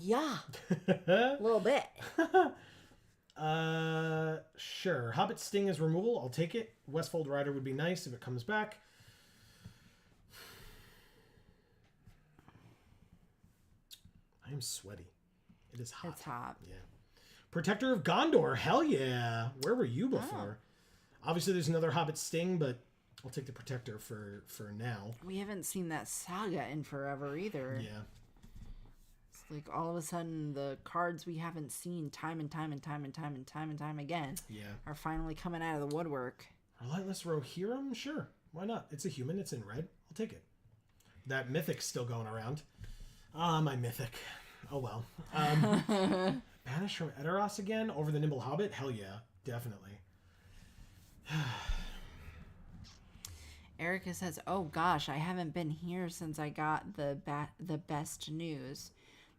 Yeah. A little bit. Sure. Hobbit Sting is removal. I'll take it. Westfold Rider would be nice if it comes back. I am sweaty. It is hot. It's hot. Yeah. Protector of Gondor. Hell yeah. Where were you before? Obviously, there's another Hobbit Sting, but I'll take the Protector for now. We haven't seen that saga in forever either. Yeah. It's like all of a sudden the cards we haven't seen time and time again are finally coming out of the woodwork. Relentless Rohirrim? Sure. Why not? It's a human. It's in red. I'll take it. That Mythic's still going around. My Mythic. Oh, well. Banish from Edoras again? Over the Nimble Hobbit? Hell yeah. Definitely. Erica says, oh gosh, I haven't been here since I got the best news.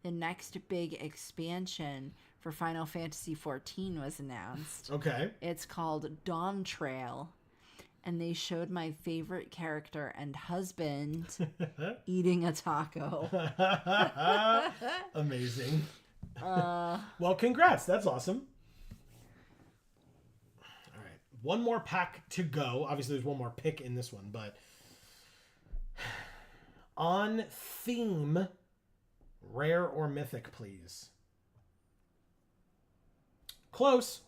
The next big expansion for Final Fantasy XIV was announced. Okay. It's called Dawn Trail. And they showed my favorite character and husband eating a taco. Amazing. Well, congrats. That's awesome. All right. One more pack to go. Obviously, there's one more pick in this one, but on theme, rare or mythic, please. Close.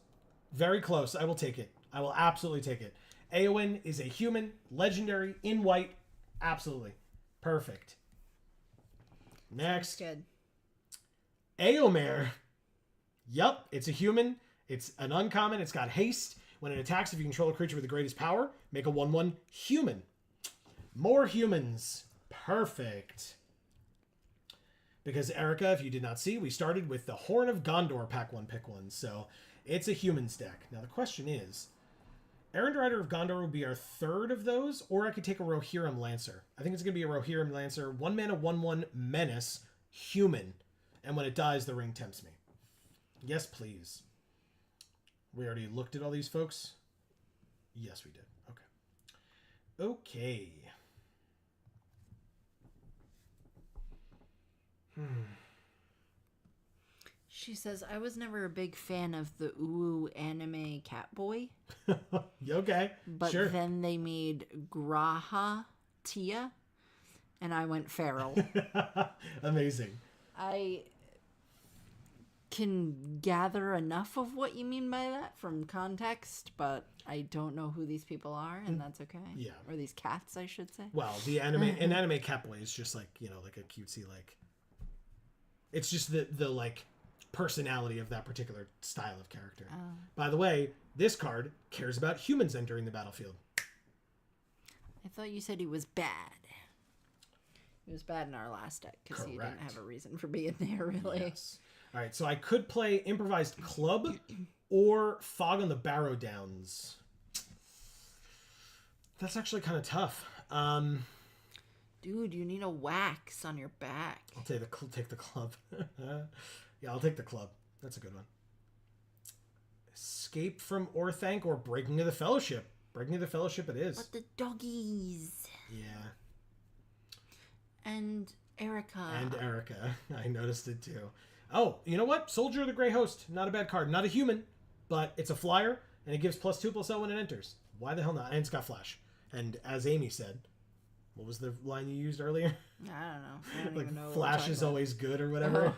Very close. I will take it. I will absolutely take it. Eowyn is a human, legendary, in white. Absolutely. Perfect. Next. Good. Eomer. Yup, it's a human. It's an uncommon. It's got haste. When it attacks, if you control a creature with the greatest power, make a 1/1 human. More humans. Perfect. Because, Erica, if you did not see, we started with the Horn of Gondor Pack 1 Pick 1. So, it's a humans deck. Now, the question is Errand Rider of Gondor would be our third of those, or I could take a Rohirrim Lancer. I think it's going to be a Rohirrim Lancer. 1 mana, 1/1 menace, human. And when it dies, the ring tempts me. Yes, please. We already looked at all these folks? Yes, we did. Okay. Okay. She says, I was never a big fan of the Uwu anime Catboy, Okay. but Sure. then they made Graha Tia, and I went feral. Amazing. I can gather enough of what you mean by that from context, but I don't know who these people are, and that's okay. Yeah. Or these cats, I should say. Well, the anime Catboy is just like, like a cutesy, like, it's just the like personality of that particular style of character. Oh. By the way, this card cares about humans entering the battlefield. I thought you said he was bad. He was bad in our last deck because he didn't Correct. have a reason for being there, really. Yes. All right, so I could play Improvised Club or Fog on the Barrow Downs. That's actually kind of tough. Dude, you need a wax on your back. I'll take the club. Yeah, I'll take the club. That's a good one. Escape from Orthanc or Breaking of the Fellowship. Breaking of the Fellowship it is. But the doggies. Yeah. And Erica. And Erica. I noticed it too. Oh, you know what? Soldier of the Grey Host. Not a bad card. Not a human, but it's a flyer, and it gives +2/+0 when it enters. Why the hell not? And it's got flash. And as Amy said, what was the line you used earlier? I don't know. I don't Like, even know. flash is always good or whatever.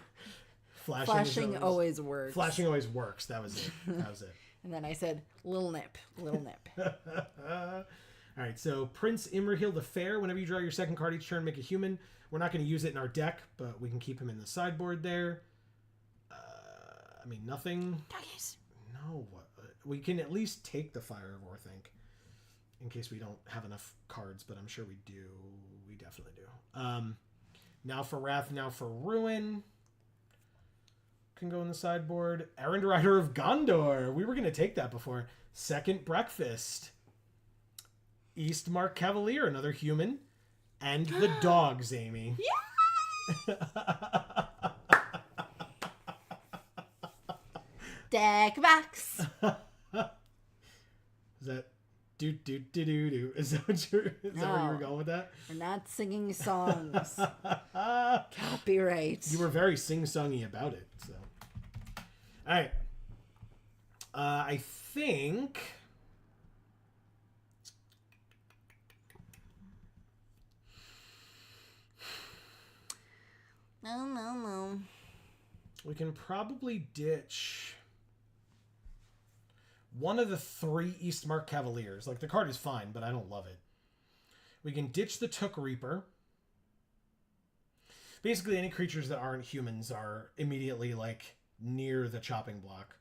Flashing always works. Flashing always works. That was it. That was it. And then I said, little nip. All right, so Prince Imrahil the Fair. Whenever you draw your second card each turn, make a human. We're not going to use it in our deck, but we can keep him in the sideboard there. I mean, nothing. Doggies. No, we can at least take the Fire of Orthanc in case we don't have enough cards, but I'm sure we do. We definitely do. Now for Wrath, now for Ruin. Can go in the sideboard. Errand Rider of Gondor. We were going to take that before. Second Breakfast. Eastmark Cavalier, another human. And the dogs, Amy. Yeah! Deck box. Is that do do do do do? Is that what you're? Is that where you were going with that? We're not singing songs. Copyright. You were very sing-songy about it. So, all right. I think. No. We can probably ditch one of the 3 Eastmark Cavaliers. Like, the card is fine, but I don't love it. We can ditch the Took Reaper. Basically, any creatures that aren't humans are immediately, like, near the chopping block.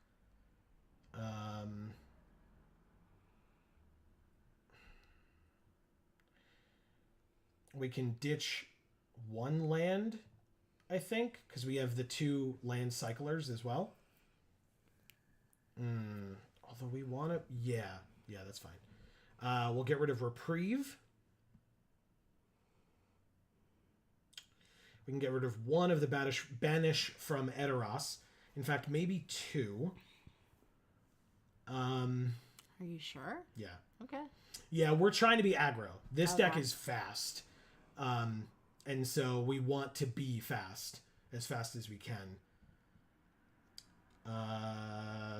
We can ditch 1 land, I think, because we have the 2 land cyclers as well. Although we want to... Yeah, that's fine. We'll get rid of Reprieve. We can get rid of 1 of the Banish from Edoras. In fact, maybe 2. Are you sure? Yeah. Okay. Yeah, we're trying to be aggro. This deck Okay. is fast. And so we want to be fast. As fast as we can.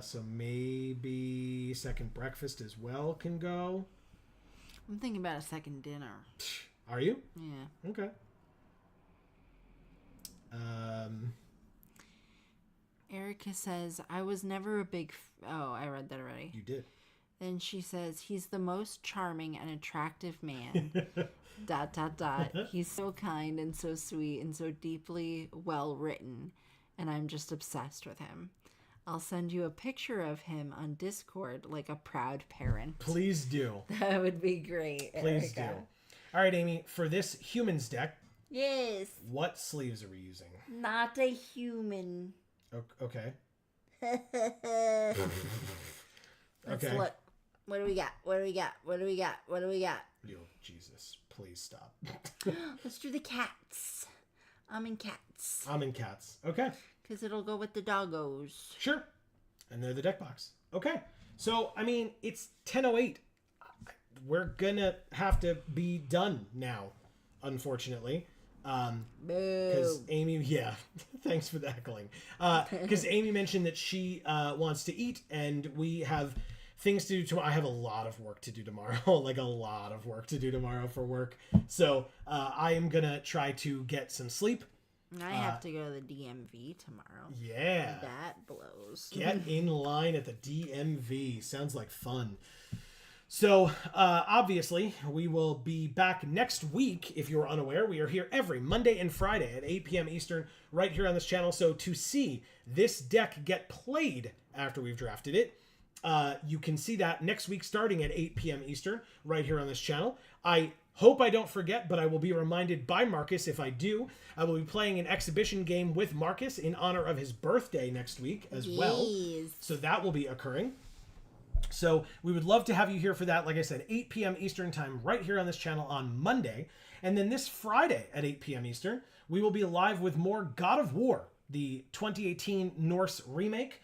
So maybe Second Breakfast as well can go. I'm thinking about a second dinner. Are you? Yeah. Okay. Erica says, I was never a big... Oh, I read that already. You did. Then she says, he's the most charming and attractive man. ... He's so kind and so sweet and so deeply well written. And I'm just obsessed with him. I'll send you a picture of him on Discord like a proud parent. Please do. That would be great. Please do. Erica. All right, Amy. For this humans deck, Yes. what sleeves are we using? Not a human. Okay. Let's Okay. What do we got? What do we got? What do we got? What do we got? Yo, Jesus, please stop. Let's do the cats. I'm in cats. I'm in cats. Okay. Because it'll go with the doggos. Sure. And they're the deck box. Okay. So, I mean, it's 10:08. We're gonna have to be done now, unfortunately. Because Amy, yeah, thanks for the heckling. Because Amy mentioned that she wants to eat, and we have things to do tomorrow. I have a lot of work to do tomorrow, like a lot of work to do tomorrow for work. So I am gonna try to get some sleep. I have to go to the DMV tomorrow. Yeah. That blows. Get in line at the DMV. Sounds like fun. So, obviously, we will be back next week. If you're unaware, we are here every Monday and Friday at 8 p.m. Eastern, right here on this channel. So, to see this deck get played after we've drafted it, you can see that next week starting at 8 p.m. Eastern, right here on this channel. I hope I don't forget, but I will be reminded by Marcus if I do. I will be playing an exhibition game with Marcus in honor of his birthday next week as well. So, that will be occurring. So we would love to have you here for that. Like I said, 8 p.m. Eastern time right here on this channel on Monday. And then this Friday at 8 p.m. Eastern, we will be live with more God of War, the 2018 Norse remake.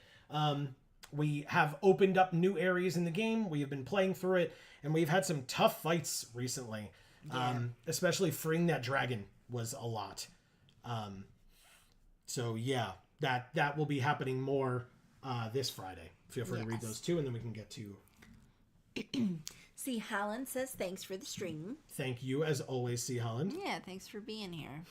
We have opened up new areas in the game. We have been playing through it, and we've had some tough fights recently. Yeah. Especially freeing that dragon was a lot. So yeah, that will be happening more this Friday. Feel free to read those too, and then we can get to... C. Holland says, thanks for the stream. Thank you, as always, C. Holland. Yeah, thanks for being here.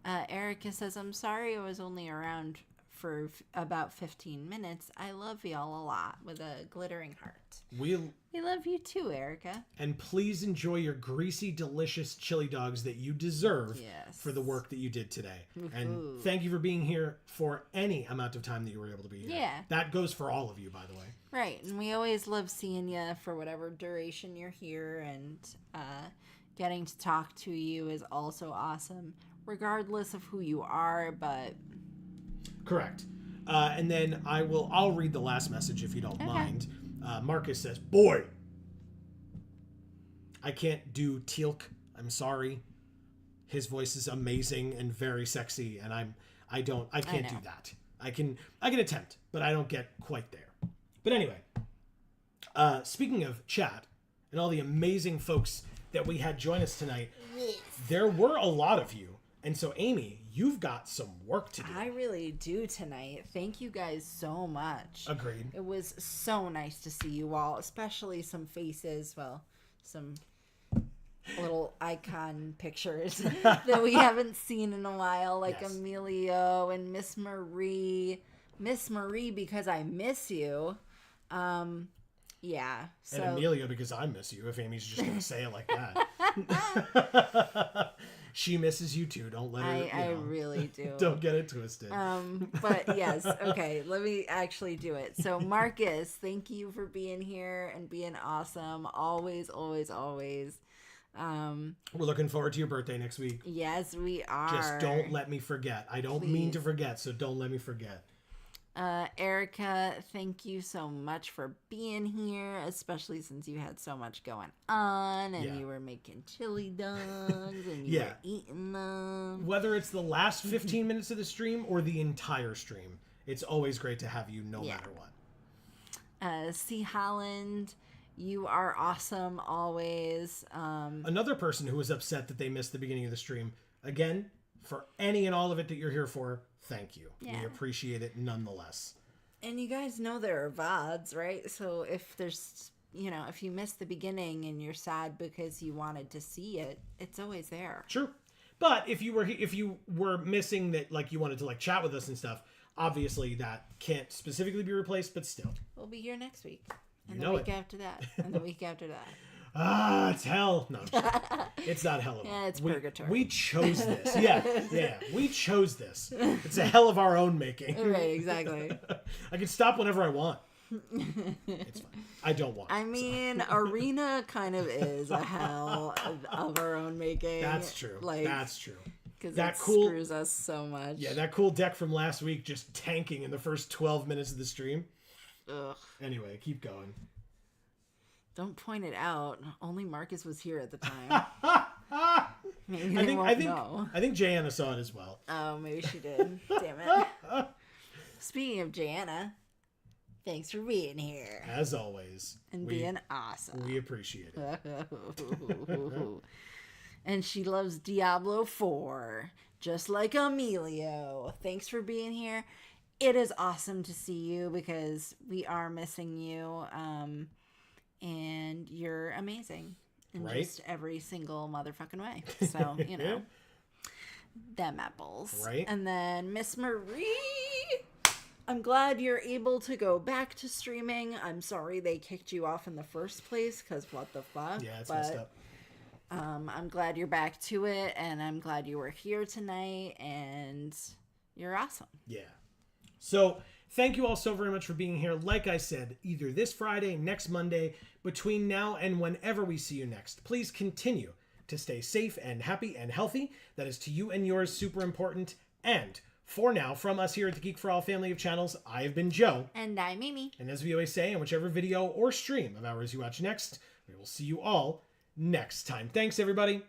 Erica says, I'm sorry I was only around for about 15 minutes. I love y'all a lot, with a glittering heart. We love you too, Erica. And please enjoy your greasy, delicious chili dogs that you deserve for the work that you did today. And thank you for being here for any amount of time that you were able to be here. Yeah. That goes for all of you, by the way. Right. And we always love seeing you for whatever duration you're here. And getting to talk to you is also awesome, regardless of who you are, but... Correct. And then I'll read the last message if you don't mind. Marcus says, boy, I can't do Teal'c. I'm sorry. His voice is amazing and very sexy, and I can't do that. I can attempt, but I don't get quite there. But anyway, speaking of chat and all the amazing folks that we had join us tonight, there were a lot of you. And so, Amy, you've got some work to do. I really do tonight. Thank you guys so much. Agreed. It was so nice to see you all, especially some faces, well, some little icon pictures that we haven't seen in a while, like Emilio and Miss Marie. Miss Marie, because I miss you. Yeah. So... And Emilio, because I miss you, if Amy's just going to say it like that. She misses you too. Don't let her. I really do. Don't get it twisted. But yes, okay. Let me actually do it. So Marcus, thank you for being here and being awesome. Always, always, always. We're looking forward to your birthday next week. Yes, we are. Just don't let me forget. I don't mean to forget, so don't let me forget. Erica, thank you so much for being here, especially since you had so much going on and you were making chili dogs and you were eating them. Whether it's the last 15 minutes of the stream or the entire stream, it's always great to have you no matter what. C. Holland, you are awesome always. Another person who was upset that they missed the beginning of the stream, again, for any and all of it that you're here for, thank you. We appreciate it nonetheless. And you guys know there are VODs, right? So if there's, if you missed the beginning and you're sad because you wanted to see it, it's always there. Sure. But if you were missing that, like you wanted to like chat with us and stuff, obviously that can't specifically be replaced, but still. We'll be here next week. And the week after that. And the week after that. It's hell. No, it's not hell. Yeah, it's purgatory. We chose this. Yeah. We chose this. It's a hell of our own making. Right, exactly. I can stop whenever I want. It's fine. I don't want. I mean, Arena kind of is a hell of our own making. That's true. That's true. Because that screws us so much. Yeah, that cool deck from last week just tanking in the first 12 minutes of the stream. Ugh. Anyway, keep going. Don't point it out. Only Marcus was here at the time. Maybe they won't know. I think Jana saw it as well. Oh, maybe she did. Damn it. Speaking of Jana, thanks for being here. As always. And being awesome. We appreciate it. And she loves Diablo 4, just like Emilio. Thanks for being here. It is awesome to see you because we are missing you. And you're amazing in just every single motherfucking way. So, you know, them apples. Right. And then Miss Marie, I'm glad you're able to go back to streaming. I'm sorry they kicked you off in the first place because what the fuck. Yeah, it's messed up. I'm glad you're back to it, and I'm glad you were here tonight, and you're awesome. Yeah. So thank you all so very much for being here. Like I said, either this Friday, next Monday, between now and whenever we see you next, please continue to stay safe and happy and healthy. That is to you and yours super important. And for now, from us here at the Geek for All family of channels, I've been Joe. And I'm Mimi. And as we always say, in whichever video or stream of ours you watch next, we will see you all next time. Thanks, everybody.